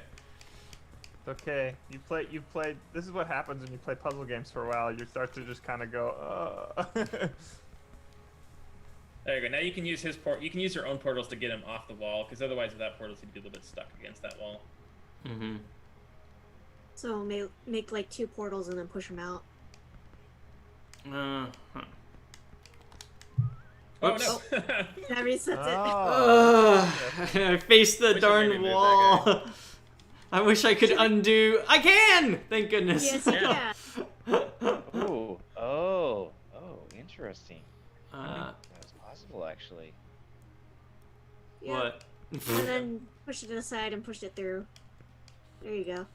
okay, you've played. This is what happens when you play puzzle games for a while. You start to just kind of go, There you go. Now you can use You can use your own portals to get him off the wall, because otherwise, without portals, he'd be a little bit stuck against that wall. Mm-hmm. So make like 2 portals and then push them out. Huh. Oh Oops. no! That resets it. I faced the Wish I darn maybe moved that wall. I wish I could undo. I can! Thank goodness. Yes, you Yeah. can. Oh, interesting. Uh, That was possible, actually. Yeah. what? And then push it aside and push it through. There you go.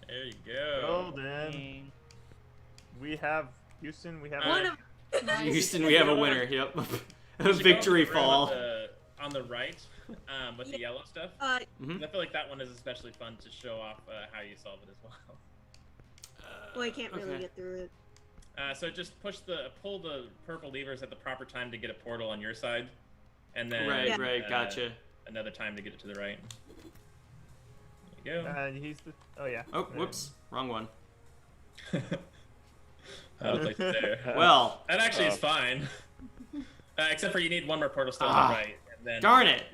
There you go. Golden. We have Houston. We have. One of Nice. Houston, we have a winner. Yep. A You should go victory to the room fall. on the right, with the yellow stuff. Mhm. I feel like that one is especially fun to show off how you solve it as well. well, I can't really Okay. get through it. So just pull the purple levers at the proper time to get a portal on your side, and then Right, gotcha. another time to get it to the right. There you go. He's the. Oh yeah. Oh, whoops. Wrong one. I was like there. Well, That actually is fine. Except for you need one more portal still on Ah, the right, and then. darn it.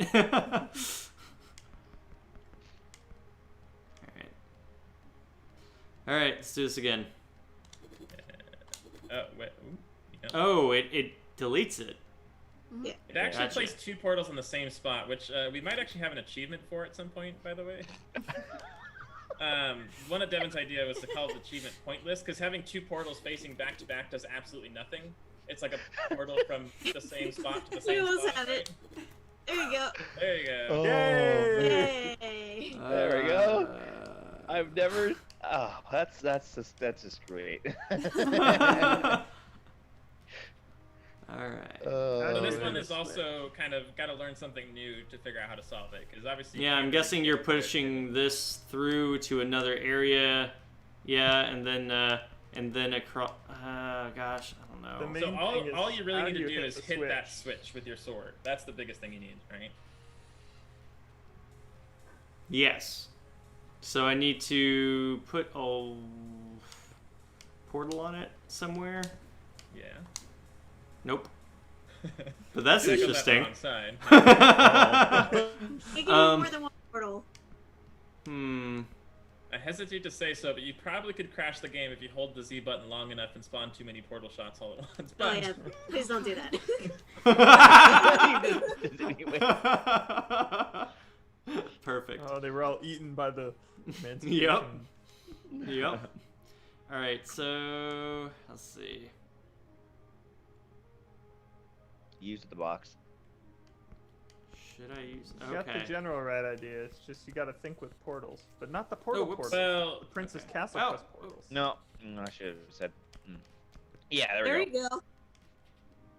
Alright, let's do this again. Oh wait. Ooh, yeah. Oh, it deletes it. It actually Gotcha. placed 2 portals in the same spot, which we might actually have an achievement for at some point, by the way. One of Devin's idea was to call the achievement pointless, because having 2 portals facing back to back does absolutely nothing. It's like a portal from the same spot to the same We almost spot. have it. There you go. There you go. Oh, Yay! There we go. I've never. Oh, that's just great. Alright. So this Oh, one is yeah. also kind of got to learn something new to figure out how to solve it, because obviously. Yeah, I'm guessing you're pushing this through to another area. Yeah, and then across. Gosh, I don't know. The So main all thing is you really how need do to you do hit is the hit that switch with your sword. That's the biggest thing you need, right? Yes. So I need to put a portal on it somewhere. Yeah. Nope. But that's There goes that interesting. wrong side. You can do Um, more than 1 portal. I hesitate to say so, but you probably could crash the game if you hold the Z button long enough and spawn too many portal shots all at once. Oh But yeah, please don't do that. Perfect. Oh, they were all eaten by the man's Yep. Yep. All right, so let's see. Use the box. Should I use? You got the Okay. general right idea. It's just you got to think with portals, but not the portal whoops. portals. well, The Princess Castle Oh. plus portals. No, I should have said. Yeah, there There we you go. go.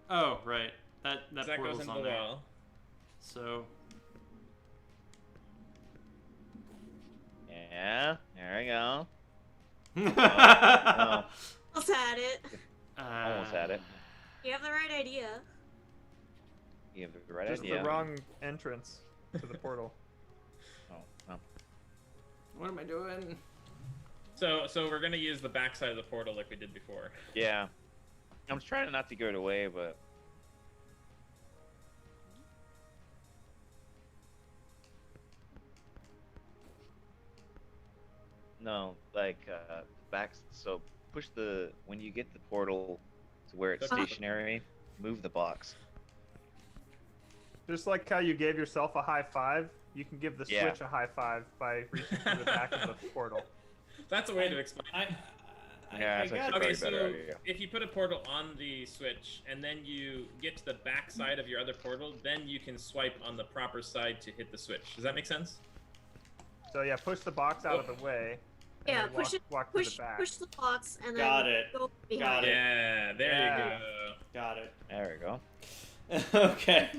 Oh, right. That that goes portal's into on the there. wall. So Yeah, there we go. no. Almost had it. Almost had it. You have the right idea. You have the right Just idea. the wrong entrance to the portal. Oh, no. What am I doing? So we're gonna use the backside of the portal like we did before. Yeah. I'm trying not to give it away, but no, like back. So push the when you get the portal to where it's Uh-huh. stationary, move the box. Just like how you gave yourself a high five, you can give the Yeah. Switch a high five by reaching to the back of the portal. That's a way to explain. Yeah, it's actually Okay, probably so better idea. if you put a portal on the Switch and then you get to the back side of your other portal, then you can swipe on the proper side to hit the Switch. Does that make sense? So yeah, push the box out of the way. And Yeah, then push walk Push to the back. push the box and then Got it. go behind. Got it. Yeah, there Yeah. you go. Got it. There we go. Okay.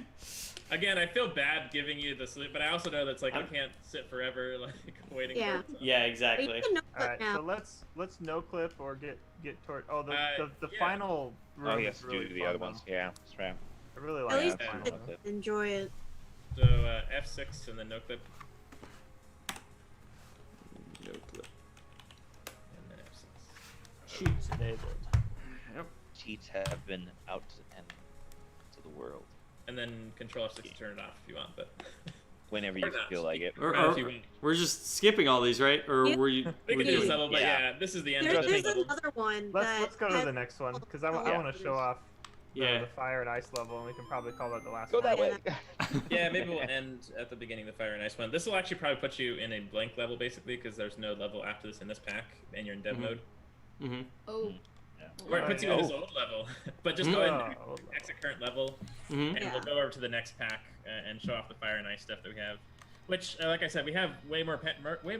Again, I feel bad giving you the sleep, but I also know that's like I I'm- can't sit forever like waiting Yeah. for it. Yeah, But you exactly. can know All it right, now. so let's no clip or get toward. Oh, the Yeah. final room Oh, is yes, really do the fun, other though. ones. Yeah, that's right. I really At like least that Yeah. final you one. can enjoy it. So F6 and then no clip, No clip. and then F6. Cheats enabled. Yep. Cheats have been out and to the world. And then Control F6 to turn it off if you want, but Whenever Or you not. feel like it. If you want. We're just skipping all these, right? Or Yeah. were you? We were can do this doing- level, but Yeah. yeah, this is the end There's of the there's level. another one Let's go to has- the next one because I Yeah. want to show off Yeah. the fire and ice level, and we can probably call that the last Go one. that way. Yeah, maybe we'll end at the beginning of the Fire and Ice one. This will actually probably put you in a blank level, basically, because there's no level after this in this pack, and you're in dev Mhm. mode. Mm-hmm. Oh. Or it puts you in this Oh. old level. But just go ahead and Oh, exit current level, Mm-hmm. and Yeah. we'll go over to the next pack and show off the Fire and Ice stuff that we have. Which, like I said, we have way more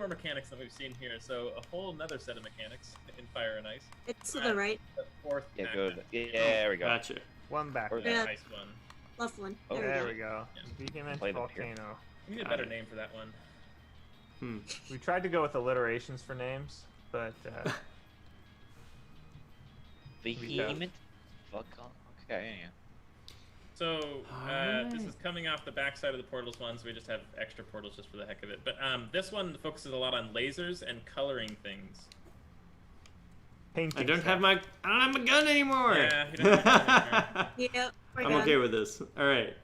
mechanics than we've seen here, so a whole another set of mechanics in Fire and Ice. It's to the right, The fourth Yeah, pack, good. Yeah, there we go. Gotcha. one back. Or the Yeah. Ice one. left one. Oh, There There we we go. go. Yeah. Vehement Play them here. volcano. We need a Got better it. name for that one. Hmm. We tried to go with alliterations for names, but Vehement. Fuck off. Okay, yeah. So this Alright. is coming off the backside of the portals one, so we just have extra portals just for the heck of it. But this one focuses a lot on lasers and coloring things. painting. I don't stuff. have my gun anymore. Yeah, you don't have Yep. we're I'm done. okay with this. All right.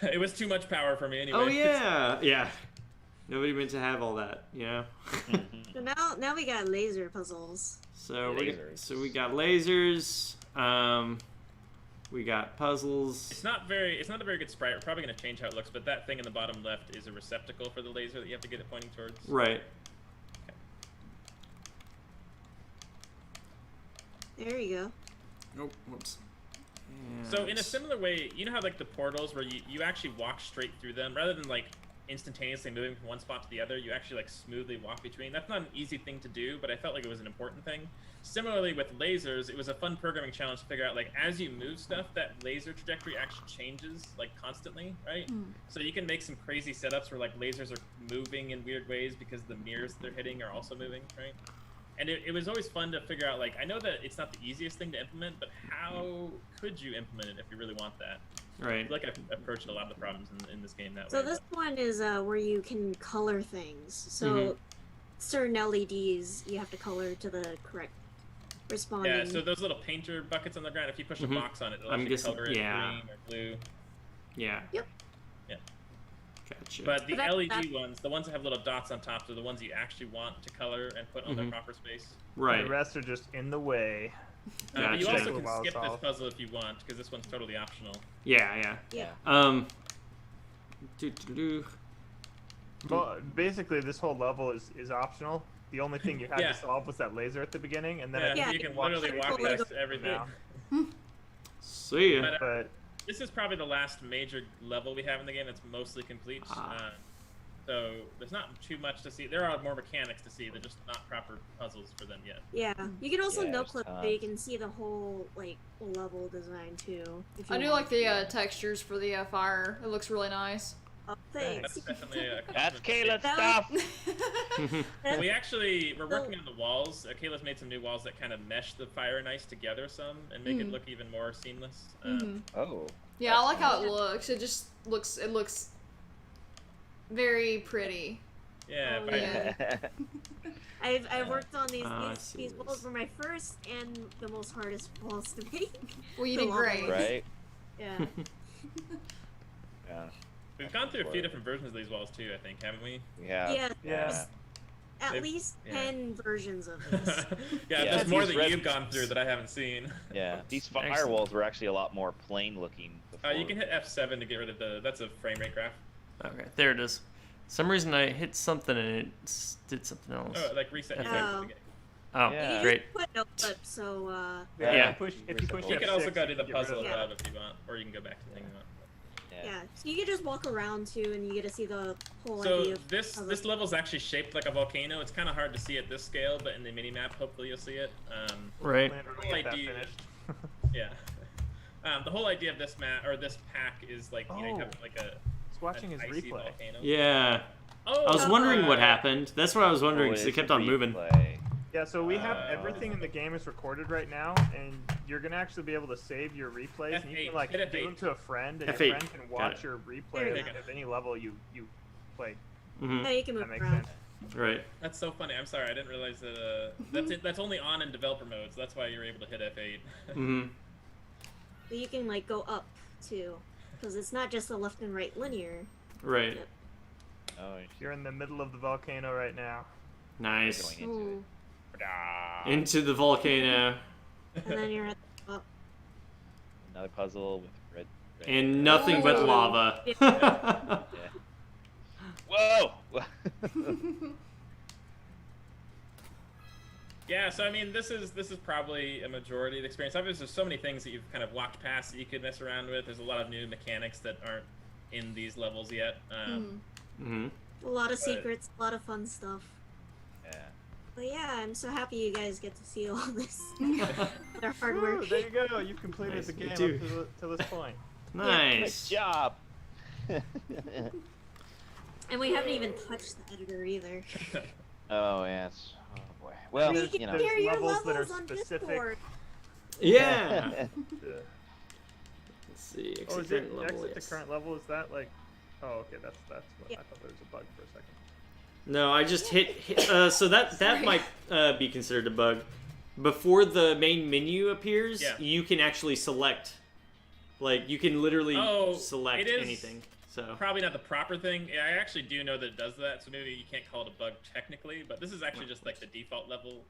It was too much power for me anyway. Oh yeah, yeah. Nobody meant to have all that, you know. So now we got laser puzzles. So Lasers. we got lasers. We got puzzles. It's not a very good sprite. We're probably going to change how it looks, but that thing in the bottom left is a receptacle for the laser that you have to get it pointing towards. Right. There you go. Oh, whoops. So in a And- similar way, you know how like the portals where you actually walk straight through them rather than like instantaneously moving from one spot to the other, you actually like smoothly walk between. That's not an easy thing to do, but I felt like it was an important thing. Similarly with lasers, it was a fun programming challenge to figure out like as you move stuff, that laser trajectory actually changes like constantly, right? So you can make some crazy setups where like lasers are moving in weird ways because the mirrors they're hitting are also moving, right? And it was always fun to figure out, like, I know that it's not the easiest thing to implement, but how could you implement it if you really want that? I Right. feel like I've approached a lot of the problems in this game that So way. this one is where you can color things. So Mhm. certain LEDs you have to color to the correct responding. Yeah, so those little painter buckets on the ground, if you push Mhm. a box on it, it'll I'm actually guessing- color it yeah. green or blue. Yeah. Gotcha. But the But LED that- ones, the ones that have little dots on top, are the ones you actually want to color and put on their Mhm. proper space. Right. The rest are just in the way. But you Gotcha. also can Wild skip this solve. puzzle if you want, because this one's totally optional. Yeah. Yeah. Do. But basically, this whole level is optional. The only thing you had Yeah. to solve was that laser at the beginning, and then Yeah, at the Yeah. you end can walk literally straight walk to past it. everything. Yeah. See ya. But, But This is probably the last major level we have in the game that's mostly complete. Ah. So there's not too much to see. There are more mechanics to see. They're just not proper puzzles for them yet. Yeah, you can also Yeah, no there's clip so tons. you can see the whole like level design too. If you I do want like the to. textures for the fire. It looks really nice. Oh, thanks. That's definitely a That's compliment. Kayla's That stuff. We're working on the walls. Kayla's made some new walls that kind of mesh the fire and ice together some and make it Mhm. look even more seamless. Mhm. Oh. Yeah, I like how it nice. looks. It looks very pretty. Yeah, Oh, but yeah. I've worked on these Ah, I these, see these this. walls were my first and the most hardest walls to make. Well, you The did lava great. ones. Right? Yeah. Yeah. we've gone through a few different versions of these walls too, I think, haven't we? Yeah. Yeah. yeah, There's at They've- least yeah. 10 versions of this. Yeah, Yeah, there's more these that red- you've gone through that I haven't seen. Yeah. These Excellent. firewalls were actually a lot more plain looking before. You can hit F7 to get rid of that's a frame rate graph. Okay, there it is. Some reason I hit something and it did something else. Oh, like reset. Okay. your Oh. frame rate. Oh, Yeah. You great. just put no clip, so Yeah. If you push You can also F6, go to the get rid of puzzle that. above if you want, or you can go back to the thing you want. yeah. So you can just walk around too, and you get to see the whole So idea. Of this level's actually shaped like a volcano. It's kind of hard to see at this scale, but in the mini map, hopefully you'll see it. Right. Plan to whole get that idea- finished. Yeah. The whole idea of this map or this pack is like you know you have like a It's watching an his icy replay. volcano. Yeah. Oh, I was wondering what uh, happened. That's what I was wondering Oh, because it it's kept a on moving. replay. Yeah, so we have Uh, everything in the game is recorded right now, and you're gonna actually be able to save your replays, and you F8, can like hit give F8. them to a friend, and F8, your friend can got watch it. your There replay you of, go. of any level you played. Hmm. Yeah, you can That move makes around. sense. Right. That's so funny. I'm sorry, I didn't realize that. That's it. That's only on in developer mode, so that's why you're able to hit F8. Hmm. But you can like go up too, because it's not just a left and right linear. Right. Oh, You're in the middle of the volcano right now. Nice. Going into Ooh. it. Into the volcano. And then you're at the top. Another puzzle with red. And nothing but Ooh. lava. Yeah. Whoa! Yeah, so I mean, this is probably a majority of the experience. Obviously, there's so many things that you've kind of walked past that you could mess around with. There's a lot of new mechanics that aren't in these levels yet. Hmm. A lot of But- secrets, a lot of fun stuff. Yeah. But yeah, I'm so happy you guys get to see all this. Their hard Woo, work. there you go. You've completed Nice, the me game up too. to this point. Nice Nice. job. And we haven't even touched the editor either. Oh yes. Oh boy. Well, you there's- can you know. there's hear your levels that are levels on specific. Discord. Yeah. Yeah. Let's see. Exit Oh, is current it level, exit yes. the current level? Is that like? Oh, okay. That's what Yeah. I thought there was a bug for a second. No, I just hit so that Sorry. might be considered a bug. Before the main menu appears, Yeah. you can actually select. Like you can literally Oh, select it is- anything. So Probably not the proper thing. Yeah, I actually do know that it does that, so maybe you can't call it a bug technically, but this is actually just like the default level.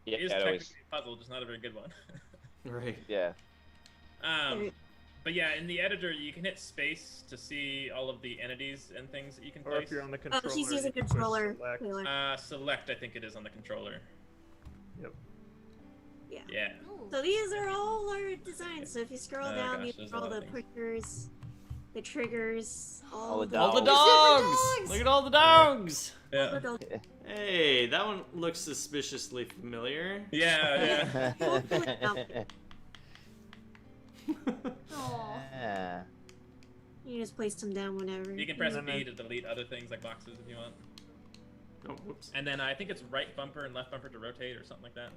Yeah, It is it technically always. a puzzle, just not a very good one. right. Yeah. But yeah, in the editor, you can hit space to see all of the entities and things that you can Or place. if you're on the Oh, controller. she's using you can push controller. select. Taylor. Select, I think it is on the controller. Yep. Yeah. Yeah. Ooh. So these are all our designs. So if you scroll Oh, down, gosh, you there's see a all lot the of things. prickers, the triggers, All the All the Dogs. dogs! Dogs! Look at all the dogs! Yeah. all Hey, that one looks suspiciously familiar. Yeah, yeah. Aw. Yeah. You just place them down whenever. You can press And then B to delete other things like boxes if you want. Oh, whoops. And then I think it's right bumper and left bumper to rotate or something like that.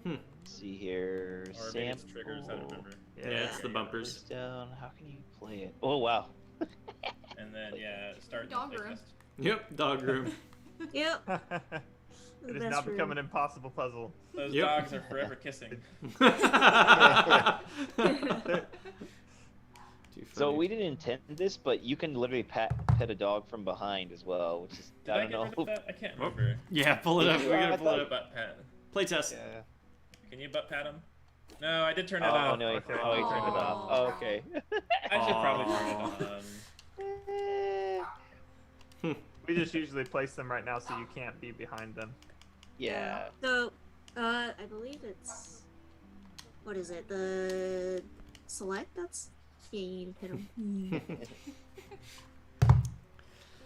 Hmm. See here. Or maybe it's triggers, I don't remember. Yeah, it's the bumpers. Down. How can you play it? Oh wow. And then, yeah, start Dog the room. list. Yep, dog room. Yep. it The has best now become room. an impossible puzzle. Those Yep. dogs are forever kissing. Too So funny. we didn't intend this, but you can literally pet a dog from behind as well, which is Did I I don't get rid know. of that? I can't remember. Yeah, pull it up. Yeah, We're I gonna pull it thought- up. Butt pat. Play test. Yeah. Can you butt pat him? No, I did turn it Oh off. no! Okay. Oh, he turned it off. Oh, okay. I should probably turn it on. We just usually place them right now so you can't be behind them. Yeah. So, I believe it's what is it? The select. That's yeah. You need to hit 'em.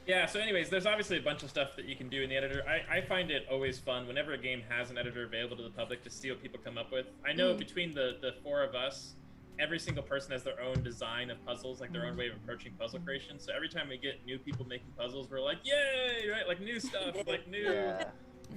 Yeah, so anyways, there's obviously a bunch of stuff that you can do in the editor. I find it always fun whenever a game has an editor available to the public to see what people come up with. I know between the four of us, every single person has their own design of puzzles, like their own way of approaching puzzle creation. So every time we get new people making puzzles, we're like, yay, right? Like new stuff, like new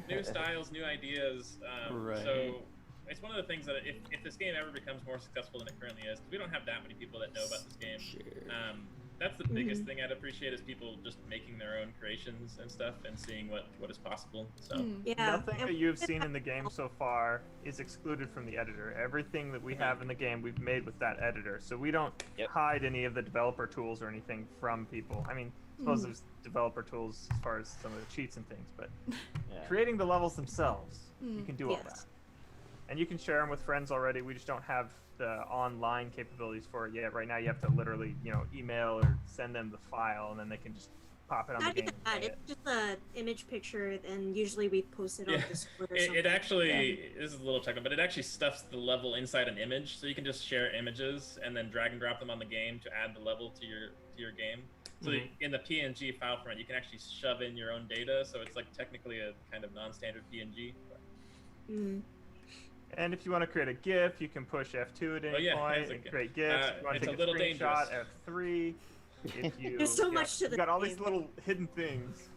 new styles, new ideas. Right. So it's one of the things that if this game ever becomes more successful than it currently is, 'cause we don't have that many people that know about this game. That's the biggest thing I'd appreciate is people just making their own creations and stuff and seeing what is possible. So Yeah. Nothing and that you've seen in the game so far is excluded from the editor. Everything that we have in the game, we've made with that editor. So we don't hide any of the developer tools or anything from people. I mean, I suppose there's developer tools as far as some of the cheats and things, but creating the levels themselves, you can do all that. And you can share them with friends already. We just don't have the online capabilities for it yet. Right now, you have to literally, email or send them the file, and then they can just pop it on Not the even game. that. And play It's just an image picture, and usually we post it on Yeah. Discord or something. it actually this is a little technical, but it actually stuffs the level inside an image, so you can just share images and then drag and drop them on the game to add the level to your game. So in the PNG file format, you can actually shove in your own data, so it's like technically a kind of non-standard PNG. And if you want to create a GIF, you can push F2 at any point there's a and GIF. create GIFs. If you want It's to a take little screenshot, dangerous. F3. If you, There's so much to you've the got all these game. little hidden things.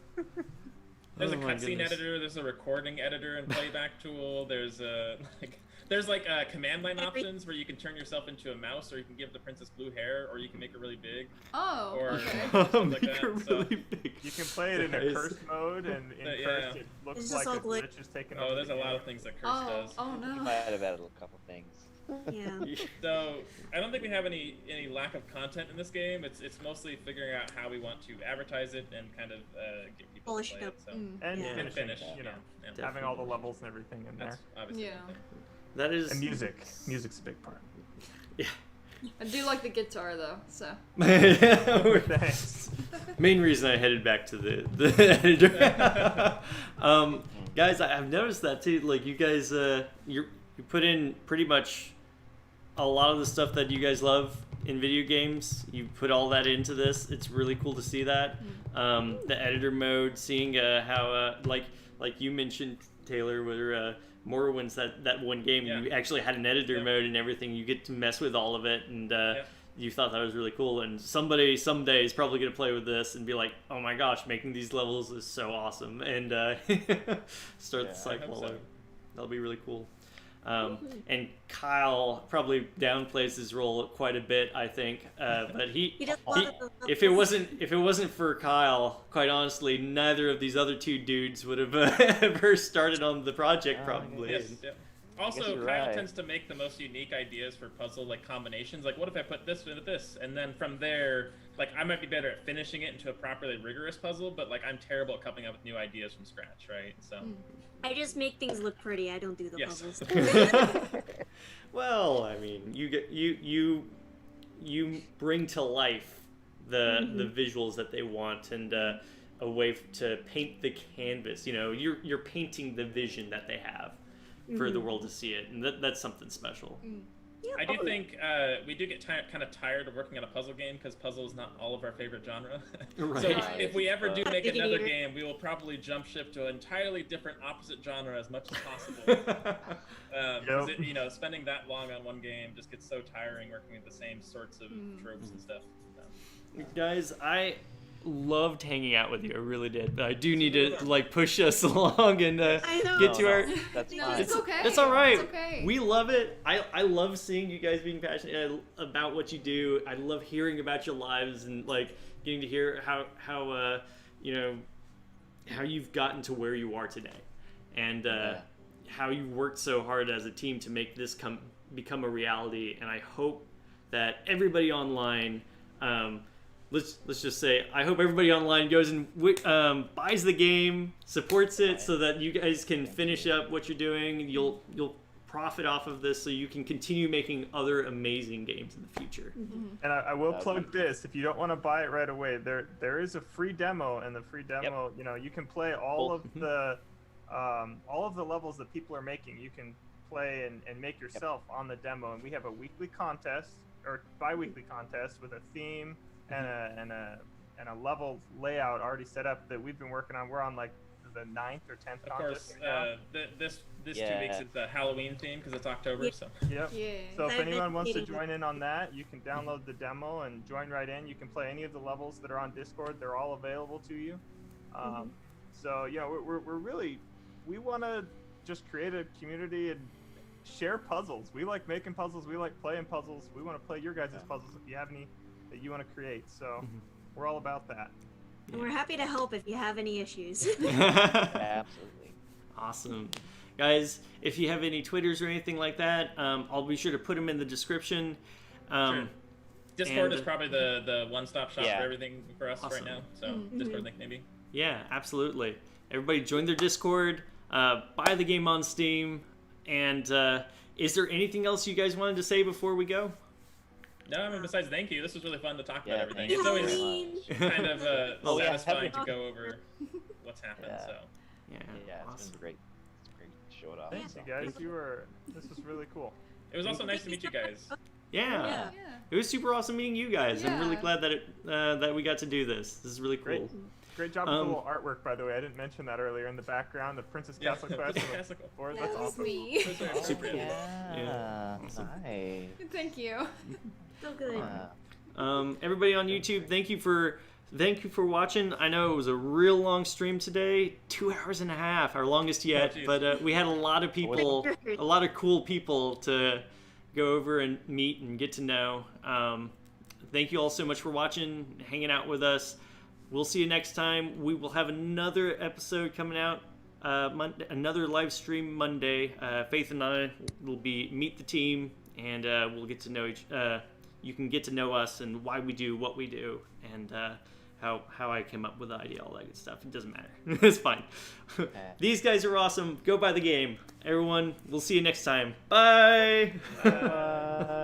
There's a Oh my cutscene goodness. editor, there's a recording editor and playback tool, there's command line options where you can turn yourself into a mouse, or you can give the princess blue hair, or you can make her really big. Oh, Or okay. stuff like Make her that. So, really big. You can play it in a Nice. curse mode, and in Yeah. curse it looks It's like just all a glitch. glitch is taking over. oh, there's the a lot game. of things that Curse Oh, does. oh You no. might have added a couple things. Yeah. So I don't think we have any lack of content in this game. It's mostly figuring out how we want to advertise it and kind of get people Polish to it play up. it. So And Yeah. and finishing, finish, yeah. having all the levels and everything in there. That's obviously Yeah. the thing. That is. And music. Music's a big part. Yeah. I do like the guitar though, so. Thanks. Main reason I headed back to the editor. Guys, I've noticed that too. Like you guys, you put in pretty much a lot of the stuff that you guys love in video games. You put all that into this. It's really cool to see that. The editor mode, seeing how like you mentioned, Taylor, where Morrowind's that one game you actually had an editor mode and everything. You get to mess with all of it, and you thought that was really cool. And somebody someday is probably going to play with this and be like, oh my gosh, making these levels is so awesome, and start the cycle. so. That'll be really cool. And Kyle probably downplays his role quite a bit, I think. But He does a lot of the if it wasn't for Kyle, quite honestly, neither of these other two dudes would have ever started on the project, probably. Yes, yeah. Also, you're Kyle right. tends to make the most unique ideas for puzzle like combinations. Like, what if I put this with this, and then from there, like I might be better at finishing it into a properly rigorous puzzle, but like I'm terrible at coming up with new ideas from scratch, right? So. I just make things look pretty. I don't do the Yes. puzzles. Well, I mean, you bring to life the visuals that they want, and a way to paint the canvas. You know, you're painting the vision that they have for the world to see it, and that's something special. Yeah, I do totally. think we do get kind of tired of working on a puzzle game because puzzle is not all of our favorite genre. Right. So if we ever do make Dig it another either. game, we will probably jump ship to an entirely different opposite genre as much as possible. Because Yep. spending that long on one game just gets so tiring working with the same sorts of tropes and stuff. Guys, I loved hanging out with you. I really did. But I do need to push us along and I know. get to our. That's No, fine. it's okay. It's all right. It's okay. We love it. I love seeing you guys being passionate about what you do. I love hearing about your lives and getting to hear how how you've gotten to where you are today, and how you worked so hard as a team to make this become a reality. And I hope that everybody online, let's just say, I hope everybody online goes and buys the game, supports it, so that you guys can finish up what you're doing. You'll profit off of this, so you can continue making other amazing games in the future. And I will plug this: if you don't want to buy it right away, there is a free demo, and the free demo, you know, you can play all of the levels that people are making. You can play and make yourself on the demo, and we have a weekly contest or bi-weekly contest with a theme and a level layout already set up that we've been working on. We're on like the 9th or 10th Of contest. course, this 2 weeks it's the Halloween theme because it's October. So Yep. Yeah. So if anyone wants to join in on that, you can download the demo and join right in. You can play any of the levels that are on Discord. They're all available to you. So, you know, we're really, we want to just create a community and share puzzles. We like making puzzles. We like playing puzzles. We want to play your guys' puzzles if you have any that you want to create. So we're all about that. And we're happy to help if you have any issues. Absolutely. Awesome. Guys, if you have any Twitters or anything like that, I'll be sure to put them in the description. Sure. Discord is probably the one-stop shop for everything for us right now. So Discord link maybe. Yeah, absolutely. Everybody join their Discord, buy the game on Steam, and is there anything else you guys wanted to say before we go? No, I mean, besides thank you, this was really fun to talk about everything. Thank It's always you. kind of satisfying to go over what's happened. Yeah. So Yeah, It's awesome. been great. It's great to show it off. Thanks, so. you guys. This was really cool. it was also nice to meet you guys. Yeah. Yeah. It was super awesome meeting you guys. I'm really Yeah. glad that that we got to do this. This is really cool. Great job with the little artwork, by the way. I didn't mention that earlier in the background. The Princess Castle Quest. Castle Board. That That's was awesome. me. Super cool. Yeah. Nice. Thank you. So good. Everybody on YouTube, thank you for watching. I know it was a real long stream today, 2 hours and a half, our longest yet. But we had a lot of people, a lot of cool people to go over and meet and get to know. Thank you all so much for watching, hanging out with us. We'll see you next time. We will have another episode coming out, another live stream Monday. Faith and I will be meet the team, and we'll get to know you can get to know us and why we do what we do, and how I came up with the idea, all that good stuff. It doesn't matter. It's fine. These guys are awesome. Go buy the game. Everyone, we'll see you next time. Bye. Bye.